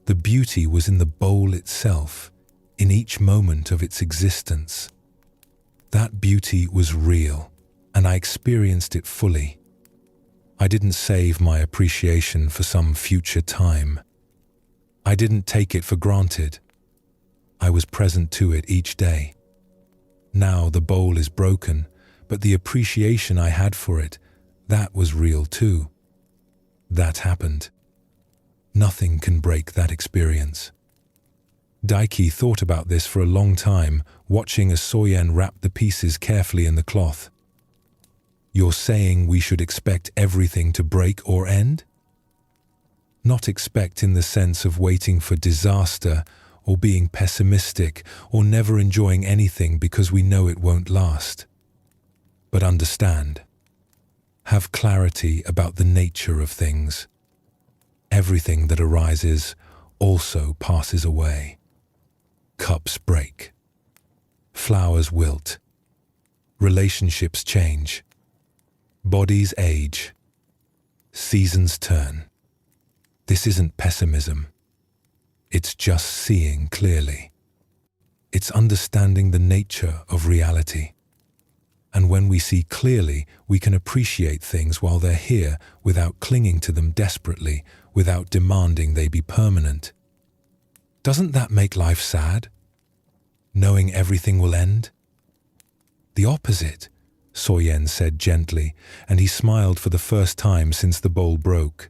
The beauty was in the bowl itself, in each moment of its existence. That beauty was real, and I experienced it fully. I didn't save my appreciation for some future time. I didn't take it for granted. I was present to it each day. Now the bowl is broken, but the appreciation I had for it, that was real too. That happened. Nothing can break that experience. Daiki thought about this for a long time, watching as Soyen wrapped the pieces carefully in the cloth. You're saying we should expect everything to break or end? Not expect in the sense of waiting for disaster or being pessimistic or never enjoying anything because we know it won't last. But understand. Have clarity about the nature of things. Everything that arises also passes away. Cups break. Flowers wilt. Relationships change. Bodies age. Seasons turn. This isn't pessimism. It's just seeing clearly. It's understanding the nature of reality. And when we see clearly, we can appreciate things while they're here without clinging to them desperately, without demanding they be permanent. Doesn't that make life sad? Knowing everything will end? The opposite, Soyen said gently, and he smiled for the first time since the bowl broke.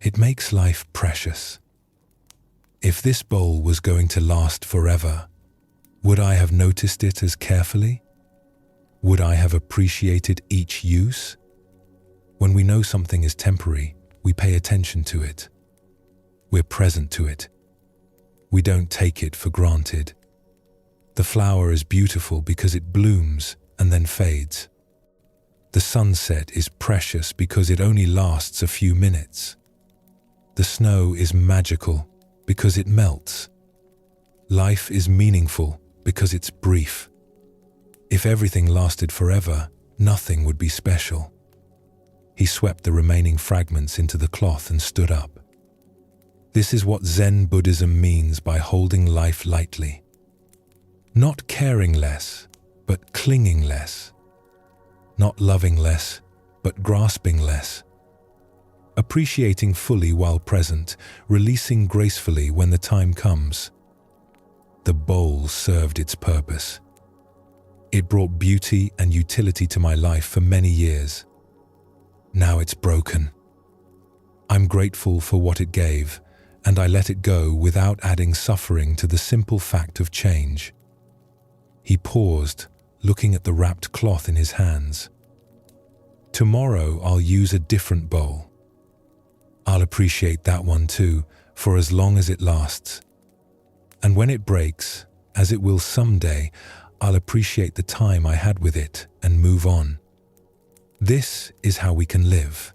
It makes life precious. If this bowl was going to last forever, would I have noticed it as carefully? Would I have appreciated each use? When we know something is temporary, we pay attention to it. We're present to it. We don't take it for granted. The flower is beautiful because it blooms and then fades. The sunset is precious because it only lasts a few minutes. The snow is magical because it melts. Life is meaningful because it's brief. If everything lasted forever, nothing would be special. He swept the remaining fragments into the cloth and stood up. This is what Zen Buddhism means by holding life lightly. Not caring less, but clinging less. Not loving less, but grasping less. Appreciating fully while present, releasing gracefully when the time comes. The bowl served its purpose. It brought beauty and utility to my life for many years. Now it's broken. I'm grateful for what it gave, and I let it go without adding suffering to the simple fact of change. He paused, looking at the wrapped cloth in his hands. Tomorrow I'll use a different bowl. I'll appreciate that one too, for as long as it lasts. And when it breaks, as it will someday, I'll appreciate the time I had with it and move on. This is how we can live.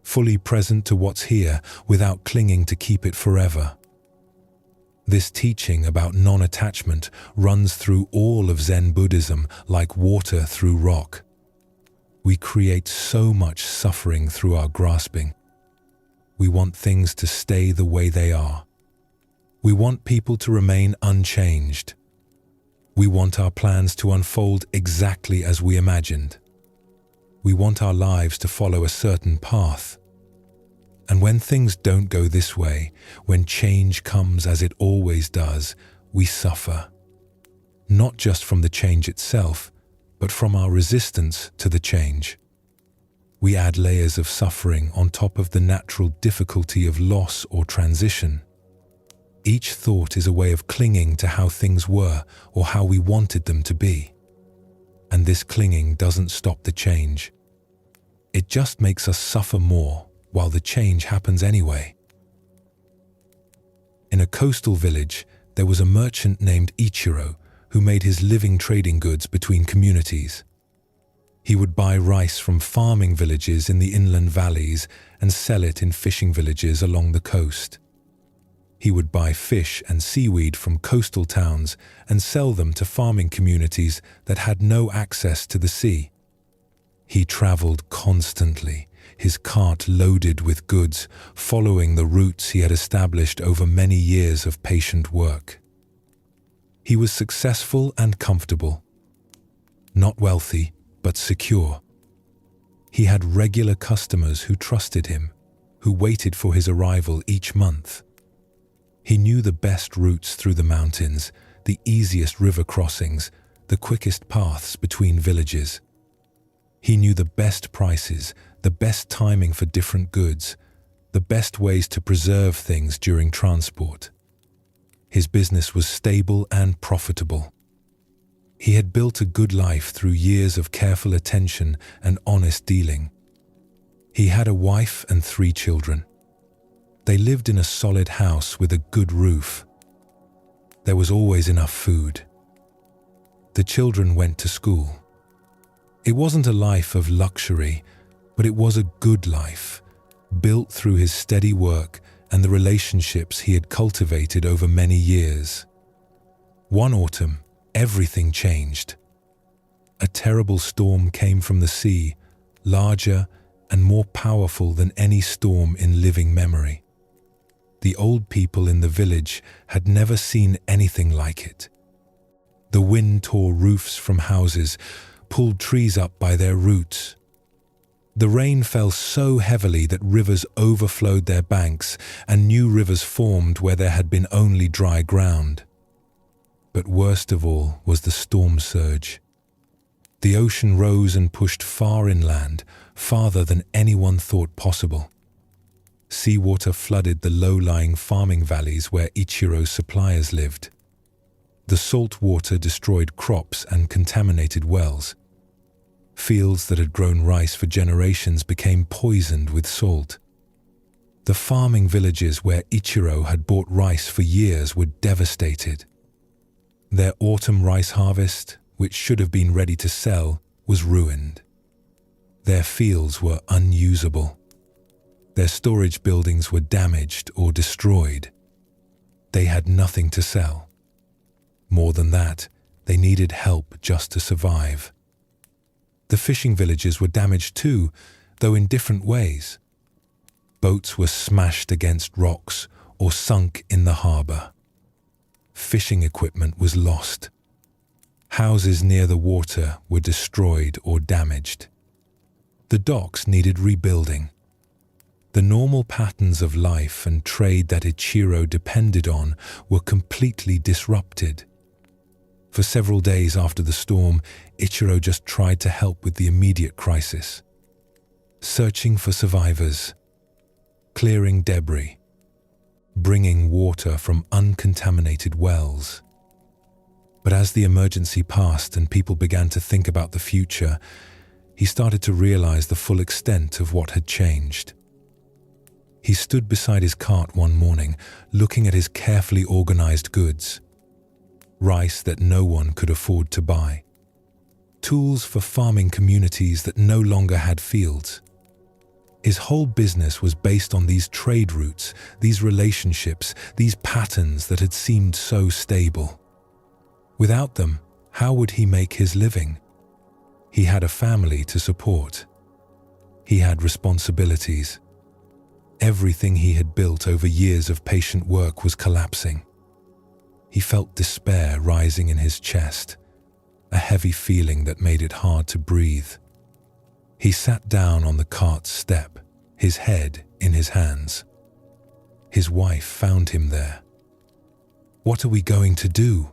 Fully present to what's here without clinging to keep it forever. This teaching about non-attachment runs through all of Zen Buddhism like water through rock. We create so much suffering through our grasping. We want things to stay the way they are. We want people to remain unchanged. We want our plans to unfold exactly as we imagined. We want our lives to follow a certain path. And when things don't go this way, when change comes as it always does, we suffer. Not just from the change itself, but from our resistance to the change. We add layers of suffering on top of the natural difficulty of loss or transition. Each thought is a way of clinging to how things were or how we wanted them to be. And this clinging doesn't stop the change. It just makes us suffer more while the change happens anyway. In a coastal village, there was a merchant named Ichiro who made his living trading goods between communities. He would buy rice from farming villages in the inland valleys and sell it in fishing villages along the coast. He would buy fish and seaweed from coastal towns and sell them to farming communities that had no access to the sea. He traveled constantly, his cart loaded with goods, following the routes he had established over many years of patient work. He was successful and comfortable. Not wealthy, but secure. He had regular customers who trusted him, who waited for his arrival each month. He knew the best routes through the mountains, the easiest river crossings, the quickest paths between villages. He knew the best prices, the best timing for different goods, the best ways to preserve things during transport. His business was stable and profitable. He had built a good life through years of careful attention and honest dealing. He had a wife and 3 children. They lived in a solid house with a good roof. There was always enough food. The children went to school. It wasn't a life of luxury, but it was a good life, built through his steady work and the relationships he had cultivated over many years. One autumn, everything changed. A terrible storm came from the sea, larger and more powerful than any storm in living memory. The old people in the village had never seen anything like it. The wind tore roofs from houses, pulled trees up by their roots. The rain fell so heavily that rivers overflowed their banks and new rivers formed where there had been only dry ground. But worst of all was the storm surge. The ocean rose and pushed far inland, farther than anyone thought possible. Seawater flooded the low-lying farming valleys where Ichiro's suppliers lived. The salt water destroyed crops and contaminated wells. Fields that had grown rice for generations became poisoned with salt. The farming villages where Ichiro had bought rice for years were devastated. Their autumn rice harvest, which should have been ready to sell, was ruined. Their fields were unusable. Their storage buildings were damaged or destroyed. They had nothing to sell. More than that, they needed help just to survive. The fishing villages were damaged too, though in different ways. Boats were smashed against rocks or sunk in the harbor. Fishing equipment was lost. Houses near the water were destroyed or damaged. The docks needed rebuilding. The normal patterns of life and trade that Ichiro depended on were completely disrupted. For several days after the storm, Ichiro just tried to help with the immediate crisis. Searching for survivors, clearing debris, bringing water from uncontaminated wells. But as the emergency passed and people began to think about the future, he started to realize the full extent of what had changed. He stood beside his cart one morning, looking at his carefully organized goods. Rice that no one could afford to buy. Tools for farming communities that no longer had fields. His whole business was based on these trade routes, these relationships, these patterns that had seemed so stable. Without them, how would he make his living? He had a family to support. He had responsibilities. Everything he had built over years of patient work was collapsing. He felt despair rising in his chest, a heavy feeling that made it hard to breathe. He sat down on the cart's step, his head in his hands. His wife found him there. "What are we going to do?"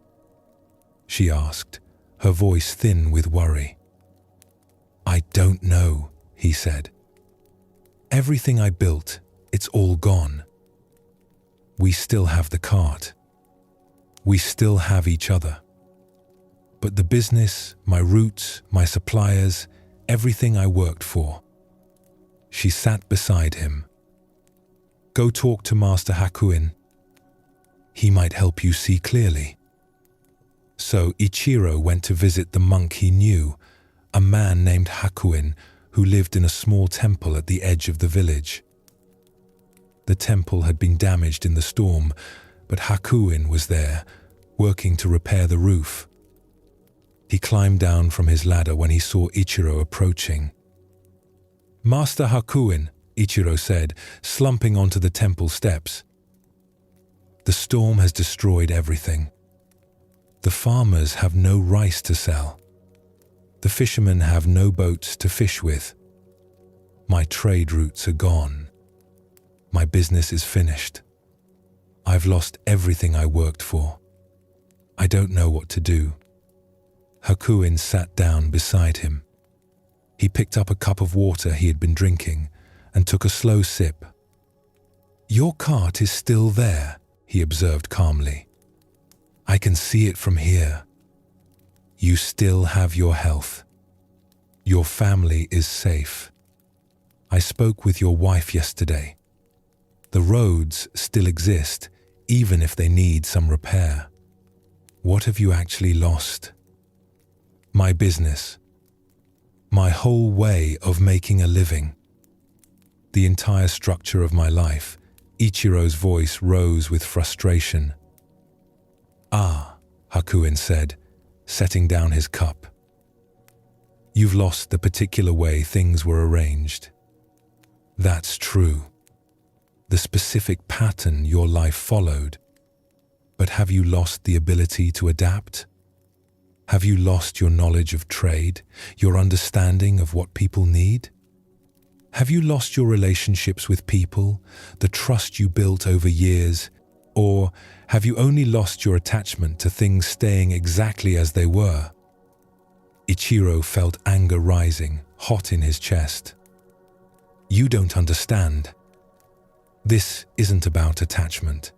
she asked, her voice thin with worry. "I don't know," he said. "Everything I built, it's all gone. We still have the cart. We still have each other. But the business, my roots, my suppliers, everything I worked for." She sat beside him. "Go talk to Master Hakuin. He might help you see clearly." So Ichiro went to visit the monk he knew, a man named Hakuin who lived in a small temple at the edge of the village. The temple had been damaged in the storm, but Hakuin was there, working to repair the roof. He climbed down from his ladder when he saw Ichiro approaching. "Master Hakuin," Ichiro said, slumping onto the temple steps. "The storm has destroyed everything. The farmers have no rice to sell. The fishermen have no boats to fish with. My trade routes are gone. My business is finished. I've lost everything I worked for. I don't know what to do." Hakuin sat down beside him. He picked up a cup of water he had been drinking and took a slow sip. "Your cart is still there," he observed calmly. "I can see it from here. You still have your health. Your family is safe. I spoke with your wife yesterday. The roads still exist, even if they need some repair. What have you actually lost?" "My business. My whole way of making a living. The entire structure of my life." Ichiro's voice rose with frustration. "Ah," Hakuin said, setting down his cup. "You've lost the particular way things were arranged. That's true. The specific pattern your life followed. But have you lost the ability to adapt? Have you lost your knowledge of trade, your understanding of what people need? Have you lost your relationships with people, the trust you built over years? Or have you only lost your attachment to things staying exactly as they were?" Ichiro felt anger rising, hot in his chest. "You don't understand. This isn't about attachment.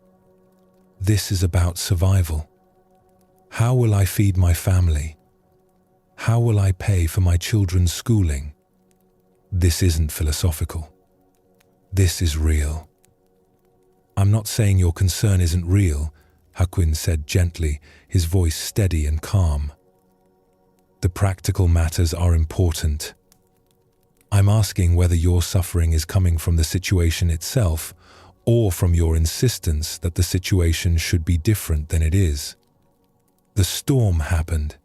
This is about survival. How will I feed my family? How will I pay for my children's schooling? This isn't philosophical. This is real." "I'm not saying your concern isn't real," Hakuin said gently, his voice steady and calm. "The practical matters are important. I'm asking whether your suffering is coming from the situation itself or from your insistence that the situation should be different than it is. The storm happened.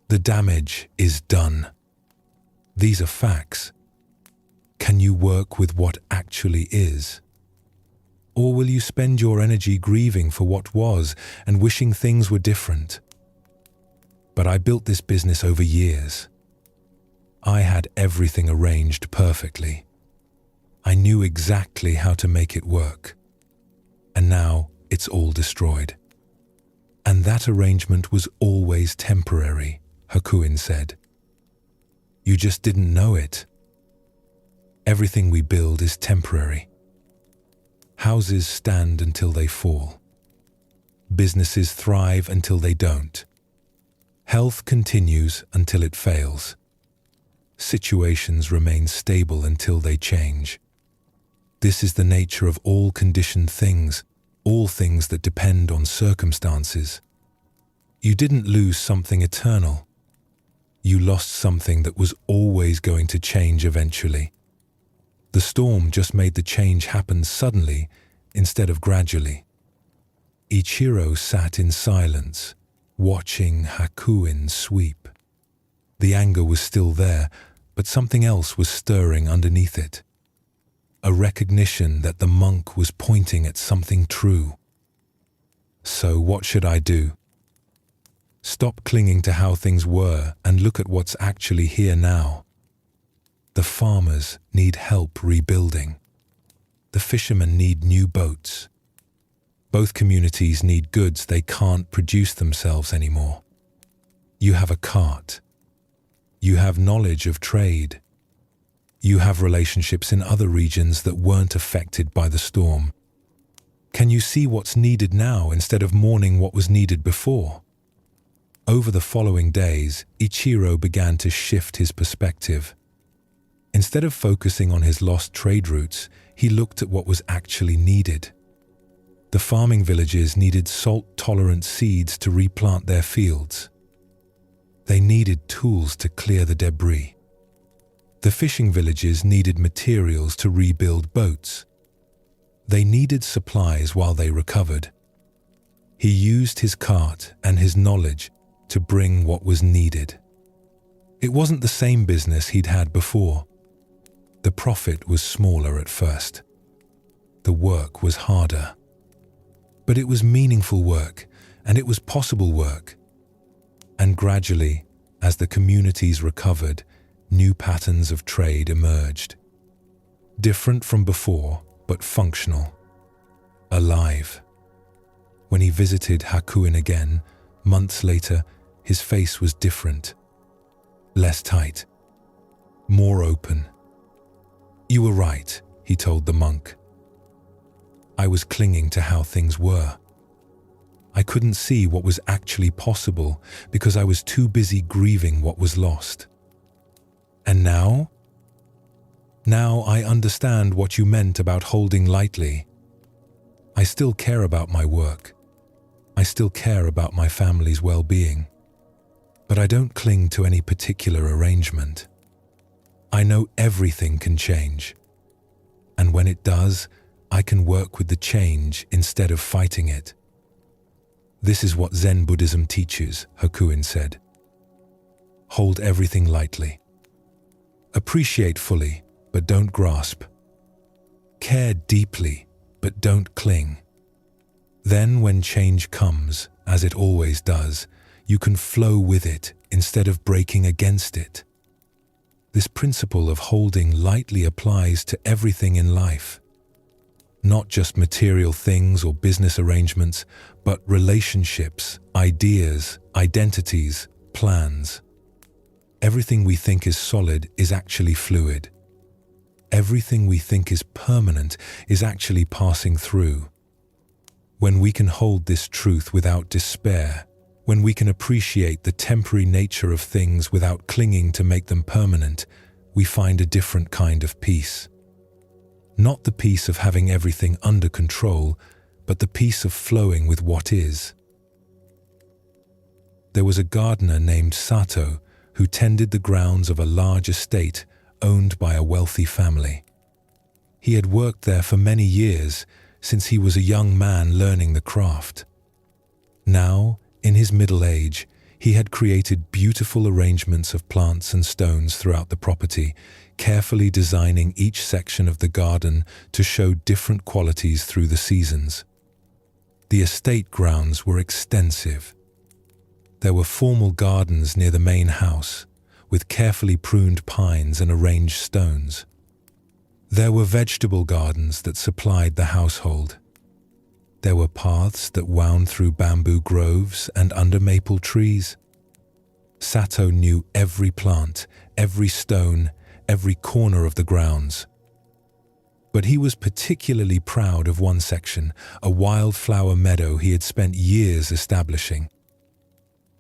The damage is done. These are facts. Can you work with what actually is? Or will you spend your energy grieving for what was and wishing things were different? But I built this business over years. I had everything arranged perfectly. I knew exactly how to make it work. And now it's all destroyed. And that arrangement was always temporary," Hakuin said. "You just didn't know it. Everything we build is temporary. Houses stand until they fall. Businesses thrive until they don't. Health continues until it fails. Situations remain stable until they change. This is the nature of all conditioned things, all things that depend on circumstances. You didn't lose something eternal. You lost something that was always going to change eventually. The storm just made the change happen suddenly instead of gradually. Ichiro sat in silence, watching Hakuin sweep. The anger was still there, but something else was stirring underneath it. A recognition that the monk was pointing at something true. So what should I do? Stop clinging to how things were and look at what's actually here now. The farmers need help rebuilding. The fishermen need new boats. Both communities need goods they can't produce themselves anymore. You have a cart. You have knowledge of trade. You have relationships in other regions that weren't affected by the storm. Can you see what's needed now instead of mourning what was needed before? Over the following days, Ichiro began to shift his perspective. Instead of focusing on his lost trade routes, he looked at what was actually needed. The farming villages needed salt-tolerant seeds to replant their fields. They needed tools to clear the debris. The fishing villages needed materials to rebuild boats. They needed supplies while they recovered. He used his cart and his knowledge to bring what was needed. It wasn't the same business he'd had before. The profit was smaller at first. The work was harder. But it was meaningful work, and it was possible work. And gradually, as the communities recovered, new patterns of trade emerged. Different from before, but functional. Alive. When he visited Hakuin again, months later, his face was different. Less tight. More open. "You were right," he told the monk. "I was clinging to how things were. I couldn't see what was actually possible because I was too busy grieving what was lost. And now? Now I understand what you meant about holding lightly. I still care about my work. I still care about my family's well-being. But I don't cling to any particular arrangement. I know everything can change. And when it does, I can work with the change instead of fighting it. This is what Zen Buddhism teaches," Hakuin said. "Hold everything lightly. Appreciate fully, but don't grasp. Care deeply, but don't cling. Then when change comes, as it always does, you can flow with it instead of breaking against it. This principle of holding lightly applies to everything in life. Not just material things or business arrangements, but relationships, ideas, identities, plans. Everything we think is solid is actually fluid. Everything we think is permanent is actually passing through. When we can hold this truth without despair, when we can appreciate the temporary nature of things without clinging to make them permanent, we find a different kind of peace. Not the peace of having everything under control, but the peace of flowing with what is. There was a gardener named Sato who tended the grounds of a large estate owned by a wealthy family. He had worked there for many years, since he was a young man learning the craft. Now, in his middle age, he had created beautiful arrangements of plants and stones throughout the property, carefully designing each section of the garden to show different qualities through the seasons. The estate grounds were extensive. There were formal gardens near the main house, with carefully pruned pines and arranged stones. There were vegetable gardens that supplied the household. There were paths that wound through bamboo groves and under maple trees. Sato knew every plant, every stone, every corner of the grounds. But he was particularly proud of one section, a wildflower meadow he had spent years establishing.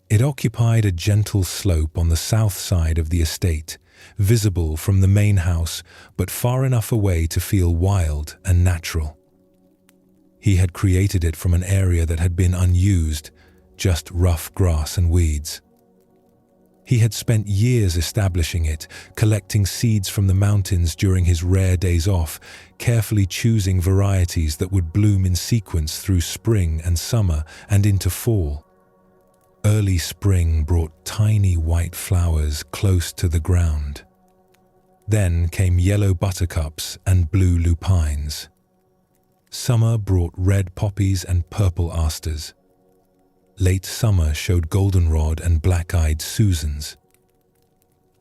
It occupied a gentle slope on the south side of the estate, visible from the main house, but far enough away to feel wild and natural. He had created it from an area that had been unused, just rough grass and weeds. He had spent years establishing it, collecting seeds from the mountains during his rare days off, carefully choosing varieties that would bloom in sequence through spring and summer and into fall. Early spring brought tiny white flowers close to the ground. Then came yellow buttercups and blue lupines. Summer brought red poppies and purple asters. Late summer showed goldenrod and black-eyed Susans.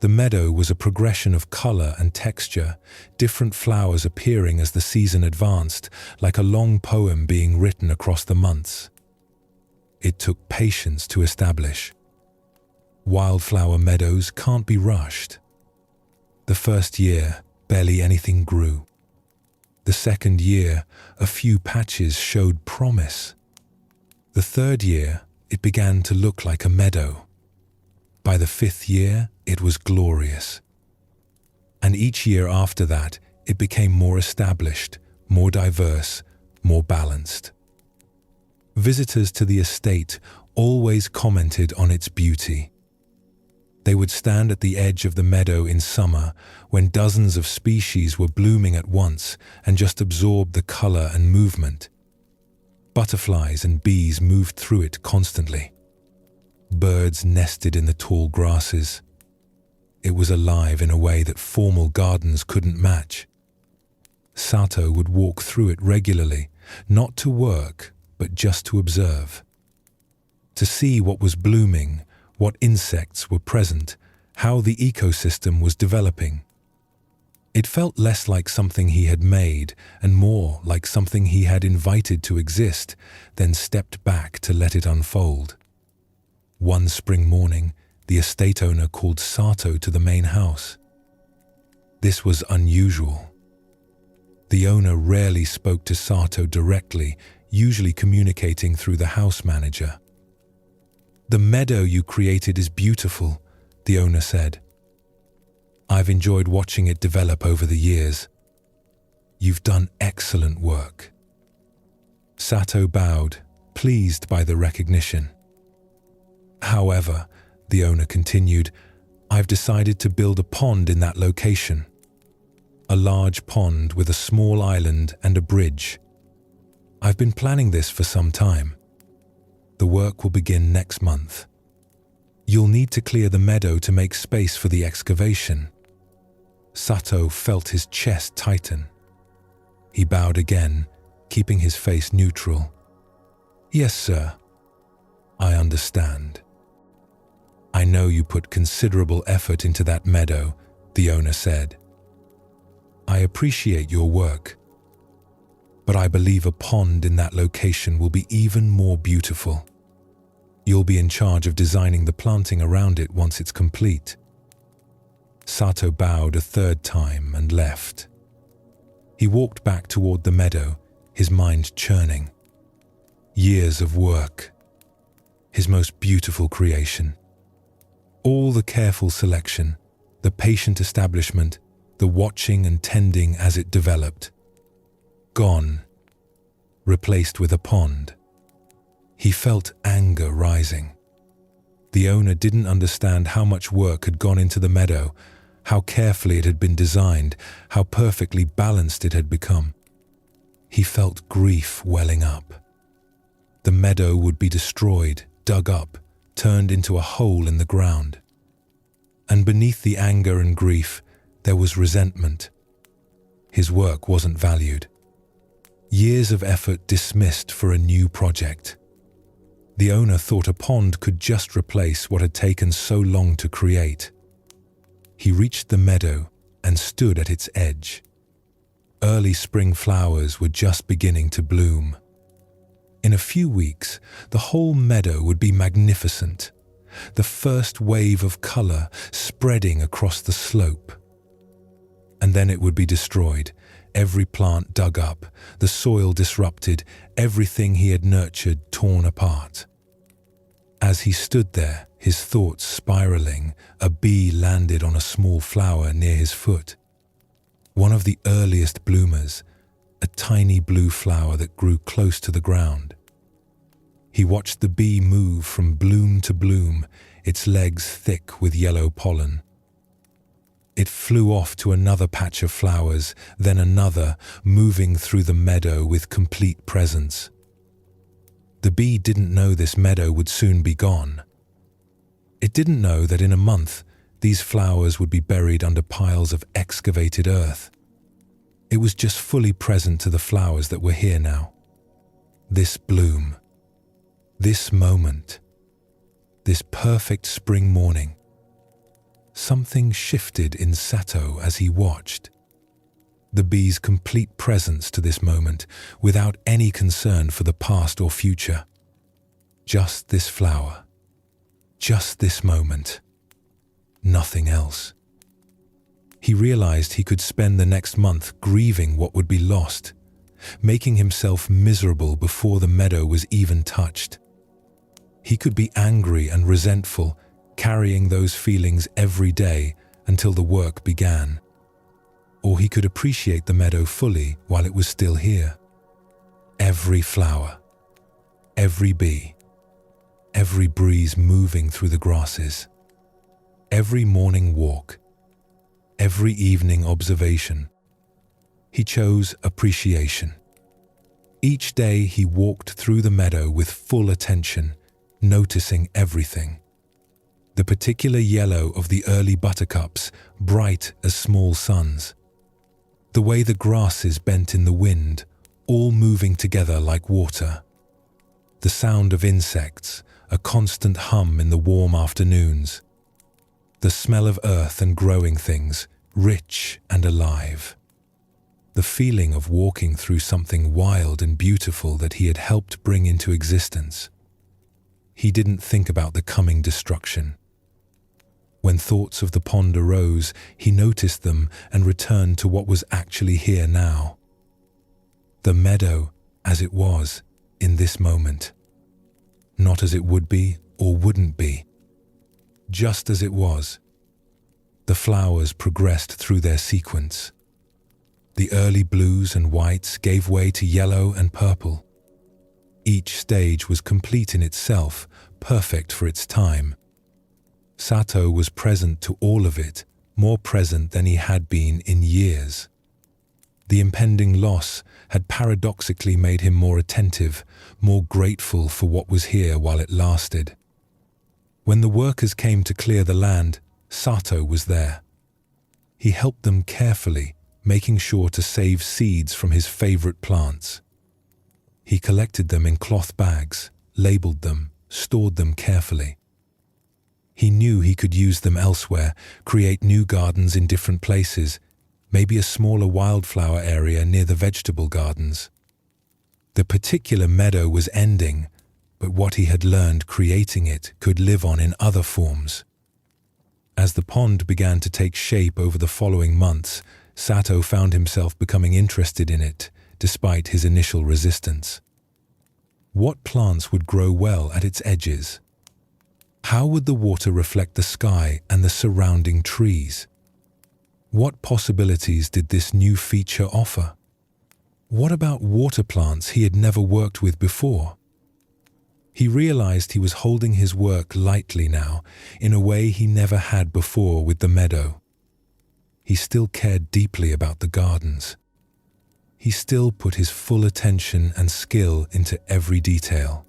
The meadow was a progression of color and texture, different flowers appearing as the season advanced, like a long poem being written across the months. It took patience to establish. Wildflower meadows can't be rushed. The first year, barely anything grew. The second year, a few patches showed promise. The third year, it began to look like a meadow. By the fifth year, it was glorious. And each year after that, it became more established, more diverse, more balanced. Visitors to the estate always commented on its beauty. They would stand at the edge of the meadow in summer when dozens of species were blooming at once and just absorbed the color and movement. Butterflies and bees moved through it constantly. Birds nested in the tall grasses. It was alive in a way that formal gardens couldn't match. Sato would walk through it regularly, not to work, but just to observe. To see what was blooming, what insects were present, how the ecosystem was developing. It felt less like something he had made and more like something he had invited to exist, then stepped back to let it unfold. One spring morning, the estate owner called Sato to the main house. This was unusual. The owner rarely spoke to Sato directly, usually communicating through the house manager. "The meadow you created is beautiful," the owner said. "I've enjoyed watching it develop over the years. You've done excellent work." Sato bowed, pleased by the recognition. "However," the owner continued, "I've decided to build a pond in that location. A large pond with a small island and a bridge. I've been planning this for some time. The work will begin next month. You'll need to clear the meadow to make space for the excavation." Sato felt his chest tighten. He bowed again, keeping his face neutral. "Yes, sir. I understand. I know you put considerable effort into that meadow," the owner said. "I appreciate your work. But I believe a pond in that location will be even more beautiful. You'll be in charge of designing the planting around it once it's complete." Sato bowed a third time and left. He walked back toward the meadow, his mind churning. Years of work. His most beautiful creation. All the careful selection, the patient establishment, the watching and tending as it developed. Gone, replaced with a pond. He felt anger rising. The owner didn't understand how much work had gone into the meadow, how carefully it had been designed, how perfectly balanced it had become. He felt grief welling up. The meadow would be destroyed, dug up, turned into a hole in the ground. And beneath the anger and grief, there was resentment. His work wasn't valued. Years of effort dismissed for a new project. The owner thought a pond could just replace what had taken so long to create. He reached the meadow and stood at its edge. Early spring flowers were just beginning to bloom. In a few weeks, the whole meadow would be magnificent, the first wave of color spreading across the slope. And then it would be destroyed, every plant dug up, the soil disrupted, everything he had nurtured torn apart. As he stood there, his thoughts spiraling, a bee landed on a small flower near his foot. One of the earliest bloomers, a tiny blue flower that grew close to the ground. He watched the bee move from bloom to bloom, its legs thick with yellow pollen. It flew off to another patch of flowers, then another, moving through the meadow with complete presence. The bee didn't know this meadow would soon be gone. It didn't know that in a month, these flowers would be buried under piles of excavated earth. It was just fully present to the flowers that were here now. This bloom, this moment, this perfect spring morning. Something shifted in Sato as he watched. The bee's complete presence to this moment, without any concern for the past or future. Just this flower. Just this moment. Nothing else. He realized he could spend the next month grieving what would be lost, making himself miserable before the meadow was even touched. He could be angry and resentful, carrying those feelings every day until the work began. Or he could appreciate the meadow fully while it was still here. Every flower, every bee, every breeze moving through the grasses, every morning walk, every evening observation. He chose appreciation. Each day he walked through the meadow with full attention, noticing everything. The particular yellow of the early buttercups, bright as small suns. The way the grasses bent in the wind, all moving together like water. The sound of insects, a constant hum in the warm afternoons. The smell of earth and growing things, rich and alive. The feeling of walking through something wild and beautiful that he had helped bring into existence. He didn't think about the coming destruction. When thoughts of the pond arose, he noticed them and returned to what was actually here now. The meadow as it was in this moment. Not as it would be or wouldn't be. Just as it was. The flowers progressed through their sequence. The early blues and whites gave way to yellow and purple. Each stage was complete in itself, perfect for its time. Sato was present to all of it, more present than he had been in years. The impending loss had paradoxically made him more attentive, more grateful for what was here while it lasted. When the workers came to clear the land, Sato was there. He helped them carefully, making sure to save seeds from his favorite plants. He collected them in cloth bags, labeled them, stored them carefully. He knew he could use them elsewhere, create new gardens in different places, maybe a smaller wildflower area near the vegetable gardens. The particular meadow was ending, but what he had learned creating it could live on in other forms. As the pond began to take shape over the following months, Sato found himself becoming interested in it, despite his initial resistance. What plants would grow well at its edges? How would the water reflect the sky and the surrounding trees? What possibilities did this new feature offer? What about water plants he had never worked with before? He realized he was holding his work lightly now, in a way he never had before with the meadow. He still cared deeply about the gardens. He still put his full attention and skill into every detail.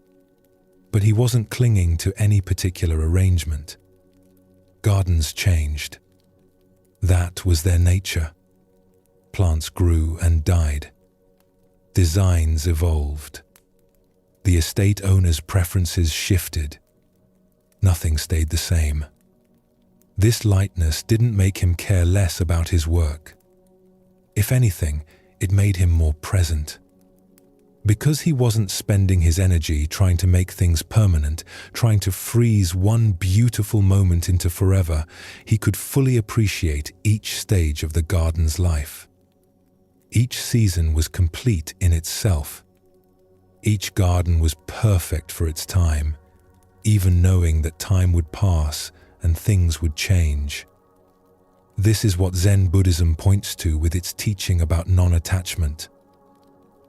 But he wasn't clinging to any particular arrangement. Gardens changed. That was their nature. Plants grew and died. Designs evolved. The estate owner's preferences shifted. Nothing stayed the same. This lightness didn't make him care less about his work. If anything, it made him more present. Because he wasn't spending his energy trying to make things permanent, trying to freeze one beautiful moment into forever, he could fully appreciate each stage of the garden's life. Each season was complete in itself. Each garden was perfect for its time. even knowing that time would pass and things would change. This is what Zen Buddhism points to with its teaching about non-attachment.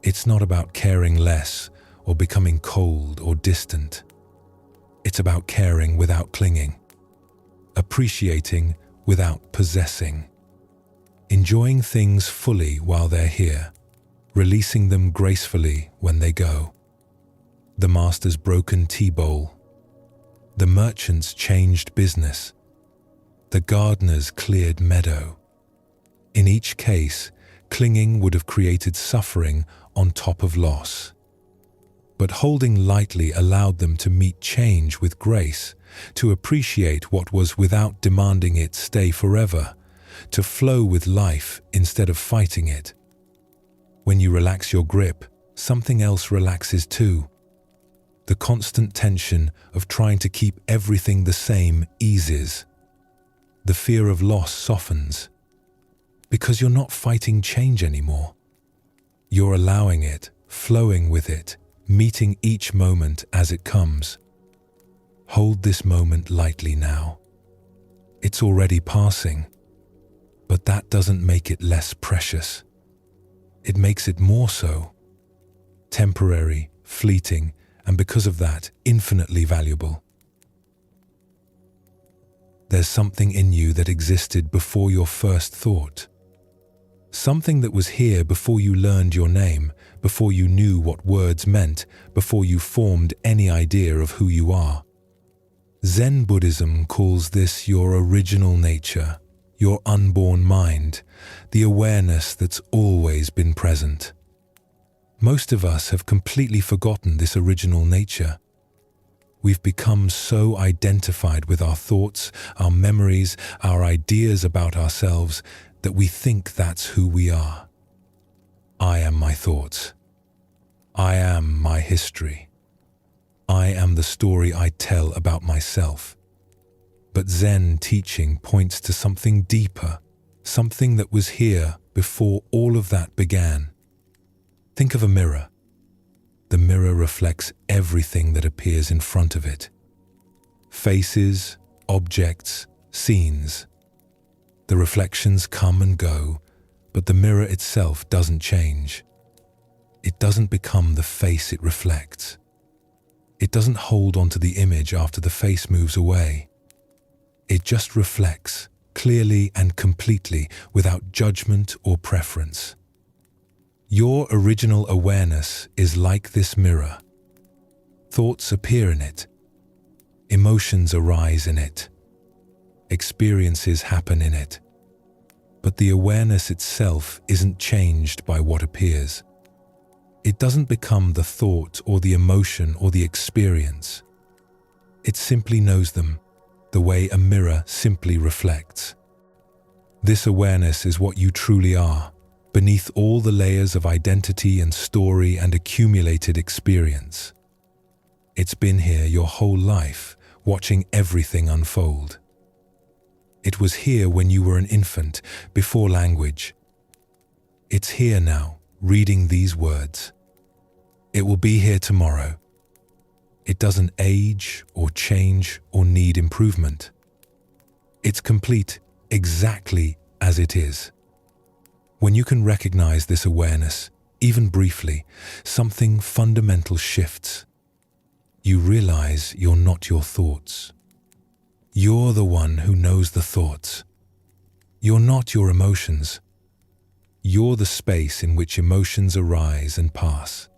It's not about caring less or becoming cold or distant. It's about caring without clinging, appreciating without possessing, enjoying things fully while they're here, releasing them gracefully when they go. The master's broken tea bowl, the merchant's changed business, the gardener's cleared meadow. In each case, clinging would have created suffering on top of loss. But holding lightly allowed them to meet change with grace, to appreciate what was without demanding it stay forever, to flow with life instead of fighting it. When you relax your grip, something else relaxes too. The constant tension of trying to keep everything the same eases. The fear of loss softens, because you're not fighting change anymore. You're allowing it, flowing with it, meeting each moment as it comes. Hold this moment lightly now. It's already passing, but that doesn't make it less precious. It makes it more so. Temporary, fleeting, and because of that, infinitely valuable. There's something in you that existed before your first thought. Something that was here before you learned your name, before you knew what words meant, before you formed any idea of who you are. Zen Buddhism calls this your original nature, your unborn mind, the awareness that's always been present. Most of us have completely forgotten this original nature. We've become so identified with our thoughts, our memories, our ideas about ourselves, that we think that's who we are. I am my thoughts. I am my history. I am the story I tell about myself. But Zen teaching points to something deeper, something that was here before all of that began. Think of a mirror. The mirror reflects everything that appears in front of it. Faces, objects, scenes. The reflections come and go, but the mirror itself doesn't change. It doesn't become the face it reflects. It doesn't hold onto the image after the face moves away. It just reflects, clearly and completely, without judgment or preference. Your original awareness is like this mirror. Thoughts appear in it. Emotions arise in it. Experiences happen in it. But the awareness itself isn't changed by what appears. It doesn't become the thought or the emotion or the experience. It simply knows them, the way a mirror simply reflects. This awareness is what you truly are, beneath all the layers of identity and story and accumulated experience. It's been here your whole life, watching everything unfold. It was here when you were an infant, before language. It's here now, reading these words. It will be here tomorrow. It doesn't age or change or need improvement. It's complete exactly as it is. When you can recognize this awareness, even briefly, something fundamental shifts. You realize you're not your thoughts. You're the one who knows the thoughts. You're not your emotions. You're the space in which emotions arise and pass.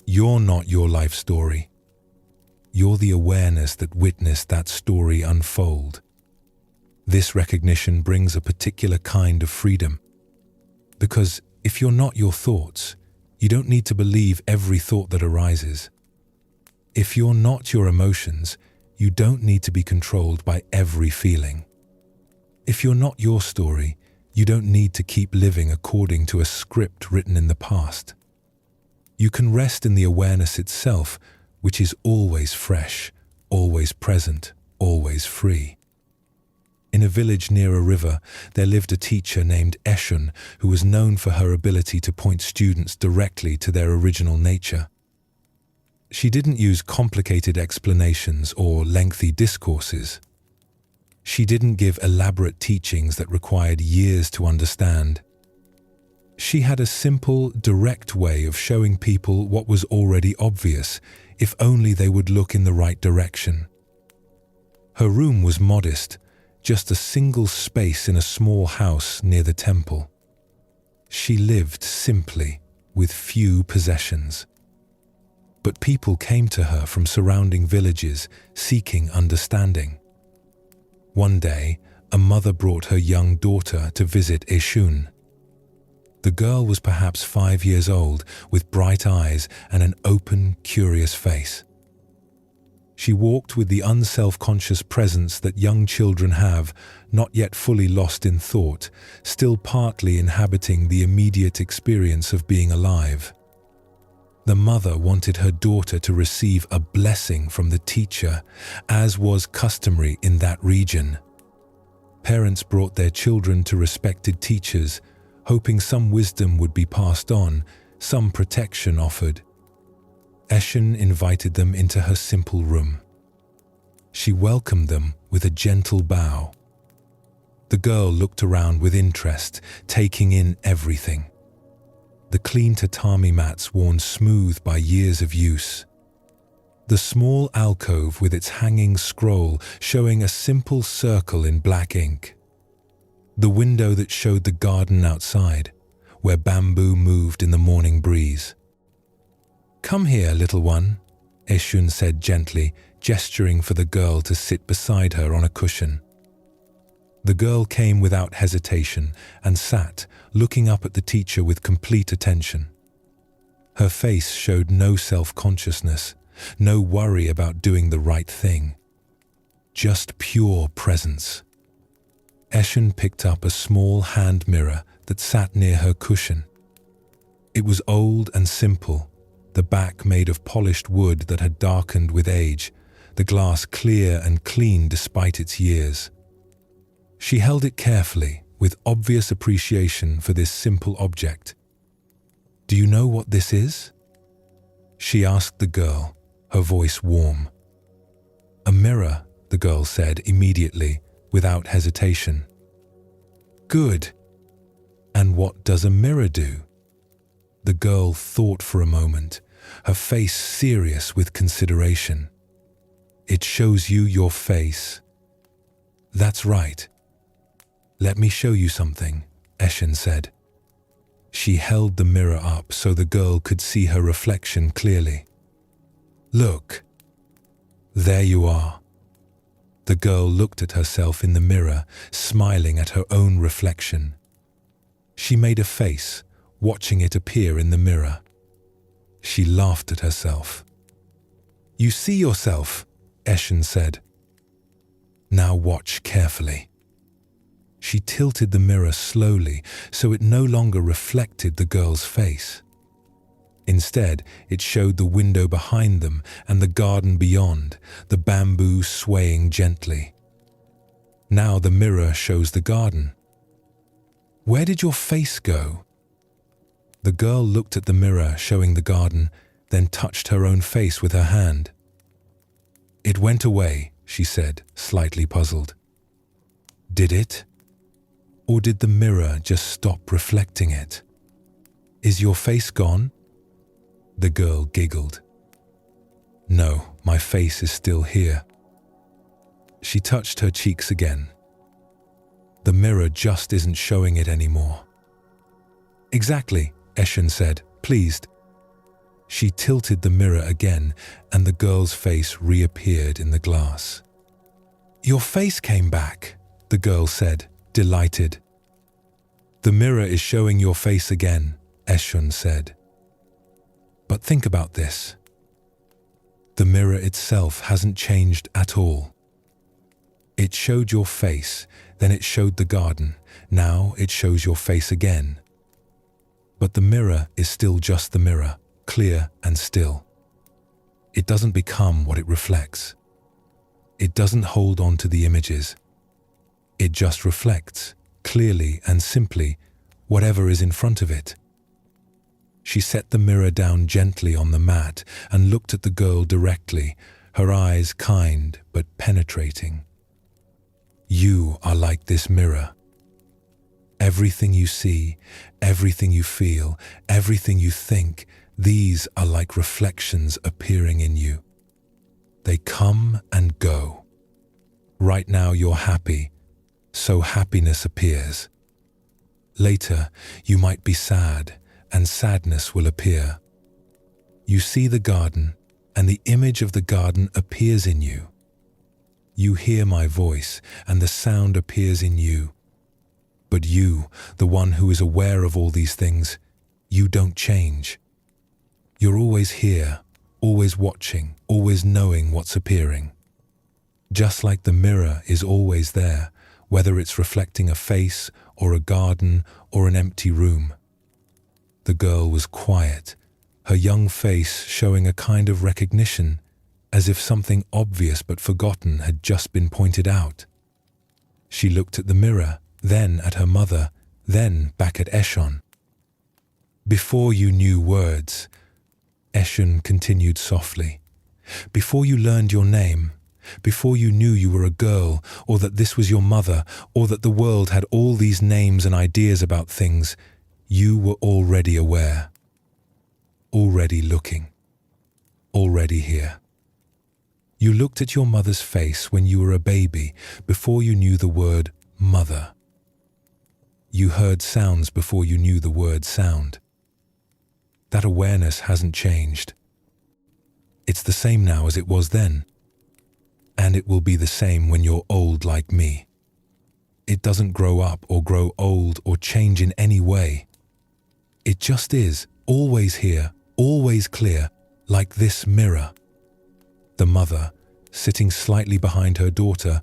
You're not your life story. You're the awareness that witnessed that story unfold. This recognition brings a particular kind of freedom. Because if you're not your thoughts, you don't need to believe every thought that arises. If you're not your emotions, you don't need to be controlled by every feeling. If you're not your story, you don't need to keep living according to a script written in the past. You can rest in the awareness itself, which is always fresh, always present, always free. In a village near a river, there lived a teacher named Eshun who was known for her ability to point students directly to their original nature. She didn't use complicated explanations or lengthy discourses. She didn't give elaborate teachings that required years to understand. She had a simple, direct way of showing people what was already obvious, if only they would look in the right direction. Her room was modest, just a single space in a small house near the temple. She lived simply, with few possessions. But people came to her from surrounding villages, seeking understanding. One day, a mother brought her young daughter to visit Eshun. The girl was perhaps 5 years old, with bright eyes and an open, curious face. She walked with the unself-conscious presence that young children have, not yet fully lost in thought, still partly inhabiting the immediate experience of being alive. The mother wanted her daughter to receive a blessing from the teacher, as was customary in that region. Parents brought their children to respected teachers, hoping some wisdom would be passed on, some protection offered. Eshun invited them into her simple room. She welcomed them with a gentle bow. The girl looked around with interest, taking in everything. The clean tatami mats worn smooth by years of use. The small alcove with its hanging scroll showing a simple circle in black ink. The window that showed the garden outside, where bamboo moved in the morning breeze. "Come here, little one," Eshun said gently, gesturing for the girl to sit beside her on a cushion. The girl came without hesitation and sat, looking up at the teacher with complete attention. Her face showed no self-consciousness, no worry about doing the right thing. Just pure presence. Eshun picked up a small hand mirror that sat near her cushion. It was old and simple, the back made of polished wood that had darkened with age, the glass clear and clean despite its years. She held it carefully, with obvious appreciation for this simple object. "Do you know what this is?" she asked the girl, her voice warm. "A mirror," the girl said immediately, without hesitation. "Good. And what does a mirror do?" The girl thought for a moment, her face serious with consideration. "It shows you your face." "That's right. Let me show you something," Eshun said. She held the mirror up so the girl could see her reflection clearly. "Look. There you are." The girl looked at herself in the mirror, smiling at her own reflection. She made a face, watching it appear in the mirror. She laughed at herself. "You see yourself," Eshun said. "Now watch carefully." She tilted the mirror slowly so it no longer reflected the girl's face. Instead, it showed the window behind them and the garden beyond, the bamboo swaying gently. Now the mirror shows the garden. "Where did your face go?" The girl looked at the mirror showing the garden, then touched her own face with her hand. "It went away," she said, slightly puzzled. "Did it? Or did the mirror just stop reflecting it? Is your face gone?" The girl giggled. "No, my face is still here." She touched her cheeks again. "The mirror just isn't showing it anymore." "Exactly," Eshun said, pleased. She tilted the mirror again, and the girl's face reappeared in the glass. "Your face came back," the girl said, delighted. "The mirror is showing your face again," Eshun said. "But think about this. The mirror itself hasn't changed at all. It showed your face, then it showed the garden, now it shows your face again. But the mirror is still just the mirror, clear and still. It doesn't become what it reflects. It doesn't hold on to the images. It just reflects, clearly and simply, whatever is in front of it." She set the mirror down gently on the mat and looked at the girl directly, her eyes kind but penetrating. You are like this mirror. Everything you see, everything you feel, everything you think, these are like reflections appearing in you. They come and go. Right now you're happy, so happiness appears. Later, you might be sad, and sadness will appear. You see the garden, and the image of the garden appears in you. You hear my voice, and the sound appears in you. But you, the one who is aware of all these things, you don't change. You're always here, always watching, always knowing what's appearing. Just like the mirror is always there, whether it's reflecting a face or a garden or an empty room. The girl was quiet, her young face showing a kind of recognition, as if something obvious but forgotten had just been pointed out. She looked at the mirror, then at her mother, then back at Eshon. Before you knew words, Eshon continued softly, before you learned your name, before you knew you were a girl, or that this was your mother, or that the world had all these names and ideas about things, you were already aware, already looking, already here. You looked at your mother's face when you were a baby, before you knew the word mother. You heard sounds before you knew the word sound. That awareness hasn't changed. It's the same now as it was then. And it will be the same when you're old like me. It doesn't grow up or grow old or change in any way. It just is, always here, always clear, like this mirror. The mother, sitting slightly behind her daughter,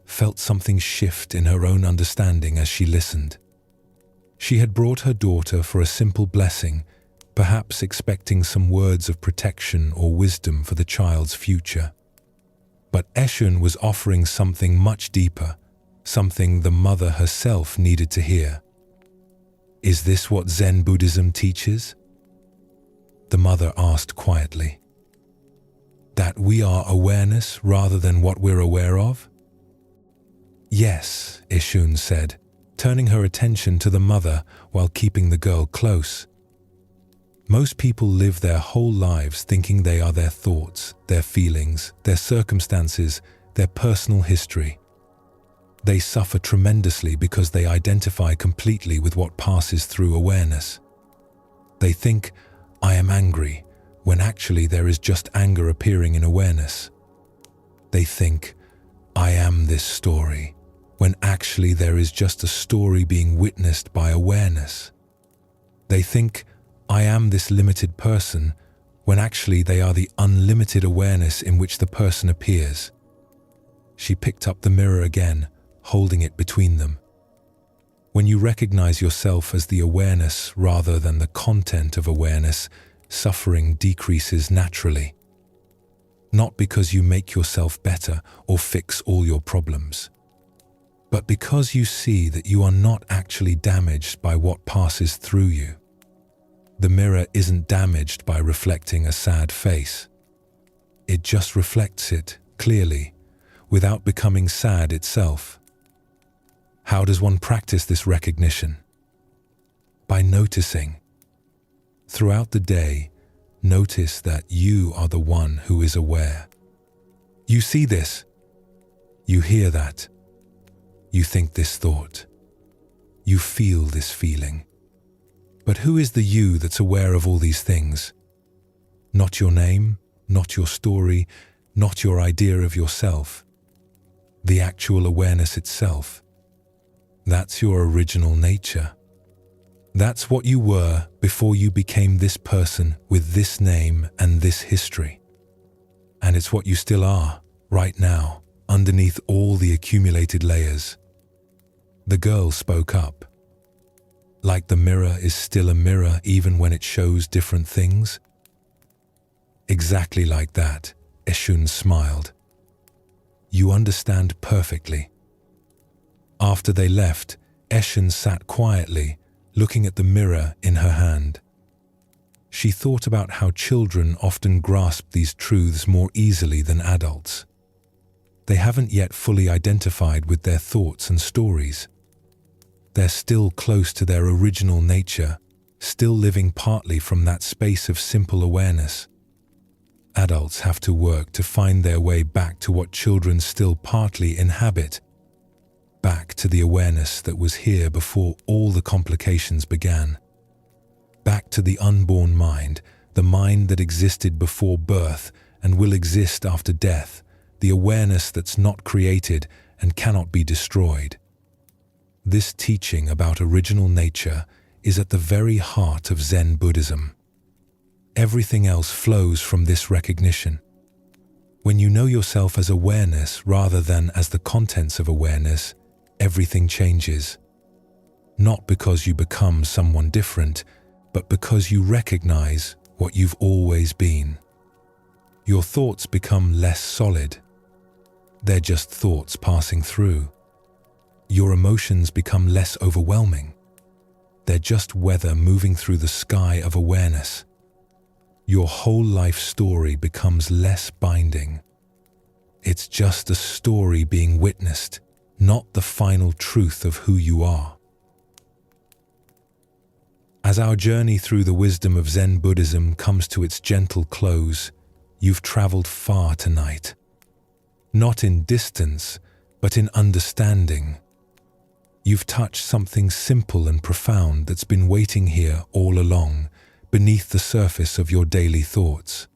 felt something shift in her own understanding as she listened. She had brought her daughter for a simple blessing, perhaps expecting some words of protection or wisdom for the child's future. But Eshun was offering something much deeper, something the mother herself needed to hear. Is this what Zen Buddhism teaches? The mother asked quietly. That we are awareness rather than what we're aware of? Yes, Eshun said, turning her attention to the mother while keeping the girl close. Most people live their whole lives thinking they are their thoughts, their feelings, their circumstances, their personal history. They suffer tremendously because they identify completely with what passes through awareness. They think, I am angry, when actually there is just anger appearing in awareness. They think, I am this story, when actually there is just a story being witnessed by awareness. They think, I am this limited person, when actually they are the unlimited awareness in which the person appears. She picked up the mirror again, holding it between them. When you recognize yourself as the awareness rather than the content of awareness, suffering decreases naturally. Not because you make yourself better or fix all your problems, but because you see that you are not actually damaged by what passes through you. The mirror isn't damaged by reflecting a sad face. It just reflects it clearly, without becoming sad itself. How does one practice this recognition? By noticing. Throughout the day, notice that you are the one who is aware. You see this. You hear that. You think this thought. You feel this feeling. But who is the you that's aware of all these things? Not your name, not your story, not your idea of yourself. The actual awareness itself. That's your original nature. That's what you were before you became this person with this name and this history. And it's what you still are, right now, underneath all the accumulated layers. The girl spoke up. Like the mirror is still a mirror even when it shows different things? Exactly like that, Eshun smiled. You understand perfectly. After they left, Eshun sat quietly, looking at the mirror in her hand. She thought about how children often grasp these truths more easily than adults. They haven't yet fully identified with their thoughts and stories. They're still close to their original nature, still living partly from that space of simple awareness. Adults have to work to find their way back to what children still partly inhabit, back to the awareness that was here before all the complications began. Back to the unborn mind, the mind that existed before birth and will exist after death, the awareness that's not created and cannot be destroyed. This teaching about original nature is at the very heart of Zen Buddhism. Everything else flows from this recognition. When you know yourself as awareness rather than as the contents of awareness, everything changes. Not because you become someone different, but because you recognize what you've always been. Your thoughts become less solid. They're just thoughts passing through. Your emotions become less overwhelming. They're just weather moving through the sky of awareness. Your whole life story becomes less binding. It's just a story being witnessed, not the final truth of who you are. As our journey through the wisdom of Zen Buddhism comes to its gentle close, you've traveled far tonight. Not in distance, but in understanding. You've touched something simple and profound that's been waiting here all along, beneath the surface of your daily thoughts.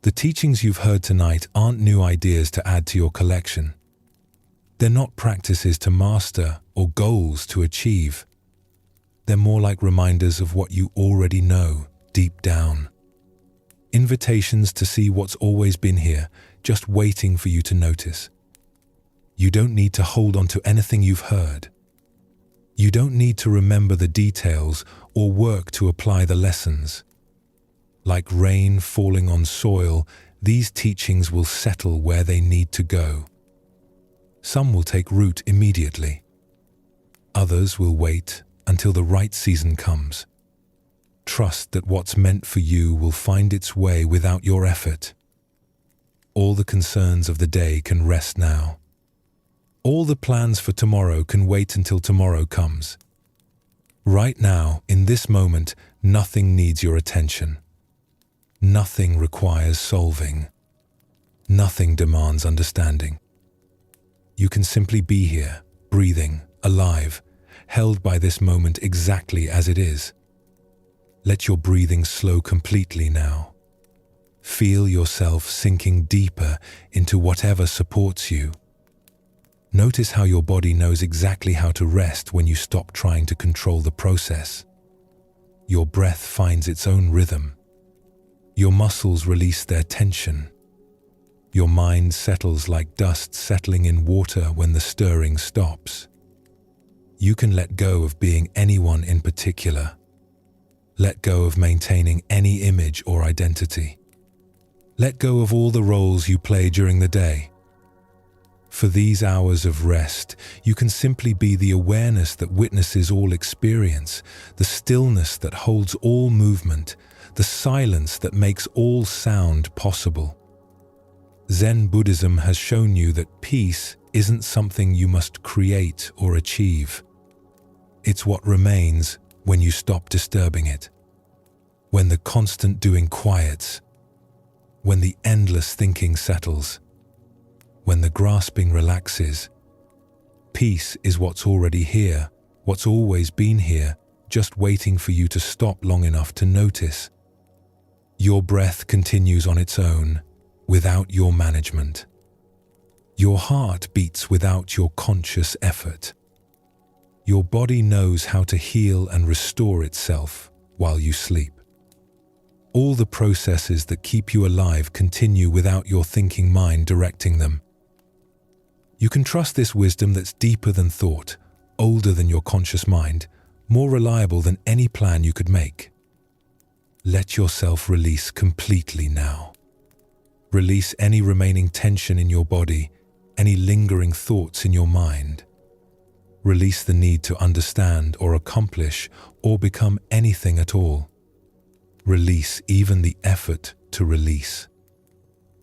The teachings you've heard tonight aren't new ideas to add to your collection. They're not practices to master or goals to achieve. They're more like reminders of what you already know deep down. Invitations to see what's always been here, just waiting for you to notice. You don't need to hold on to anything you've heard. You don't need to remember the details or work to apply the lessons. Like rain falling on soil, these teachings will settle where they need to go. Some will take root immediately. Others will wait until the right season comes. Trust that what's meant for you will find its way without your effort. All the concerns of the day can rest now. All the plans for tomorrow can wait until tomorrow comes. Right now, in this moment, nothing needs your attention. Nothing requires solving. Nothing demands understanding. You can simply be here, breathing, alive, held by this moment exactly as it is. Let your breathing slow completely now. Feel yourself sinking deeper into whatever supports you. Notice how your body knows exactly how to rest when you stop trying to control the process. Your breath finds its own rhythm. Your muscles release their tension. Your mind settles like dust settling in water when the stirring stops. You can let go of being anyone in particular. Let go of maintaining any image or identity. Let go of all the roles you play during the day. For these hours of rest, you can simply be the awareness that witnesses all experience, the stillness that holds all movement, the silence that makes all sound possible. Zen Buddhism has shown you that peace isn't something you must create or achieve. It's what remains when you stop disturbing it. When the constant doing quiets. When the endless thinking settles. When the grasping relaxes. Peace is what's already here, what's always been here, just waiting for you to stop long enough to notice. Your breath continues on its own, without your management. Your heart beats without your conscious effort. Your body knows how to heal and restore itself while you sleep. All the processes that keep you alive continue without your thinking mind directing them. You can trust this wisdom that's deeper than thought, older than your conscious mind, more reliable than any plan you could make. Let yourself release completely now. Release any remaining tension in your body, any lingering thoughts in your mind. Release the need to understand or accomplish or become anything at all. Release even the effort to release.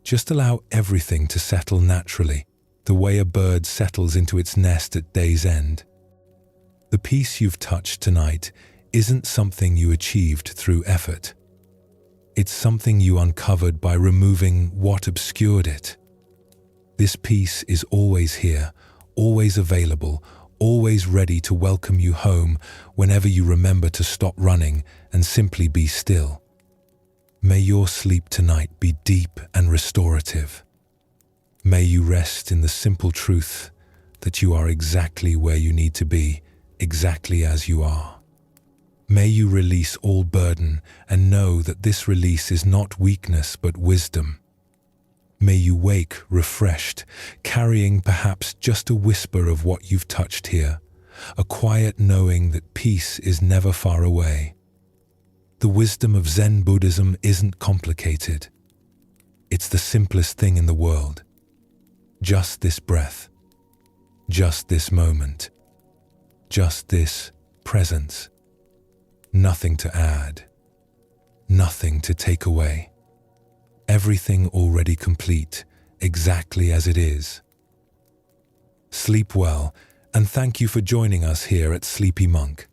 Just allow everything to settle naturally, the way a bird settles into its nest at day's end. The peace you've touched tonight isn't something you achieved through effort. It's something you uncovered by removing what obscured it. This peace is always here, always available, always ready to welcome you home whenever you remember to stop running and simply be still. May your sleep tonight be deep and restorative. May you rest in the simple truth that you are exactly where you need to be, exactly as you are. May you release all burden and know that this release is not weakness but wisdom. May you wake refreshed, carrying perhaps just a whisper of what you've touched here, a quiet knowing that peace is never far away. The wisdom of Zen Buddhism isn't complicated. It's the simplest thing in the world. Just this breath, just this moment, just this presence. Nothing to add, nothing to take away. Everything already complete, exactly as it is. Sleep well, and thank you for joining us here at Sleepy Monk.